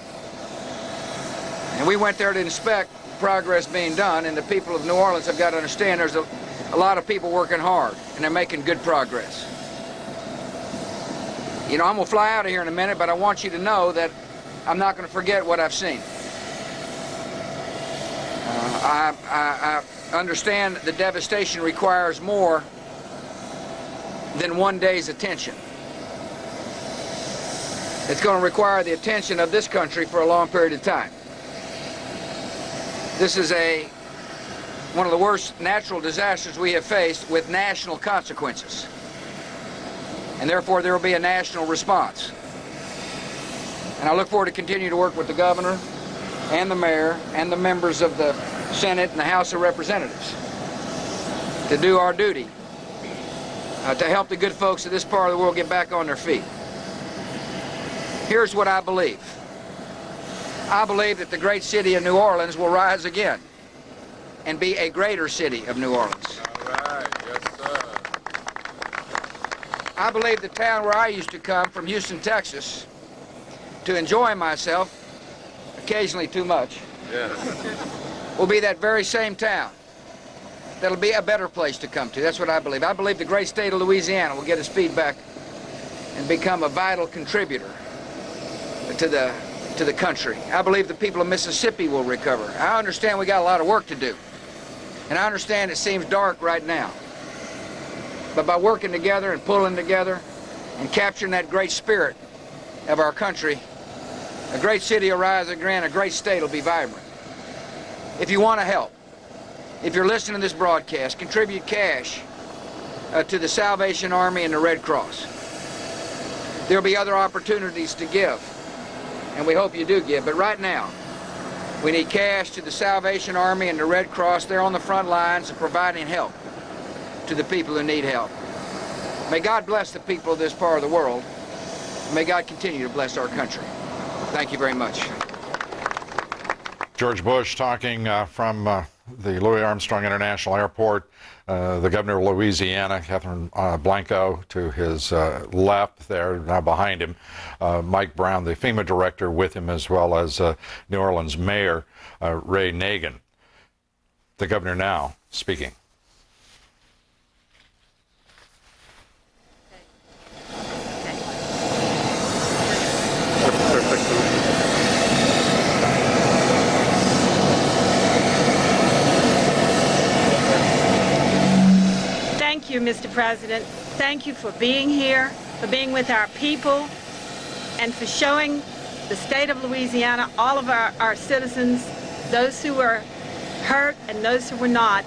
Speaker 15: And we went there to inspect progress being done, and the people of New Orleans have got to understand there's a lot of people working hard, and they're making good progress. You know, I'm going to fly out of here in a minute, but I want you to know that I'm not going to forget what I've seen. I understand the devastation requires more than one day's attention. It's going to require the attention of this country for a long period of time. This is one of the worst natural disasters we have faced, with national consequences. And therefore there will be a national response. And I look forward to continue to work with the governor and the mayor and the members of the Senate and the House of Representatives to do our duty to help the good folks of this part of the world get back on their feet. Here's what I believe. I believe that the great city of New Orleans will rise again and be a greater city of New Orleans.
Speaker 6: All right, yes, sir.
Speaker 15: I believe the town where I used to come from, Houston, Texas, to enjoy myself, occasionally too much,
Speaker 6: Yes.
Speaker 15: will be that very same town that'll be a better place to come to. That's what I believe. I believe the great state of Louisiana will get its feet back and become a vital contributor to the country. I believe the people of Mississippi will recover. I understand we got a lot of work to do, and I understand it seems dark right now. But by working together and pulling together and capturing that great spirit of our country, a great city will rise again, a great state will be vibrant. If you want to help, if you're listening to this broadcast, contribute cash to the Salvation Army and the Red Cross. There'll be other opportunities to give, and we hope you do give. But right now, we need cash to the Salvation Army and the Red Cross. They're on the front lines of providing help to the people who need help. May God bless the people of this part of the world. And may God continue to bless our country. Thank you very much.
Speaker 14: George Bush talking from the Louis Armstrong International Airport. The governor of Louisiana, Catherine Blanco, to his left there, now behind him. Mike Brown, the FEMA director, with him, as well as New Orleans Mayor Ray Nagin. The governor now speaking.
Speaker 17: Thank you, Mr. President. Thank you for being here, for being with our people, and for showing the state of Louisiana, all of our citizens, those who were hurt and those who were not,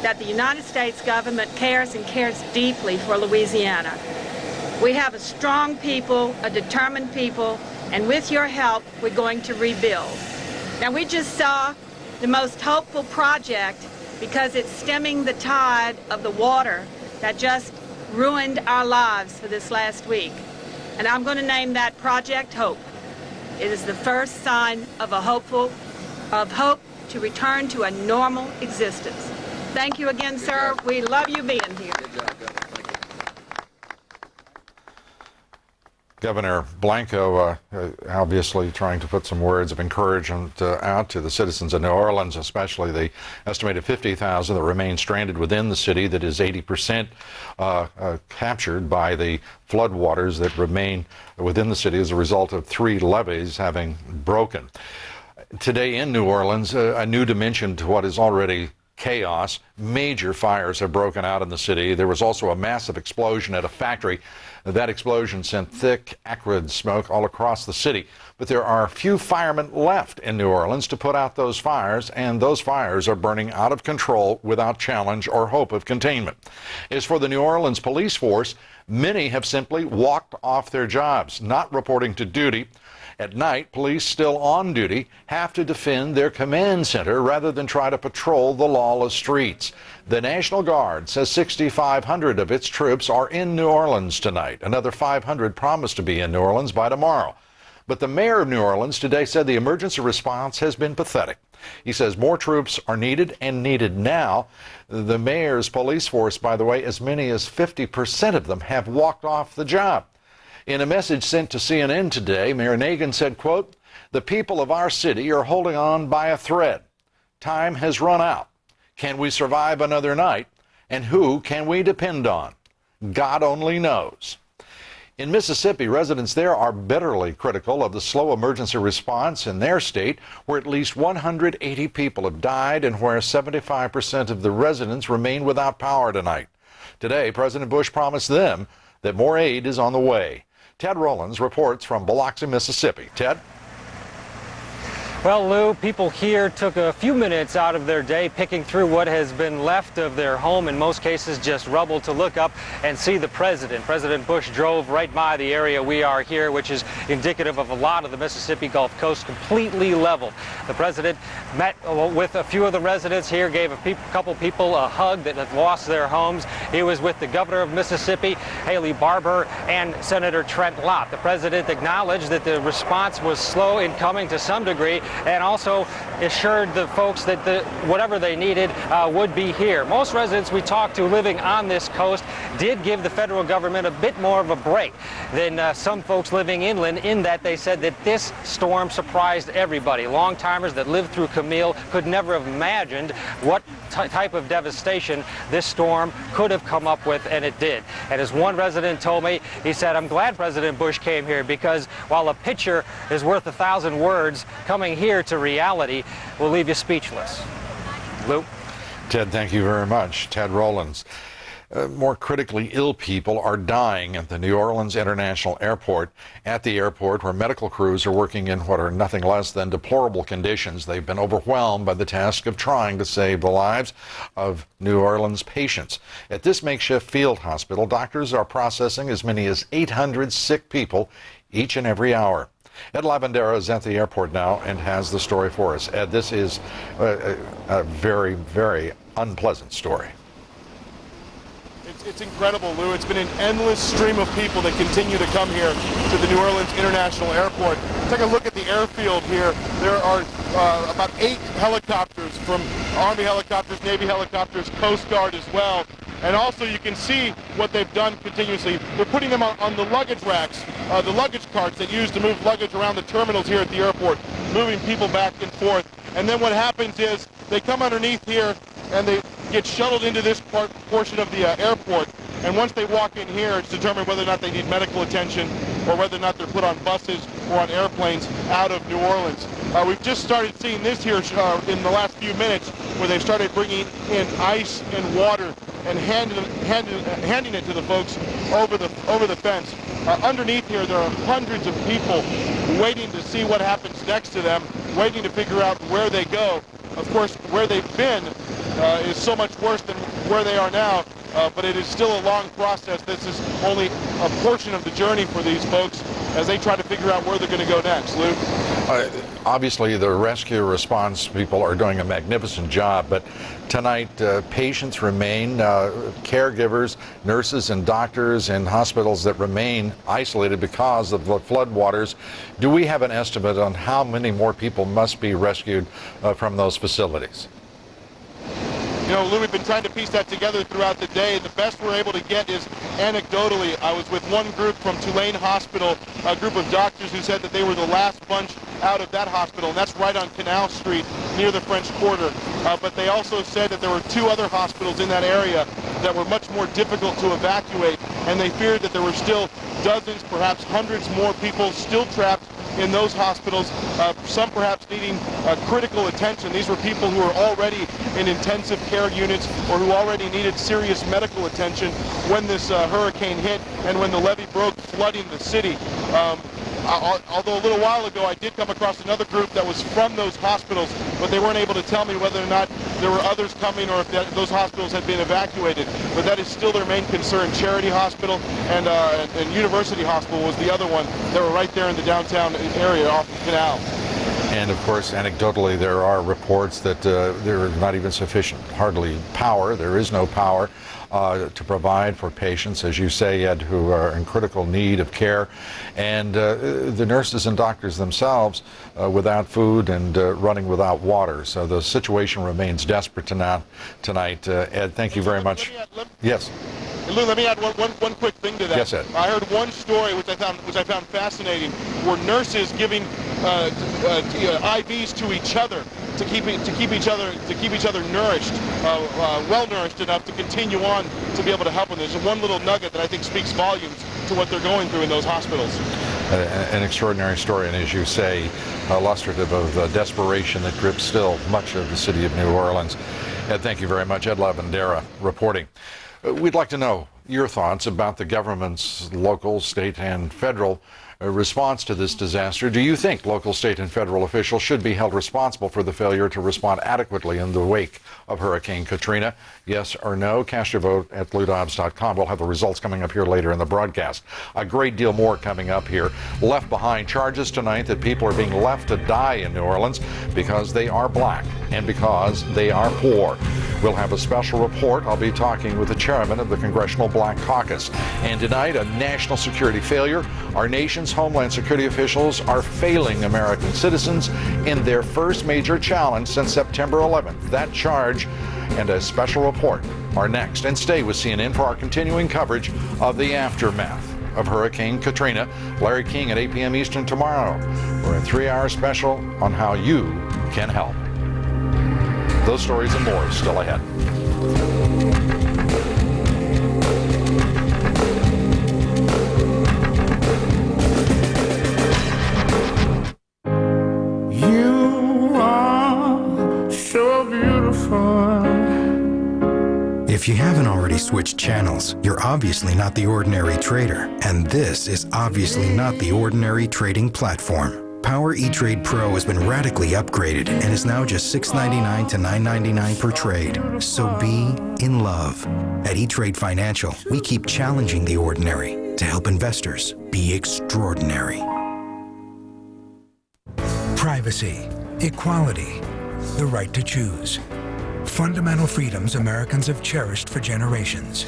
Speaker 17: that the United States government cares and cares deeply for Louisiana. We have a strong people, a determined people, and with your help, we're going to rebuild. Now, we just saw the most hopeful project because it's stemming the tide of the water that just ruined our lives for this last week. And I'm going to name that Project Hope. It is the first sign of hope to return to a normal existence. Thank you again, sir. We love you being here.
Speaker 14: Governor Blanco obviously trying to put some words of encouragement out to the citizens of New Orleans, especially the estimated 50,000 that remain stranded within the city, that is 80% captured by the floodwaters that remain within the city as a result of 3 levees having broken. Today in New Orleans, a new dimension to what is already chaos. Major fires have broken out in the city. There was also a massive explosion at a factory. That explosion sent thick, acrid smoke all across the city. But there are few firemen left in New Orleans to put out those fires, and those fires are burning out of control without challenge or hope of containment. As for the New Orleans police force, many have simply walked off their jobs, not reporting to duty. At night, police still on duty have to defend their command center rather than try to patrol the lawless streets. The National Guard says 6,500 of its troops are in New Orleans tonight. Another 500 promised to be in New Orleans by tomorrow. But the mayor of New Orleans today said the emergency response has been pathetic. He says more troops are needed and needed now. The mayor's police force, by the way, as many as 50% of them have walked off the job. In a message sent to CNN today, Mayor Nagin said, quote, "The people of our city are holding on by a thread. Time has run out. Can we survive another night? And who can we depend on? God only knows." In Mississippi, residents there are bitterly critical of the slow emergency response in their state, where at least 180 people have died and where 75% of the residents remain without power tonight. Today, President Bush promised them that more aid is on the way. Ted Rollins reports from Biloxi, Mississippi. Ted?
Speaker 3: Well, Lou, people here took a few minutes out of their day picking through what has been left of their home, in most cases just rubble, to look up and see the president. President Bush drove right by the area we are here, which is indicative of a lot of the Mississippi Gulf Coast completely leveled. The president met with a few of the residents here, gave a couple people a hug that had lost their homes. He was with the governor of Mississippi, Haley Barbour, and Senator Trent Lott. The president acknowledged that the response was slow in coming to some degree, and also assured the folks that whatever they needed would be here. Most residents we talked to living on this coast did give the federal government a bit more of a break than some folks living inland, in that they said that this storm surprised everybody. Long-timers that lived through Camille could never have imagined what type of devastation this storm could have come up with, and it did. And as one resident told me, he said, "I'm glad President Bush came here, because while a picture is worth 1,000 words, coming here to reality will leave you speechless." Lou?
Speaker 14: Ted, thank you very much. Ted Rollins. More critically ill people are dying at the New Orleans International Airport. At the airport, where medical crews are working in what are nothing less than deplorable conditions, they've been overwhelmed by the task of trying to save the lives of New Orleans patients. At this makeshift field hospital, doctors are processing as many as 800 sick people each and every hour. Ed Lavandera is at the airport now and has the story for us. Ed, this is a very, very unpleasant story.
Speaker 6: It's incredible, Lou. It's been an endless stream of people that continue to come here to the New Orleans International Airport. Take a look at the airfield here. There are about 8 helicopters, from Army helicopters, Navy helicopters, Coast Guard as well. And also you can see what they've done continuously. They're putting them on the luggage racks, the luggage carts that use to move luggage around the terminals here at the airport, moving people back and forth. And then what happens is they come underneath here and they get shuttled into this portion of the airport. And once they walk in here, it's determined whether or not they need medical attention or whether or not they're put on buses or on airplanes out of New Orleans. We've just started seeing this here in the last few minutes, where they've started bringing in ice and water and handing it to the folks over the fence. Underneath here, there are hundreds of people waiting to see what happens next to them, waiting to figure out where they go. Of course, where they've been is so much worse than where they are now, but it is still a long process. This is only a portion of the journey for these folks as they try to figure out where they're going to go next. Lou?
Speaker 14: Obviously, the rescue response people are doing a magnificent job, but tonight patients remain, caregivers, nurses and doctors in hospitals that remain isolated because of the floodwaters. Do we have an estimate on how many more people must be rescued from those facilities?
Speaker 6: You know, Lou, we've been trying to piece that together throughout the day. The best we're able to get is anecdotally, I was with one group from Tulane Hospital, a group of doctors who said that they were the last bunch out of that hospital, and that's right on Canal Street near the French Quarter. But they also said that there were 2 other hospitals in that area that were much more difficult to evacuate, and they feared that there were still dozens, perhaps hundreds more people still trapped in those hospitals, some perhaps needing critical attention. These were people who were already in intensive care units or who already needed serious medical attention when this hurricane hit and when the levee broke, flooding the city. Although a little while ago I did come across another group that was from those hospitals, but they weren't able to tell me whether or not there were others coming or if those hospitals had been evacuated. But that is still their main concern. Charity Hospital and University Hospital was the other one. They were right there in the downtown area off the canal.
Speaker 14: And of course, anecdotally, there are reports that there is not even sufficient, hardly power. There is no power to provide for patients, as you say, Ed, who are in critical need of care. And the nurses and doctors themselves without food and running without water. So the situation remains desperate tonight. Ed, thank you very much. Yes.
Speaker 6: Lou, let me add one quick thing to that.
Speaker 14: Yes, Ed.
Speaker 6: I heard one story which I found fascinating, where nurses giving IVs to each other to keep each other nourished, well nourished enough to continue on to be able to help them. There's one little nugget that I think speaks volumes to what they're going through in those hospitals.
Speaker 14: An extraordinary story, and as you say, illustrative of desperation that grips still much of the city of New Orleans. Ed, thank you very much. Ed Lavandera reporting. We'd like to know your thoughts about the government's local, state, and federal response to this disaster. Do you think local, state, and federal officials should be held responsible for the failure to respond adequately in the wake of Hurricane Katrina? Yes or no? Cast your vote at bluedobbs.com. We'll have the results coming up here later in the broadcast. A great deal more coming up here. Left behind charges tonight that people are being left to die in New Orleans because they are black and because they are poor. We'll have a special report. I'll be talking with the chairman of the Congressional Black Caucus. And tonight, a national security failure. Our nation's Homeland Security officials are failing American citizens in their first major challenge since September 11th. That charge and a special report are next. And stay with CNN for our continuing coverage of the aftermath of Hurricane Katrina. Larry King at 8 p.m. Eastern tomorrow for a 3-hour special on how you can help. Those stories and more still ahead.
Speaker 4: You are so beautiful. If you haven't already switched channels, you're obviously not the ordinary trader, and this is obviously not the ordinary trading platform. Power eTrade Pro has been radically upgraded and is now just $6.99 to $9.99 per trade. So be in love. At eTrade Financial, we keep challenging the ordinary to help investors be extraordinary.
Speaker 16: Privacy, equality, the right to choose. Fundamental freedoms Americans have cherished for generations.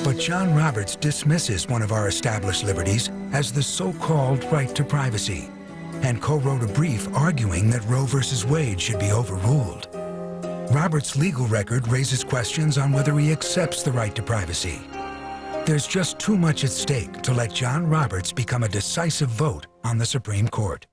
Speaker 16: But John Roberts dismisses one of our established liberties as the so-called right to privacy, and co-wrote a brief arguing that Roe v. Wade should be overruled. Roberts' legal record raises questions on whether he accepts the right to privacy. There's just too much at stake to let John Roberts become a decisive vote on the Supreme Court.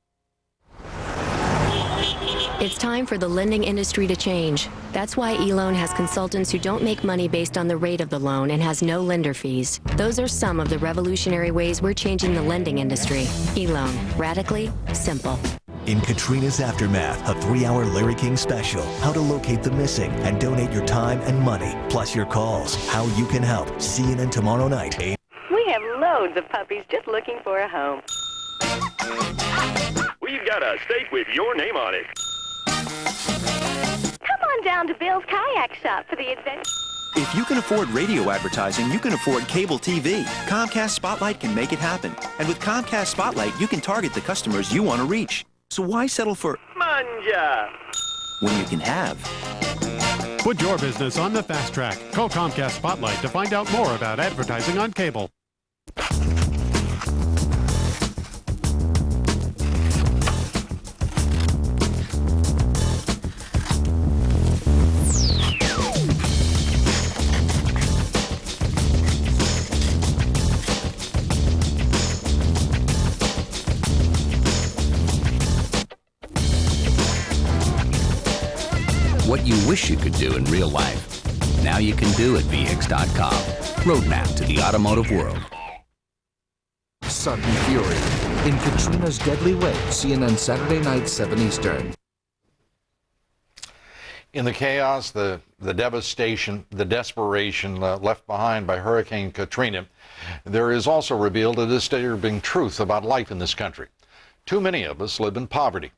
Speaker 18: It's time for the lending industry to change. That's why eLoan has consultants who don't make money based on the rate of the loan and has no lender fees. Those are some of the revolutionary ways we're changing the lending industry. eLoan. Radically simple.
Speaker 22: In Katrina's aftermath, a 3-hour Larry King special, how to locate the missing and donate your time and money, plus your calls, how you can help. CNN tomorrow night.
Speaker 23: We have loads of puppies just looking for a home.
Speaker 25: We've got a steak with your name on it.
Speaker 23: Come on down to Bill's Kayak Shop for the adventure.
Speaker 26: If you can afford radio advertising, you can afford cable TV. Comcast Spotlight can make it happen. And with Comcast Spotlight, you can target the customers you want to reach. So why settle for
Speaker 25: Manja
Speaker 26: when you can have?
Speaker 27: Put your business on the fast track. Call Comcast Spotlight to find out more about advertising on cable.
Speaker 7: what you wish you could do in real life. Now you can do at VX.com. Roadmap to the automotive world.
Speaker 8: Sudden fury. In Katrina's deadly wake, CNN Saturday night, 7 Eastern.
Speaker 14: In the chaos, the devastation, the desperation left behind by Hurricane Katrina, there is also revealed a disturbing truth about life in this country. Too many of us live in poverty.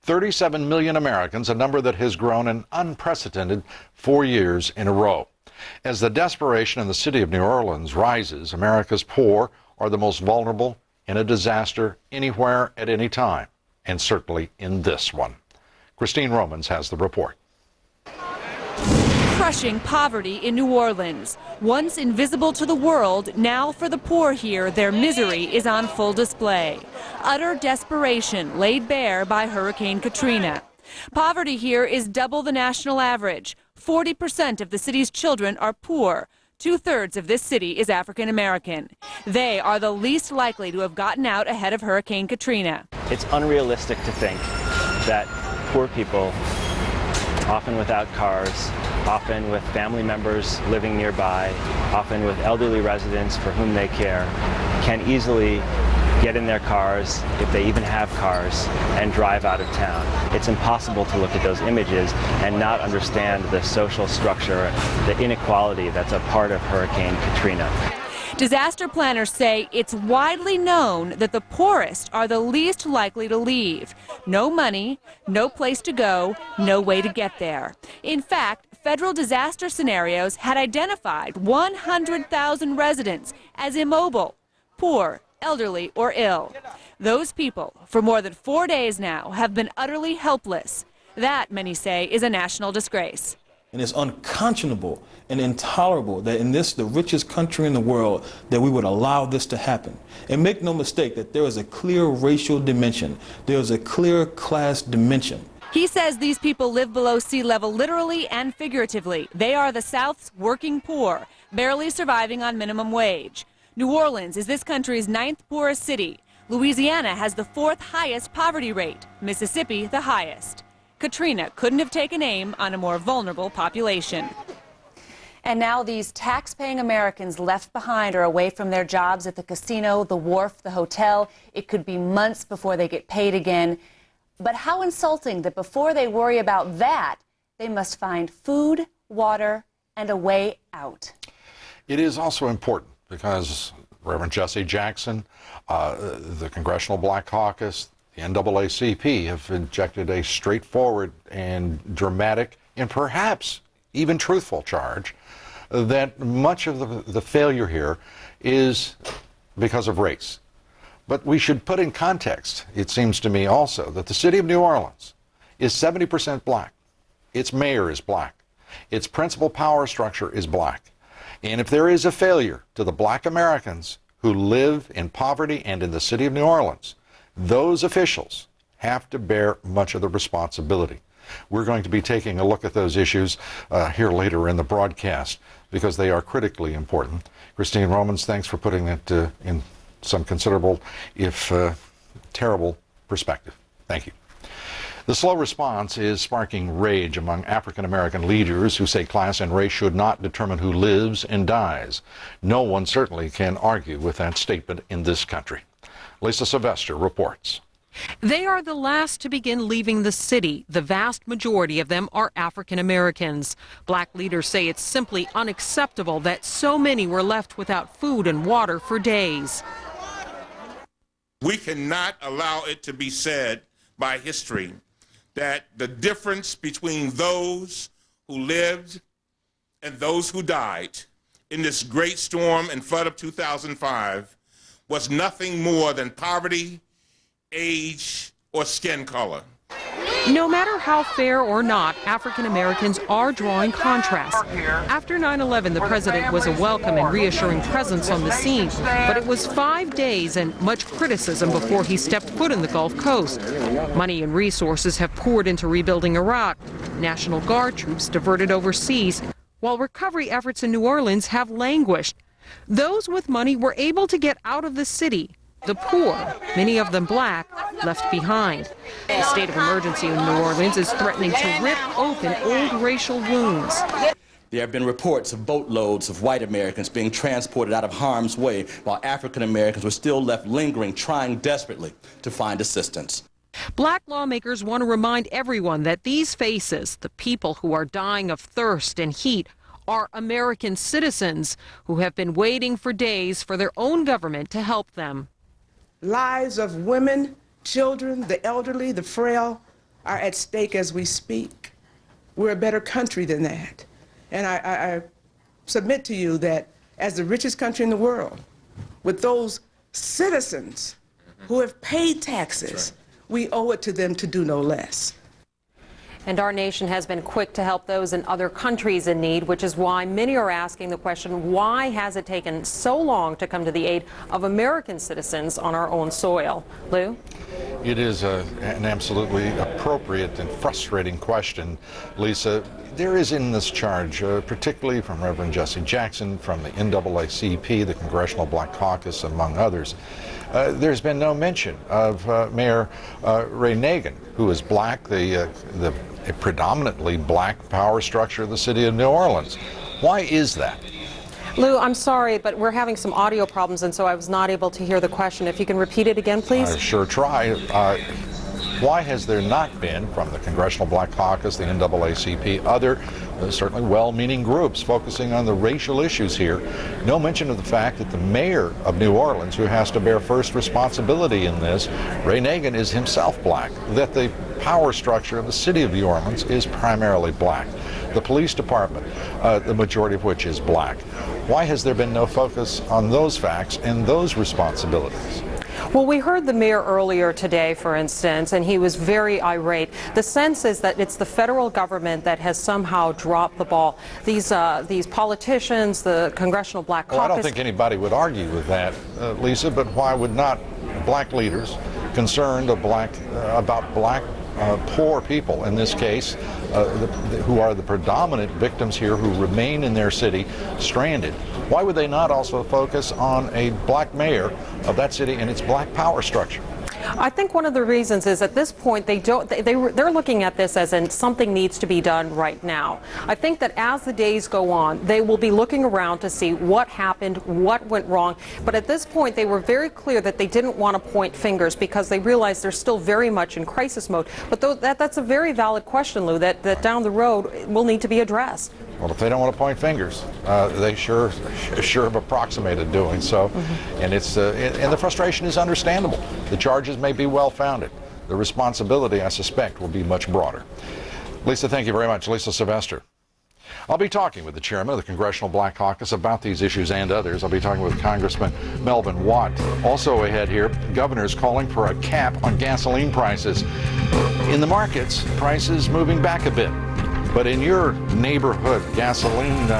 Speaker 14: 37 million Americans, a number that has grown an unprecedented 4 years in a row. As the desperation in the city of New Orleans rises, America's poor are the most vulnerable in a disaster anywhere at any time, and certainly in this one. Christine Romans has the report.
Speaker 9: Crushing poverty in New Orleans. Once invisible to the world, now for the poor here, their misery is on full display. Utter desperation laid bare by Hurricane Katrina. Poverty here is double the national average. 40% of the city's children are poor. 2/3 of this city is African American. They are the least likely to have gotten out ahead of Hurricane Katrina.
Speaker 19: It's unrealistic to think that poor people, often without cars, often with family members living nearby, often with elderly residents for whom they care, can easily get in their cars, if they even have cars, and drive out of town. It's impossible to look at those images and not understand the social structure, the inequality that's a part of Hurricane Katrina.
Speaker 9: Disaster planners say it's widely known that the poorest are the least likely to leave. No money, no place to go, no way to get there. In fact, federal disaster scenarios had identified 100,000 residents as immobile, poor, elderly, or ill. Those people, for more than 4 days now, have been utterly helpless. That, many say, is a national disgrace.
Speaker 20: And it's unconscionable and intolerable that in this, the richest country in the world, that we would allow this to happen. And make no mistake that there is a clear racial dimension. There is a clear class dimension.
Speaker 9: He says these people live below sea level literally and figuratively. They are the South's working poor, barely surviving on minimum wage. New Orleans is this country's 9th poorest city. Louisiana has the 4th highest poverty rate, Mississippi the highest. Katrina couldn't have taken aim on a more vulnerable population.
Speaker 12: And now these tax-paying Americans left behind are away from their jobs at the casino, the wharf, the hotel. It could be months before they get paid again. But how insulting that before they worry about that, they must find food, water, and a way out.
Speaker 14: It is also important because Reverend Jesse Jackson, the Congressional Black Caucus, the NAACP have injected a straightforward and dramatic and perhaps even truthful charge that much of the failure here is because of race. But we should put in context, it seems to me also, that the city of New Orleans is 70% black. Its mayor is black. Its principal power structure is black. And if there is a failure to the black Americans who live in poverty and in the city of New Orleans, those officials have to bear much of the responsibility. We're going to be taking a look at those issues here later in the broadcast because they are critically important. Christine Romans, thanks for putting that in some considerable, if terrible, perspective. Thank you. The slow response is sparking rage among African American leaders who say class and race should not determine who lives and dies. No one certainly can argue with that statement in this country. Lisa Sylvester reports.
Speaker 21: They are the last to begin leaving the city. The vast majority of them are African Americans. Black leaders say it's simply unacceptable that so many were left without food and water for days.
Speaker 24: We cannot allow it to be said by history that the difference between those who lived and those who died in this great storm and flood of 2005 was nothing more than poverty, age, or skin color.
Speaker 21: No matter how fair or not, African Americans are drawing contrast. After 9/11, the president was a welcome and reassuring presence on the scene, but it was 5 days and much criticism before he stepped foot in the Gulf Coast. Money and resources have poured into rebuilding Iraq, National Guard troops diverted overseas, while recovery efforts in New Orleans have languished. Those with money were able to get out of the city, The poor, many of them black, left behind. The state of emergency in New Orleans is threatening to rip open old racial wounds.
Speaker 1: There have been reports of boatloads of white Americans being transported out of harm's way while African Americans were still left lingering, trying desperately to find assistance.
Speaker 21: Black lawmakers want to remind everyone that these faces, the people who are dying of thirst and heat, are American citizens who have been waiting for days for their own government to help them.
Speaker 2: Lives of women, children, the elderly, the frail are at stake as we speak. We're a better country than that. And I submit to you that as the richest country in the world, with those citizens who have paid taxes, we owe it to them to do no less.
Speaker 5: And our nation has been quick to help those in other countries in need, which is why many are asking the question, why has it taken so long to come to the aid of American citizens on our own soil? Lou?
Speaker 14: It is an absolutely appropriate and frustrating question, Lisa. There is in this charge, particularly from Reverend Jesse Jackson, from the NAACP, the Congressional Black Caucus, among others, there's been no mention of Mayor Ray Nagin, who is black, the predominantly black power structure of the city of New Orleans. Why is that?
Speaker 5: Lou, I'm sorry, but we're having some audio problems, and so I was not able to hear the question. If you can repeat it again, please.
Speaker 14: I'll sure try. Why has there not been, from the Congressional Black Caucus, the NAACP, other certainly well-meaning groups focusing on the racial issues here, no mention of the fact that the mayor of New Orleans, who has to bear first responsibility in this, Ray Nagin, is himself black, that the power structure of the city of New Orleans is primarily black, the police department, the majority of which is black. Why has there been no focus on those facts and those responsibilities?
Speaker 5: Well, we heard the mayor earlier today, for instance, and he was very irate. The sense is that it's the federal government that has somehow dropped the ball. These politicians, the Congressional Black Caucus...
Speaker 14: Well, I don't think anybody would argue with that, Lisa, but why would not black leaders concerned about black poor people, in this case, who are the predominant victims here, who remain in their city stranded, why would they not also focus on a black mayor of that city and its black power structure?
Speaker 5: I think one of the reasons is at this point they're looking at this as in something needs to be done right now. I think that as the days go on, they will be looking around to see what happened, what went wrong. But at this point, they were very clear that they didn't want to point fingers because they realized they're still very much in crisis mode. But that's a very valid question, Lou, that down the road will need to be addressed.
Speaker 14: Well, if they don't want to point fingers, they sure have approximated doing so, and and the frustration is understandable. The charges may be well-founded. The responsibility, I suspect, will be much broader. Lisa, thank you very much. Lisa Sylvester. I'll be talking with the chairman of the Congressional Black Caucus about these issues and others. I'll be talking with Congressman Melvin Watt. Also ahead here, governors calling for a cap on gasoline prices. In the markets, prices moving back a bit. But in your neighborhood gasoline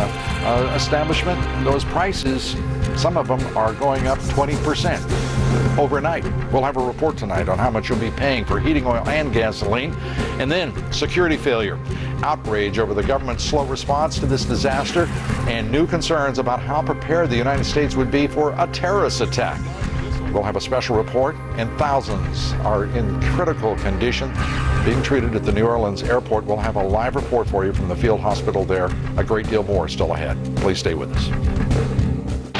Speaker 14: establishment, those prices, some of them are going up 20% overnight. We'll have a report tonight on how much you'll be paying for heating oil and gasoline. And then security failure, outrage over the government's slow response to this disaster, and new concerns about how prepared the United States would be for a terrorist attack. We'll have a special report, and thousands are in critical condition being treated at the New Orleans airport. We'll have a live report for you from the field hospital there. A great deal more still ahead. Please stay with us.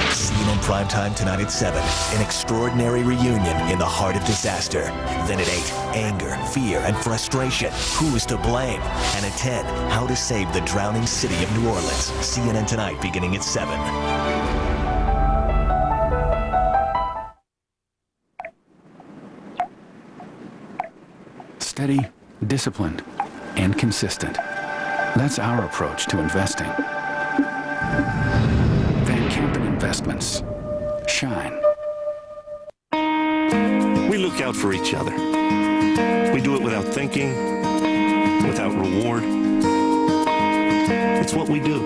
Speaker 22: CNN Primetime tonight at 7. An extraordinary reunion in the heart of disaster. Then at 8, anger, fear, and frustration. Who's to blame? And at 10, how to save the drowning city of New Orleans. CNN tonight beginning at 7.
Speaker 10: Steady, disciplined, and consistent. That's our approach to investing. Van Kampen Investments. Shine.
Speaker 11: We look out for each other. We do it without thinking, without reward. It's what we do.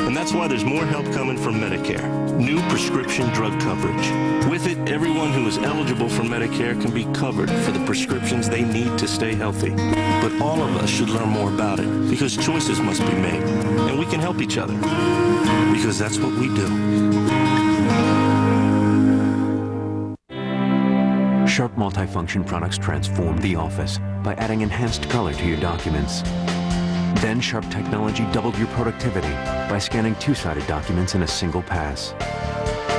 Speaker 11: And that's why there's more help coming from Medicare. New prescription drug coverage. With it, everyone who is eligible for Medicare can be covered for the prescriptions they need to stay healthy. But all of us should learn more about it because choices must be made. And we can help each other because that's what we do.
Speaker 3: Sharp multifunction products transform the office by adding enhanced color to your documents. Then Sharp technology doubled your productivity by scanning two-sided documents in a single pass.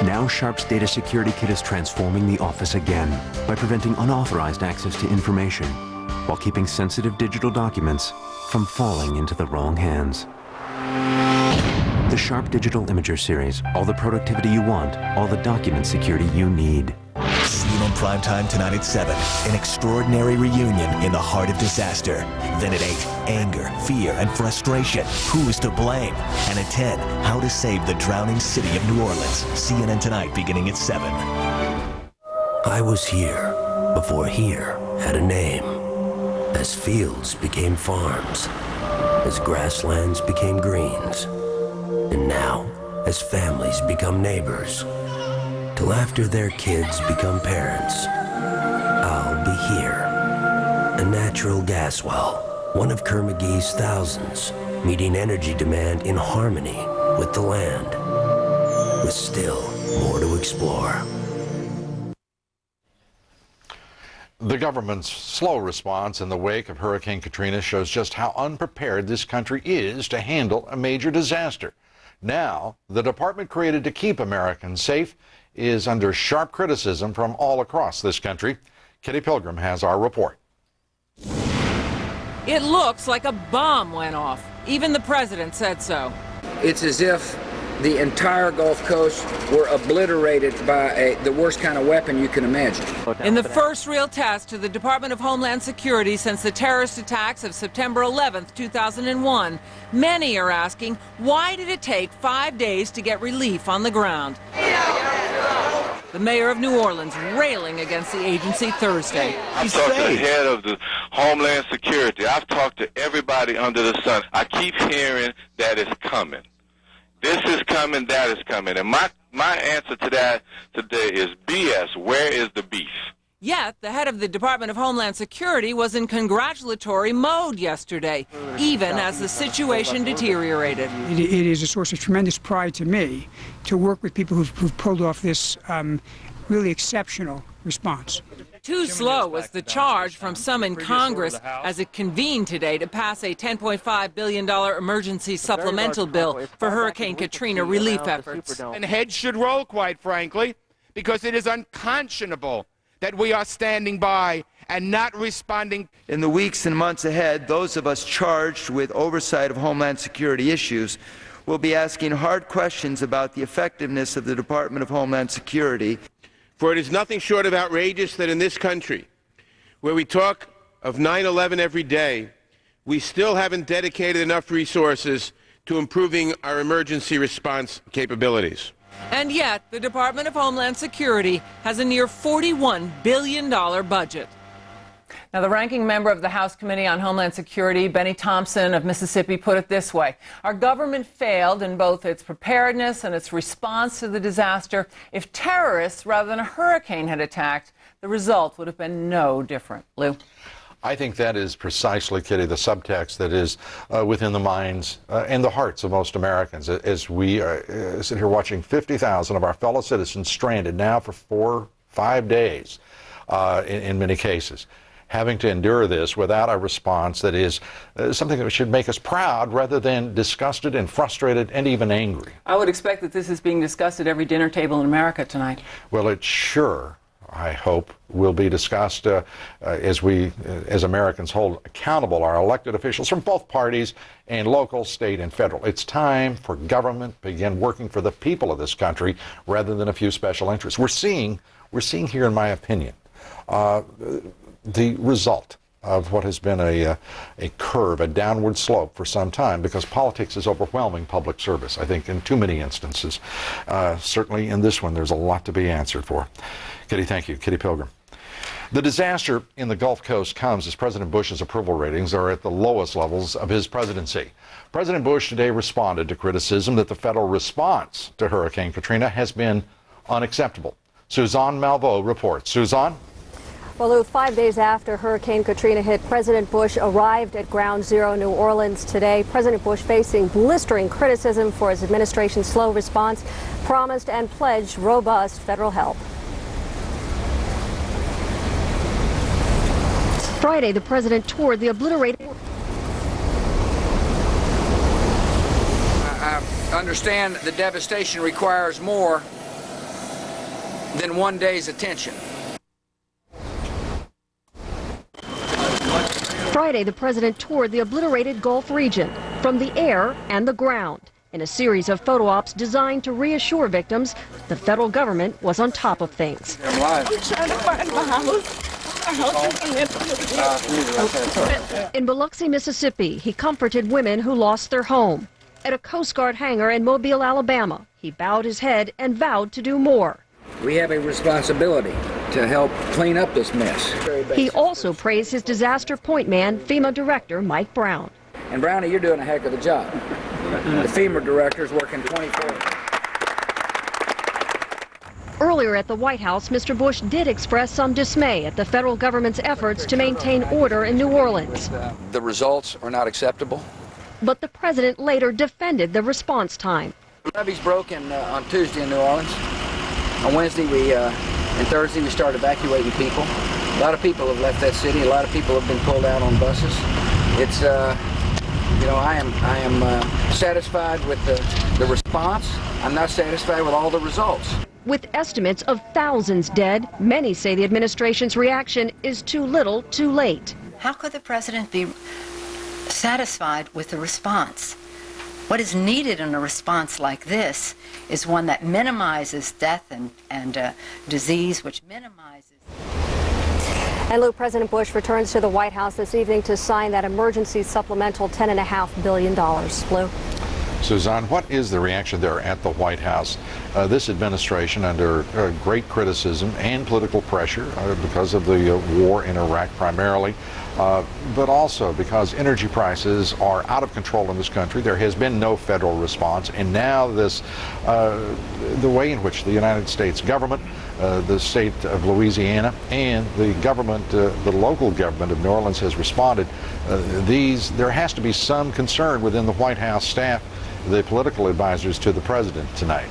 Speaker 3: Now Sharp's Data Security Kit is transforming the office again by preventing unauthorized access to information while keeping sensitive digital documents from falling into the wrong hands. The Sharp Digital Imager Series. All the productivity you want, all the document security you need.
Speaker 22: CNN Primetime tonight at 7. An extraordinary reunion in the heart of disaster. Then at 8, anger, fear, and frustration. Who is to blame? And at 10, how to save the drowning city of New Orleans. CNN tonight beginning at 7.
Speaker 4: I was here before here had a name. As fields became farms. As grasslands became greens. And now, as families become neighbors. Till after their kids become parents, I'll be here. A natural gas well, one of Kerr-McGee's thousands, meeting energy demand in harmony with the land, with still more to explore.
Speaker 14: The government's slow response in the wake of Hurricane Katrina shows just how unprepared this country is to handle a major disaster. Now, the department created to keep Americans safe is under sharp criticism from all across this country. Kitty Pilgrim has our report.
Speaker 6: It looks like a bomb went off. Even the president said so.
Speaker 13: It's as if the entire Gulf Coast were obliterated by the worst kind of weapon you can imagine.
Speaker 6: In the first real test to the Department of Homeland Security since the terrorist attacks of September 11th, 2001, many are asking, why did it take 5 days to get relief on the ground? The mayor of New Orleans railing against the agency Thursday.
Speaker 15: I've talked to the head of the Homeland Security. I've talked to everybody under the sun. I keep hearing that it's coming. This is coming, that is coming. And my answer to that today is BS. Where is the beef?
Speaker 6: Yet, the head of the Department of Homeland Security was in congratulatory mode yesterday, even as the situation deteriorated.
Speaker 16: It is a source of tremendous pride to me to work with people who've pulled off this really exceptional response.
Speaker 6: Too slow was the charge from some in Congress as it convened today to pass a $10.5 billion emergency supplemental bill for Hurricane Katrina relief efforts.
Speaker 17: And heads should roll, quite frankly, because it is unconscionable that we are standing by and not responding.
Speaker 28: In the weeks and months ahead, those of us charged with oversight of Homeland Security issues will be asking hard questions about the effectiveness of the Department of Homeland Security.
Speaker 29: For it is nothing short of outrageous that in this country, where we talk of 9/11 every day, we still haven't dedicated enough resources to improving our emergency response capabilities.
Speaker 6: And yet, the Department of Homeland Security has a near $41 billion budget. Now, the ranking member of the House Committee on Homeland Security, Benny Thompson of Mississippi, put it this way. Our government failed in both its preparedness and its response to the disaster. If terrorists rather than a hurricane had attacked, the result would have been no different. Lou?
Speaker 14: I think that is precisely, Kitty, the subtext that is within the minds and the hearts of most Americans as we sit here watching 50,000 of our fellow citizens stranded now for 4-5 days in many cases, having to endure this without a response that is something that should make us proud rather than disgusted and frustrated and even angry.
Speaker 6: I would expect that this is being discussed at every dinner table in America tonight.
Speaker 14: Well, it sure, I hope, will be discussed as we, as Americans, hold accountable our elected officials from both parties and local, state, and federal. It's time for government to begin working for the people of this country rather than a few special interests. We're seeing here, in my opinion, the result of what has been a curve, a downward slope for some time, because politics is overwhelming public service, I think, in too many instances. Certainly in this one, there's a lot to be answered for. Kitty, thank you. Kitty Pilgrim. The disaster in the Gulf Coast comes as President Bush's approval ratings are at the lowest levels of his presidency. President Bush today responded to criticism that the federal response to Hurricane Katrina has been unacceptable. Suzanne Malveaux reports. Suzanne?
Speaker 30: Well, Lou, 5 days after Hurricane Katrina hit, President Bush arrived at Ground Zero, New Orleans today. President Bush facing blistering criticism for his administration's slow response, promised and pledged robust federal help. Friday, the president toured the obliterated...
Speaker 13: I understand the devastation requires more than one day's attention.
Speaker 30: Friday, the president toured the obliterated Gulf region from the air and the ground in a series of photo ops designed to reassure victims the federal government was on top of things.
Speaker 13: I'm live.
Speaker 30: I'm trying to find my house. In Biloxi, Mississippi, he comforted women who lost their home. At a Coast Guard hangar in Mobile, Alabama, he bowed his head and vowed to do more.
Speaker 13: We have a responsibility to help clean up this mess.
Speaker 30: He also praised his disaster point man, FEMA Director Mike Brown.
Speaker 13: And Brownie, you're doing a heck of a job. The FEMA director is working 24 hours.
Speaker 30: Earlier at the White House, Mr. Bush did express some dismay at the federal government's efforts to maintain order in New Orleans.
Speaker 13: The results are not acceptable.
Speaker 30: But the president later defended the response time.
Speaker 13: The levees broke on Tuesday in New Orleans. On Wednesday and Thursday we started evacuating people. A lot of people have left that city. A lot of people have been pulled out on buses. It's I am satisfied with the response. I'm not satisfied with all the results.
Speaker 30: With estimates of thousands dead, many say the administration's reaction is too little, too late.
Speaker 7: How could the president be satisfied with the response? What is needed in a response like this is one that minimizes death and disease, which minimizes...
Speaker 30: And Lou, President Bush returns to the White House this evening to sign that emergency supplemental $10.5 billion. Lou?
Speaker 14: Suzanne, what is the reaction there at the White House? This administration under great criticism and political pressure because of the war in Iraq primarily, but also because energy prices are out of control in this country. There has been no federal response, and now this, the way in which the United States government, the state of Louisiana, and the government, the local government of New Orleans has responded. There has to be some concern within the White House staff, the political advisors to the president tonight.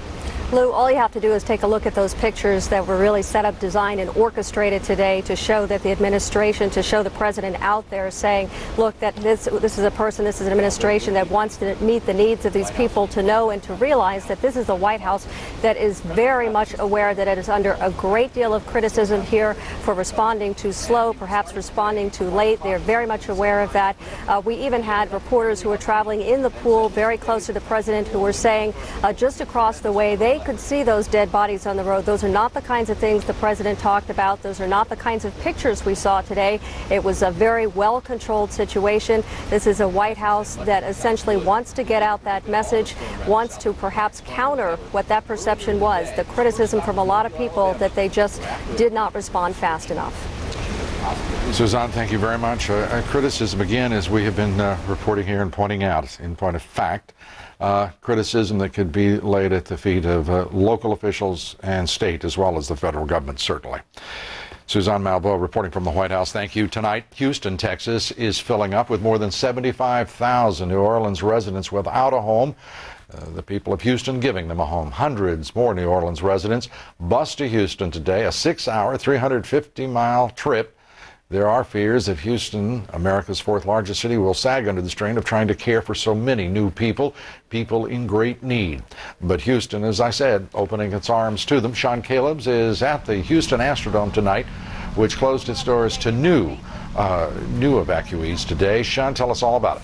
Speaker 30: Lou, all you have to do is take a look at those pictures that were really set up, designed, and orchestrated today to show that the administration, to show the president out there saying, look, that this is a person, this is an administration that wants to meet the needs of these people, to know and to realize that this is a White House that is very much aware that it is under a great deal of criticism here for responding too slow, perhaps responding too late. They're very much aware of that. We even had reporters who were traveling in the pool very close to the president who were saying just across the way they could see those dead bodies on the road. Those are not the kinds of things the president talked about. Those are not the kinds of pictures we saw today. It was a very well-controlled situation. This is a White House that essentially wants to get out that message, wants to perhaps counter what that perception was, the criticism from a lot of people that they just did not respond fast enough.
Speaker 14: Suzanne, thank you very much. Criticism, again, as we have been reporting here and pointing out, in point of fact, criticism that could be laid at the feet of local officials and state as well as the federal government, certainly. Suzanne Malveaux reporting from the White House. Thank you. Tonight, Houston, Texas is filling up with more than 75,000 New Orleans residents without a home. The people of Houston giving them a home. Hundreds more New Orleans residents bus to Houston today, a 6-hour, 350-mile trip. There are fears that Houston, America's fourth largest city, will sag under the strain of trying to care for so many new people in great need. But Houston, as I said, opening its arms to them. Sean Caleb's is at the Houston Astrodome tonight, which closed its doors to new evacuees today. Sean, tell us all about it.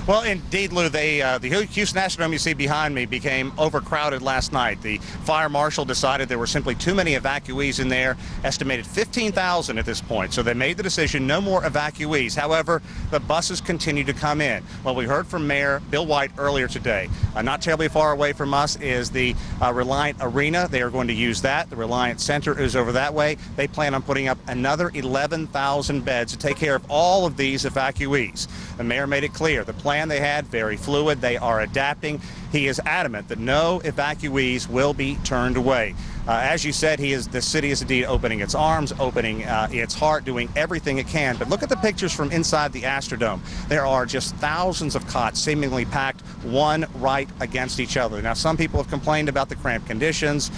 Speaker 8: Well, indeed, Lou, the Houston Astrodome you see behind me became overcrowded last night. The fire marshal decided there were simply too many evacuees in there, estimated 15,000 at this point. So they made the decision, no more evacuees. However, the buses continue to come in. Well, we heard from Mayor Bill White earlier today. Not terribly far away from us is the Reliant Arena. They are going to use that. The Reliant Center is over that way. They plan on putting up another 11,000 beds to take care of all of these evacuees. The mayor made it clear the plan plan they had, very fluid. They are adapting. He is adamant that no evacuees will be turned away. As you said, the city is indeed opening its arms, opening its heart, doing everything it can. But look at the pictures from inside the Astrodome. There are just thousands of cots seemingly packed one right against each other. Now, some people have complained about the cramped conditions,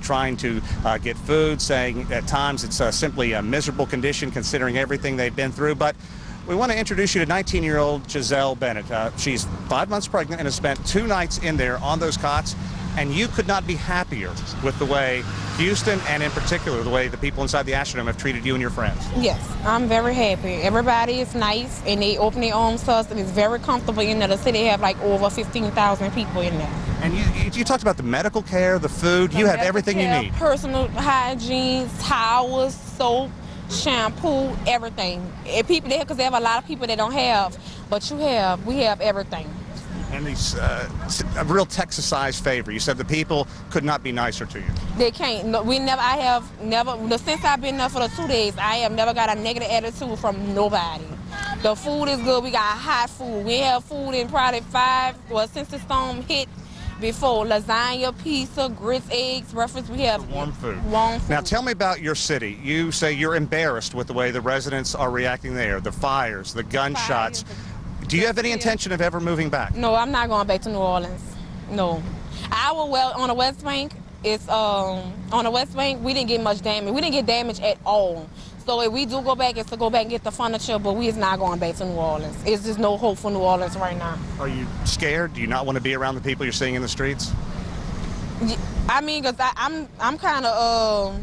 Speaker 8: trying to get food, saying at times it's simply a miserable condition considering everything they've been through. But we want to introduce you to 19-year-old Giselle Bennett. She's 5 months pregnant and has spent 2 nights in there on those cots. And you could not be happier with the way Houston, and in particular, the way the people inside the Astrodome have treated you and your friends.
Speaker 9: Yes, I'm very happy. Everybody is nice, and they open their arms to us, and it's very comfortable in there. The city have like over 15,000 people in there.
Speaker 8: And you talked about the medical care, the food. You have everything you need.
Speaker 9: Personal hygiene, towels, soap, shampoo, everything. And people there, because they have a lot of people that don't have, but we have everything.
Speaker 8: And these, a real Texas-sized favor. You said the people could not be nicer to you.
Speaker 9: They can't. No, I have never, since I've been there for the 2 days, I have never got a negative attitude from nobody. The food is good. We got hot food. We have food in probably since the storm hit before. Lasagna, pizza, grits, eggs, breakfast. We have
Speaker 8: warm food.
Speaker 9: Warm food.
Speaker 8: Now tell me about your city. You say you're embarrassed with the way the residents are reacting there, the fires, the gunshots. Do you have any intention of ever moving back?
Speaker 9: No, I'm not going back to New Orleans. No. On the West Bank, we didn't get much damage. We didn't get damage at all. So if we do go back, it's to go back and get the furniture, but we is not going back to New Orleans. It's just no hope for New Orleans right now.
Speaker 8: Are you scared? Do you not want to be around the people you're seeing in the streets?
Speaker 9: I mean, because I'm kind of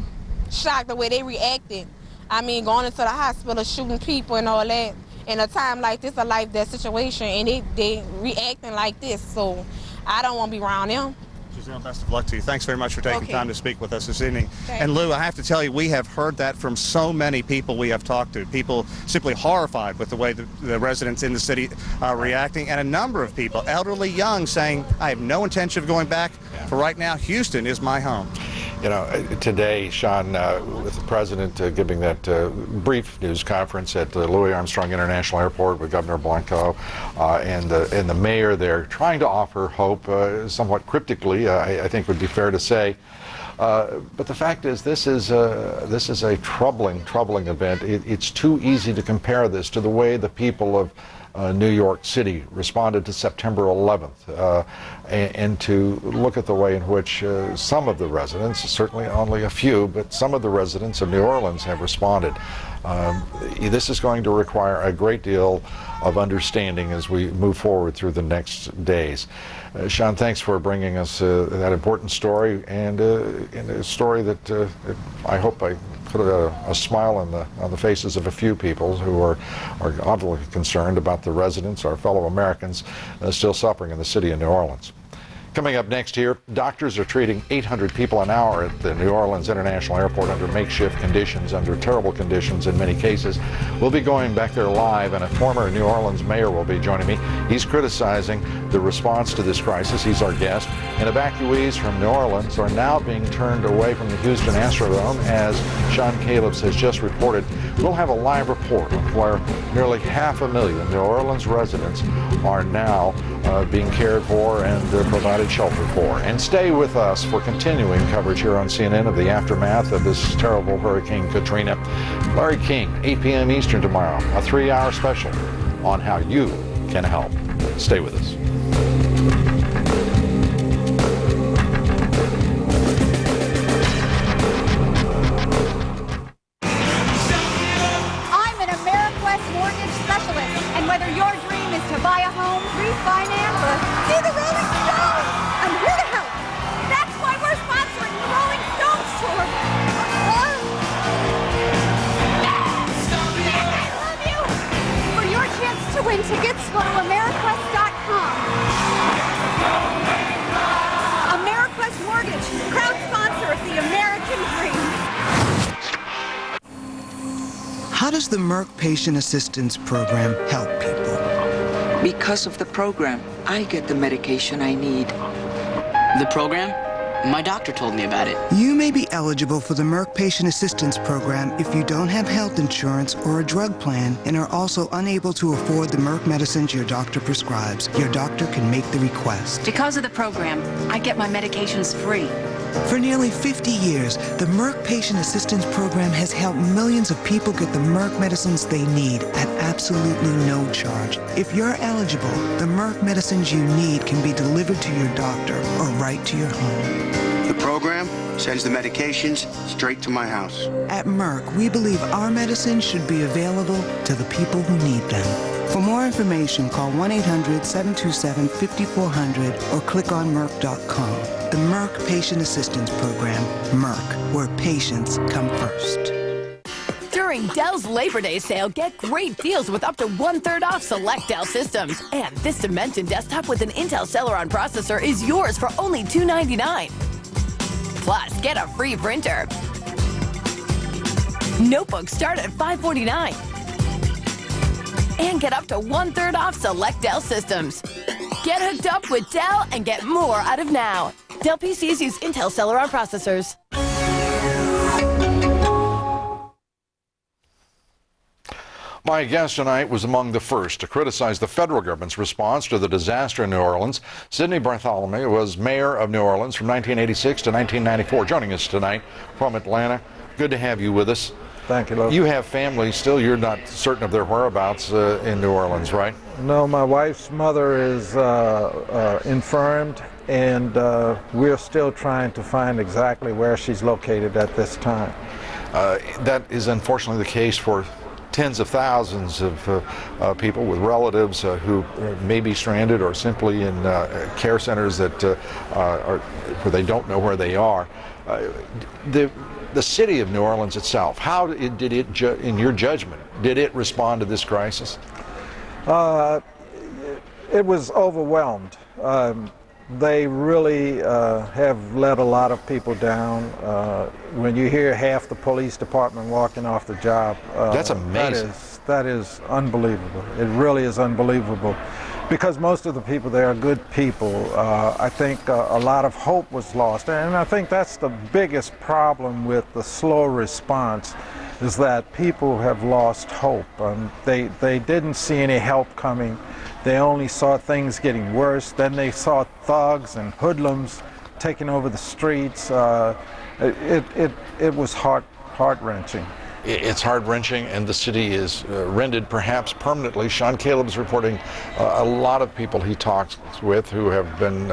Speaker 9: shocked the way they reacted. I mean, going into the hospital, shooting people and all that. In a time like this, a life-death situation, and they reacting like this, so I don't want to be around them.
Speaker 8: Giselle, best of luck to you. Thanks very much for taking time to speak with us this evening.
Speaker 9: Thanks.
Speaker 8: And Lou, I have to tell you, we have heard that from so many people we have talked to. People simply horrified with the way the residents in the city are reacting, and a number of people, elderly, young, saying, I have no intention of going back. For right now, Houston is my home.
Speaker 14: You know, today, Sean, with the president giving that brief news conference at Louis Armstrong International Airport with Governor Blanco and the mayor there, trying to offer hope, somewhat cryptically, I think would be fair to say. But the fact is, this is a troubling event. It's too easy to compare this to the way the people of New York City responded to September 11th, and to look at the way in which some of the residents, certainly only a few, but some of the residents of New Orleans have responded. This is going to require a great deal of understanding as we move forward through the next days. Sean, thanks for bringing us that important story, and a story that I hope I put a smile on the faces of a few people who are obviously concerned about the residents, our fellow Americans, still suffering in the city of New Orleans. Coming up next here, doctors are treating 800 people an hour at the New Orleans International Airport under makeshift conditions, under terrible conditions in many cases. We'll be going back there live, and a former New Orleans mayor will be joining me. He's criticizing the response to this crisis. He's our guest. And evacuees from New Orleans are now being turned away from the Houston Astrodome, as Sean Calebs has just reported. We'll have a live report of where nearly 500,000 New Orleans residents are now being cared for and provided shelter for. And stay with us for continuing coverage here on CNN of the aftermath of this terrible Hurricane Katrina. Larry King, 8 p.m. Eastern tomorrow, a 3-hour special on how you can help. Stay with us.
Speaker 12: I'm an AmeriQuest mortgage specialist, and whether your dream is to buy a home, refinance, or see the Rolling Stones, I'm here to help. That's why we're sponsoring the Rolling Stones tour. I love you. For your chance to win tickets, go to AmeriQuest.com. AmeriQuest Mortgage, proud sponsor of the American dream.
Speaker 18: How does the Merck Patient Assistance Program help people?
Speaker 19: Because of the program, I get the medication I need.
Speaker 20: The program?
Speaker 1: My doctor told me about it.
Speaker 18: You may be eligible for the Merck Patient Assistance Program if you don't have health insurance or a drug plan and are also unable to afford the Merck medicines your doctor prescribes. Your doctor can make the request.
Speaker 1: Because of the program, I get my medications free.
Speaker 18: For nearly 50 years, the Merck Patient Assistance Program has helped millions of people get the Merck medicines they need at absolutely no charge. If you're eligible, the Merck medicines you need can be delivered to your doctor or right to your home.
Speaker 2: The program sends the medications straight to my house.
Speaker 18: At Merck, we believe our medicines should be available to the people who need them. For more information, call 1-800-727-5400 or click on Merck.com. The Merck Patient Assistance Program. Merck, where patients come first.
Speaker 19: During Dell's Labor Day sale, get great deals with up to 1/3 off select Dell systems. And this Dimension desktop with an Intel Celeron processor is yours for only $299. Plus, get a free printer. Notebooks start at $549. And get up to 1/3 off select Dell systems. Get hooked up with Dell and get more out of now. Dell PCs use Intel Celeron processors.
Speaker 14: My guest tonight was among the first to criticize the federal government's response to the disaster in New Orleans. Sidney Bartholomew was mayor of New Orleans from 1986 to 1994. Joining us tonight from Atlanta. Good to have you with us.
Speaker 20: Thank you, Lou.
Speaker 14: You have family still. You're not certain of their whereabouts in New Orleans, right?
Speaker 20: No, my wife's mother is infirmed, and we're still trying to find exactly where she's located at this time.
Speaker 14: That is unfortunately the case for tens of thousands of people with relatives who may be stranded or simply in care centers that where they don't know where they are. The city of New Orleans itself, how did it, in your judgment, did it respond to this crisis?
Speaker 20: It was overwhelmed. They really have let a lot of people down. When you hear half the police department walking off the job,
Speaker 14: that's amazing.
Speaker 20: That is unbelievable. It really is unbelievable, because most of the people there are good people. I think a lot of hope was lost, and I think that's the biggest problem with the slow response, is that people have lost hope. They didn't see any help coming. They only saw things getting worse. Then they saw thugs and hoodlums taking over the streets. It was heart-wrenching.
Speaker 14: It's heart-wrenching, and the city is rendered perhaps permanently. Sean Caleb's reporting a lot of people he talks with who have been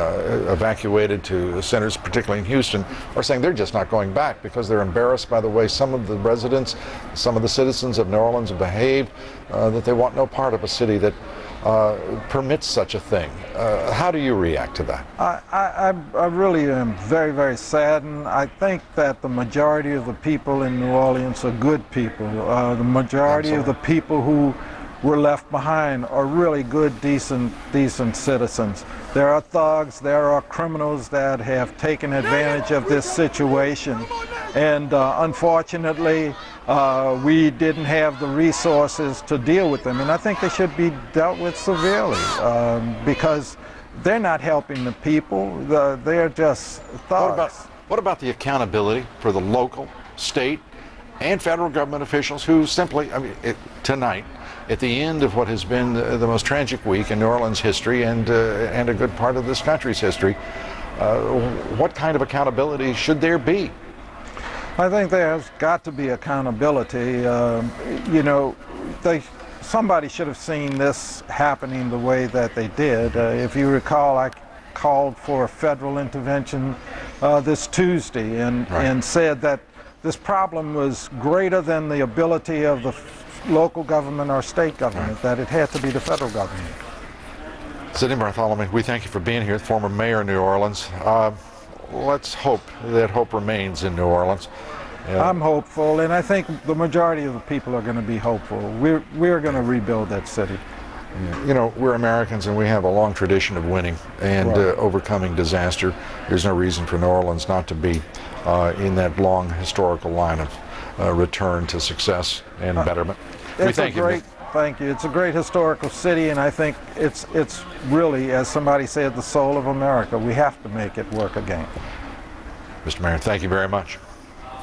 Speaker 14: evacuated to centers, particularly in Houston, are saying they're just not going back because they're embarrassed by the way some of the residents, some of the citizens of New Orleans have behaved, that they want no part of a city that permits such a thing. How do you react to that?
Speaker 20: I really am very, very saddened. I think that the majority of the people in New Orleans are good people. The majority of the people who were left behind are really good, decent citizens. There are thugs, there are criminals that have taken advantage of this situation, and unfortunately we didn't have the resources to deal with them, and I think they should be dealt with severely because they're not helping the people. They're just thugs.
Speaker 14: What about the accountability for the local, state, and federal government officials who simply, tonight, at the end of what has been the most tragic week in New Orleans history and a good part of this country's history, what kind of accountability should there be?
Speaker 20: I think there's got to be accountability. Somebody should have seen this happening the way that they did. If you recall, I called for a federal intervention this Tuesday and said that this problem was greater than the ability of the local government or state government, that it had to be the federal government.
Speaker 14: Sidney Bartholomew, we thank you for being here, former mayor of New Orleans. Let's hope that hope remains in New Orleans.
Speaker 20: I'm hopeful, and I think the majority of the people are going to be hopeful. We're going to rebuild that city.
Speaker 14: You know, we're Americans and we have a long tradition of winning and overcoming disaster. There's no reason for New Orleans not to be in that long historical line of return to success and betterment. We thank you.
Speaker 20: Thank you. It's a great historical city, and I think it's really, as somebody said, the soul of America. We have to make it work again.
Speaker 14: Mr. Mayor, thank you very much.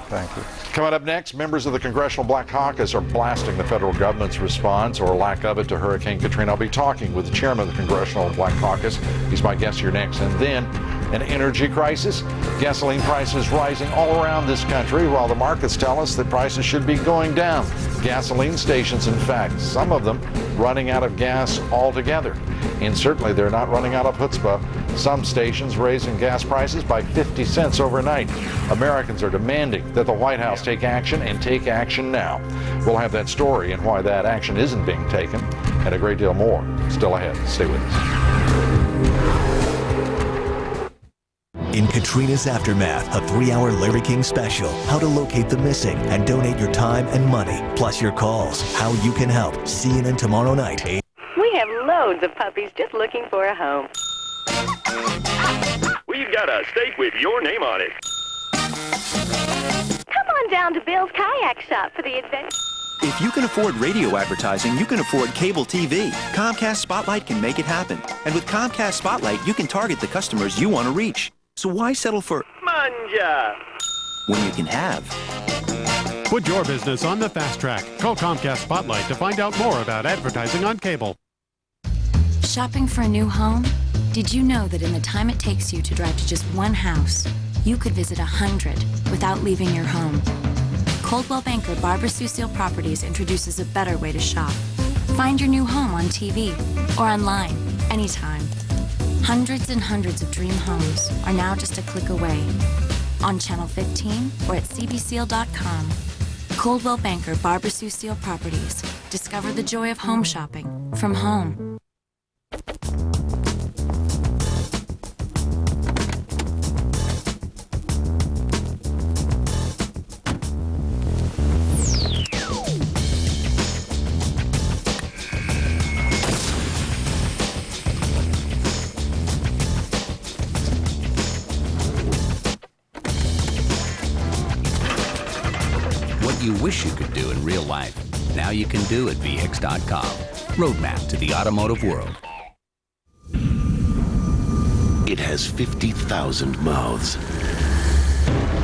Speaker 20: Thank you.
Speaker 14: Coming up next, members of the Congressional Black Caucus are blasting the federal government's response, or lack of it, to Hurricane Katrina. I'll be talking with the chairman of the Congressional Black Caucus. He's my guest here next. And then an energy crisis. Gasoline prices rising all around this country, while the markets tell us that prices should be going down. Gasoline stations, in fact, some of them running out of gas altogether. And certainly they're not running out of chutzpah. Some stations raising gas prices by 50 cents overnight. Americans are demanding that the White House take action, and take action now. We'll have that story and why that action isn't being taken, and a great deal more still ahead. Stay with us.
Speaker 22: In Katrina's aftermath, a 3-hour Larry King special, how to locate the missing and donate your time and money, plus your calls, how you can help. CNN tomorrow night.
Speaker 3: We have loads of puppies just looking for a home.
Speaker 5: We've got a steak with your name on it.
Speaker 12: Come on down to Bill's Kayak Shop for the adventure.
Speaker 10: If you can afford radio advertising, you can afford cable TV. Comcast Spotlight can make it happen. And with Comcast Spotlight, you can target the customers you want to reach. So why settle for
Speaker 5: Manja
Speaker 10: when you can have?
Speaker 11: Put your business on the fast track. Call Comcast Spotlight to find out more about advertising on cable.
Speaker 21: Shopping for a new home? Did you know that in the time it takes you to drive to just one house, you could visit 100 without leaving your home? Coldwell Banker Barbara Sue Seal Properties introduces a better way to shop. Find your new home on TV or online, anytime. Hundreds and hundreds of dream homes are now just a click away. On Channel 15 or at cbseal.com. Coldwell Banker Barbara Sue Seal Properties. Discover the joy of home shopping from home.
Speaker 23: You wish you could do in real life. Now you can do at VX.com. Roadmap to the automotive world.
Speaker 4: It has 50,000 mouths,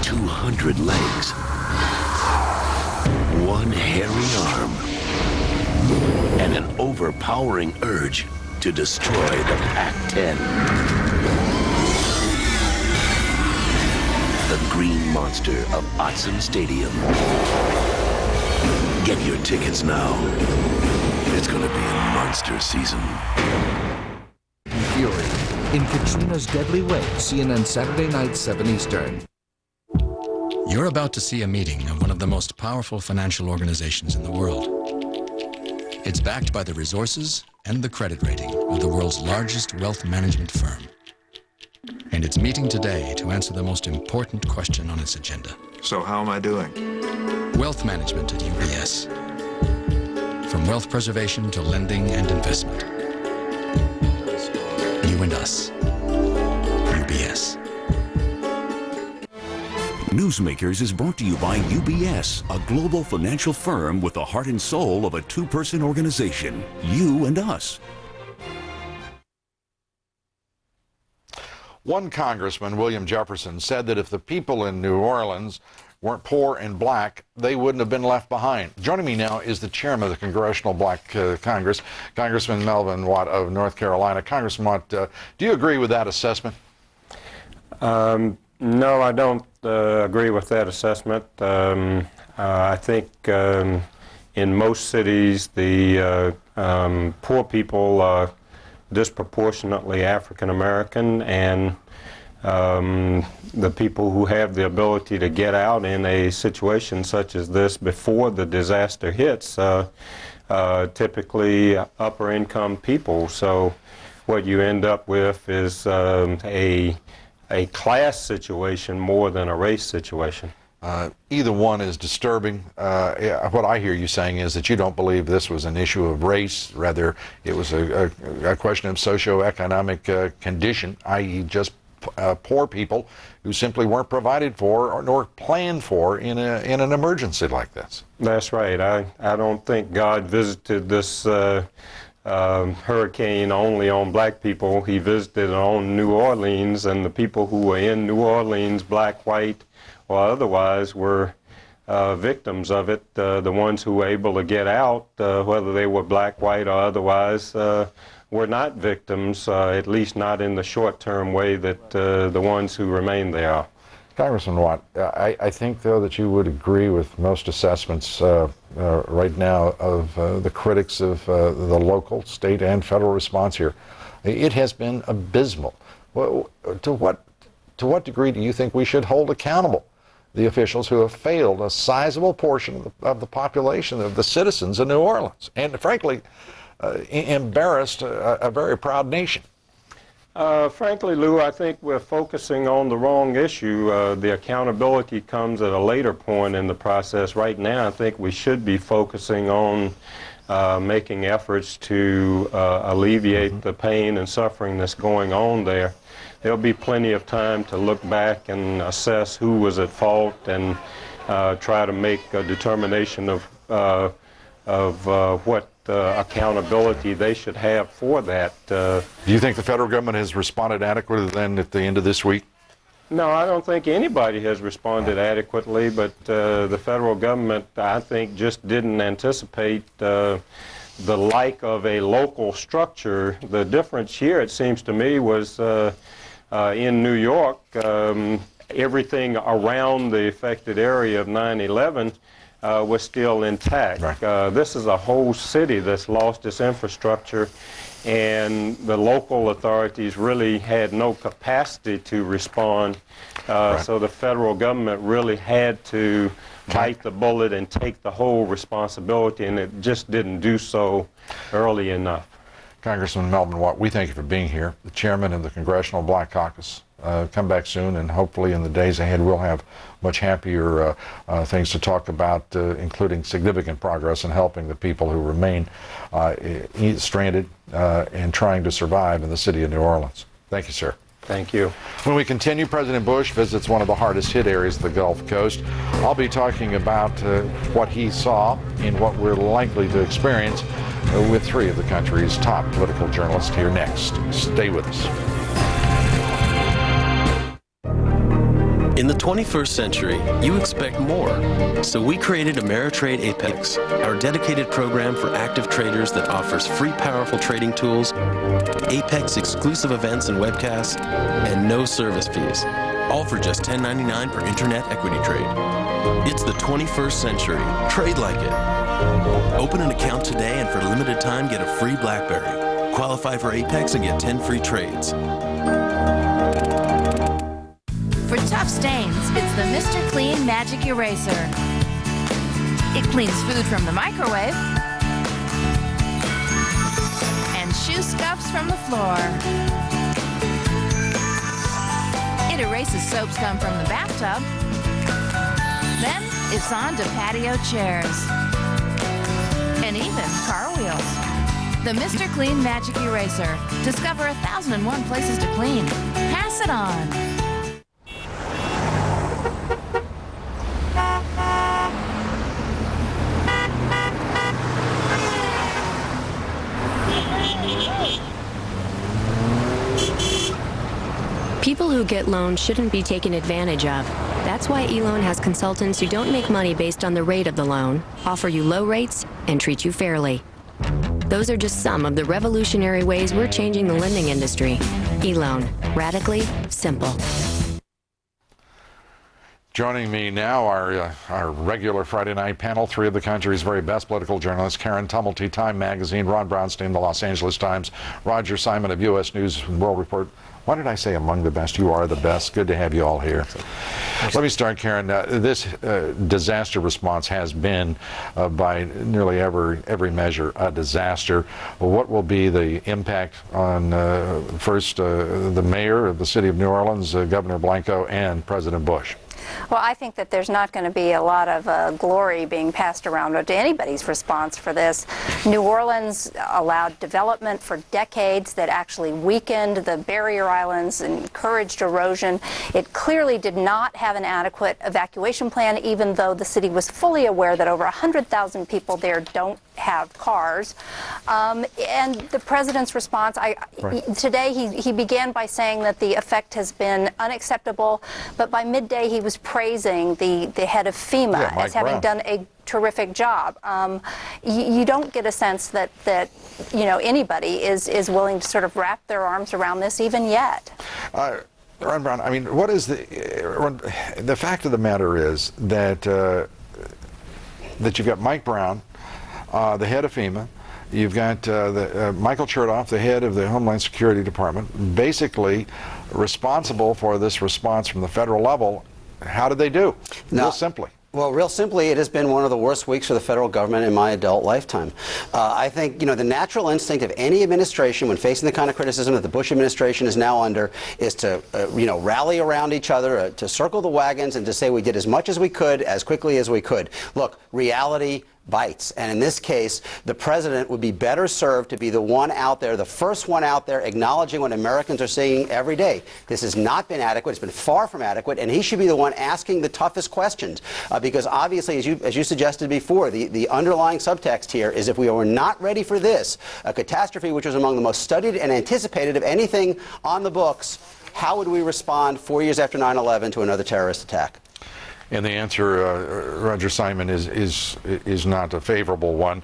Speaker 4: 200 legs, 1 hairy arm, and an overpowering urge to destroy the Pac-10. The green monster of Otson Stadium. Get your tickets now. It's gonna be a monster season.
Speaker 24: Fury in Katrina's deadly wake. CNN Saturday night, 7 Eastern.
Speaker 25: You're about to see a meeting of one of the most powerful financial organizations in the world. It's backed by the resources and the credit rating of the world's largest wealth management firm. And it's meeting today to answer the most important question on its agenda.
Speaker 26: So how am I doing?
Speaker 25: Wealth management at UBS. From wealth preservation to lending and investment. You and us. UBS.
Speaker 4: Newsmakers is brought to you by UBS, a global financial firm with the heart and soul of a two-person organization. You and us.
Speaker 14: One congressman, William Jefferson, said that if the people in New Orleans weren't poor and black, they wouldn't have been left behind. Joining me now is the chairman of the Congressional Black Congress, Congressman Melvin Watt of North Carolina. Congressman Watt, do you agree with that assessment?
Speaker 27: No, I don't agree with that assessment. I think in most cities, the poor people are disproportionately African American, and the people who have the ability to get out in a situation such as this before the disaster hits, typically upper income people. So what you end up with is a class situation more than a race situation.
Speaker 14: Either one is disturbing. What I hear you saying is that you don't believe this was an issue of race, rather it was a question of socioeconomic condition, i.e. just poor people who simply weren't provided for nor planned for in an emergency like this.
Speaker 27: That's right. I don't think God visited this hurricane only on black people. He visited on New Orleans, and the people who were in New Orleans, black, white, or otherwise, were victims of it. The ones who were able to get out, whether they were black, white, or otherwise, were not victims, at least not in the short-term way that the ones who remained there are.
Speaker 6: Congressman Watt, I think, though, that you would agree with most assessments right now of the critics of the local, state, and federal response here. It has been abysmal. To what degree do you think we should hold accountable the officials who have failed a sizable portion of the population, of the citizens of New Orleans, and frankly, embarrassed a very proud nation?
Speaker 27: Frankly, Lou, I think we're focusing on the wrong issue. The accountability comes at a later point in the process. Right now, I think we should be focusing on making efforts to alleviate the pain and suffering that's going on there. There'll be plenty of time to look back and assess who was at fault and try to make a determination of what accountability they should have for that.
Speaker 6: Do you think the federal government has responded adequately then at the end of this week?
Speaker 27: No, I don't think anybody has responded adequately, but the federal government, I think, just didn't anticipate the like of a local structure. The difference here, it seems to me, was in New York, everything around the affected area of 9/11 was still intact. Right. This is a whole city that's lost its infrastructure, and the local authorities really had no capacity to respond. Right. So the federal government really had to bite the bullet and take the whole responsibility, and it just didn't do so early enough.
Speaker 6: Congressman Melvin Watt, we thank you for being here, the chairman of the Congressional Black Caucus. Come back soon, and hopefully in the days ahead we'll have much happier things to talk about, including significant progress in helping the people who remain stranded and trying to survive in the city of New Orleans. Thank you, sir.
Speaker 27: Thank you.
Speaker 6: When we continue, President Bush visits one of the hardest hit areas of the Gulf Coast. I'll be talking about what he saw in what we're likely to experience with three of the country's top political journalists here next. Stay with us.
Speaker 7: In the 21st century, you expect more. So we created Ameritrade Apex, our dedicated program for active traders that offers free, powerful trading tools, Apex exclusive events and webcasts, and no service fees, all for just $10.99 per internet equity trade. It's the 21st century. Trade like it. Open an account today and for a limited time get a free BlackBerry. Qualify for Apex and get 10 free trades.
Speaker 21: For tough stains, it's the Mr. Clean Magic Eraser. It cleans food from the microwave and shoe scuffs from the floor. It erases soap scum from the bathtub. Then it's on to patio chairs and even car wheels. The Mr. Clean Magic Eraser. Discover 1,001 places to clean. Pass it on.
Speaker 13: People who get loans shouldn't be taken advantage of. That's why eLoan has consultants who don't make money based on the rate of the loan, offer you low rates, and treat you fairly. Those are just some of the revolutionary ways we're changing the lending industry. eLoan. Radically simple.
Speaker 6: Joining me now are our regular Friday night panel, three of the country's very best political journalists: Karen Tumulty, Time Magazine; Ron Brownstein, the Los Angeles Times; Roger Simon of U.S. News and World Report. Why did I say among the best? You are the best. Good to have you all here. Let me start, Karen. This disaster response has been, by nearly every measure, a disaster. What will be the impact on, first, the mayor of the city of New Orleans, Governor Blanco, and President Bush?
Speaker 1: Well, I think that there's not going to be a lot of glory being passed around to anybody's response for this. New Orleans allowed development for decades that actually weakened the barrier islands, encouraged erosion. It clearly did not have an adequate evacuation plan, even though the city was fully aware that over 100,000 people there don't have cars. And the president's response, today he began by saying that the effect has been unacceptable, but by midday he was praising the head of FEMA as having done a terrific job. You don't get a sense that anybody is willing to sort of wrap their arms around this even yet.
Speaker 6: Ron Brown, I mean, what is the fact of the matter is that that you've got Mike Brown, the head of FEMA. You've got Michael Chertoff, the head of the Homeland Security Department, basically responsible for this response from the federal level. How did they do? Real simply.
Speaker 8: Well, real simply, it has been one of the worst weeks for the federal government in my adult lifetime. I think, the natural instinct of any administration when facing the kind of criticism that the Bush administration is now under is to, rally around each other, to circle the wagons and to say we did as much as we could, as quickly as we could. Look, reality bites. And in this case, the president would be better served to be the one out there, the first one out there, acknowledging what Americans are seeing every day. This has not been adequate. It's been far from adequate. And he should be the one asking the toughest questions. Because obviously, as you suggested before, the underlying subtext here is if we were not ready for this, a catastrophe which was among the most studied and anticipated of anything on the books, how would we respond 4 years after 9/11 to another terrorist attack?
Speaker 6: And the answer, Roger Simon, is not a favorable one.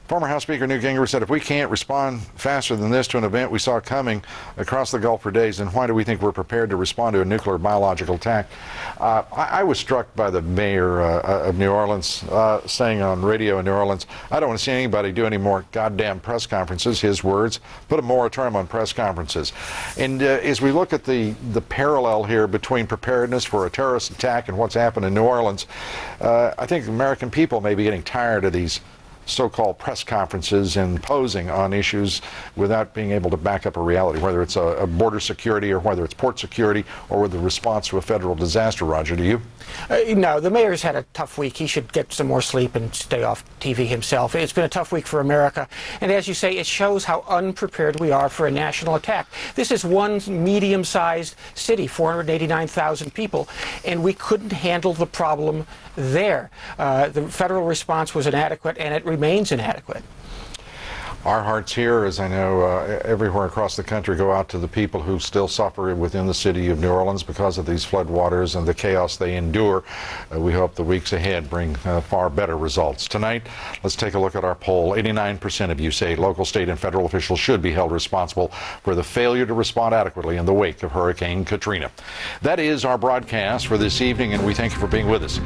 Speaker 6: Former House Speaker Newt Gingrich said, if we can't respond faster than this to an event we saw coming across the Gulf for days, then why do we think we're prepared to respond to a nuclear biological attack? I was struck by the mayor of New Orleans saying on radio in New Orleans, I don't want to see anybody do any more goddamn press conferences, his words, put a moratorium on press conferences. And as we look at the parallel here between preparedness for a terrorist attack and what's happened in New Orleans, I think the American people may be getting tired of these so-called press conferences and posing on issues without being able to back up a reality, whether it's a border security or whether it's port security or with the response to a federal disaster. Roger, do you?
Speaker 9: No, the mayor's had a tough week. He should get some more sleep and stay off TV himself. It's been a tough week for America. And as you say, it shows how unprepared we are for a national attack. This is one medium-sized city, 489,000 people, and we couldn't handle the problem there. The federal response was inadequate, and it remains inadequate.
Speaker 6: Our hearts here, as I know everywhere across the country, go out to the people who still suffer within the city of New Orleans because of these floodwaters and the chaos they endure. We hope the weeks ahead bring far better results. Tonight, let's take a look at our poll. 89% of you say local, state, and federal officials should be held responsible for the failure to respond adequately in the wake of Hurricane Katrina. That is our broadcast for this evening, and we thank you for being with us.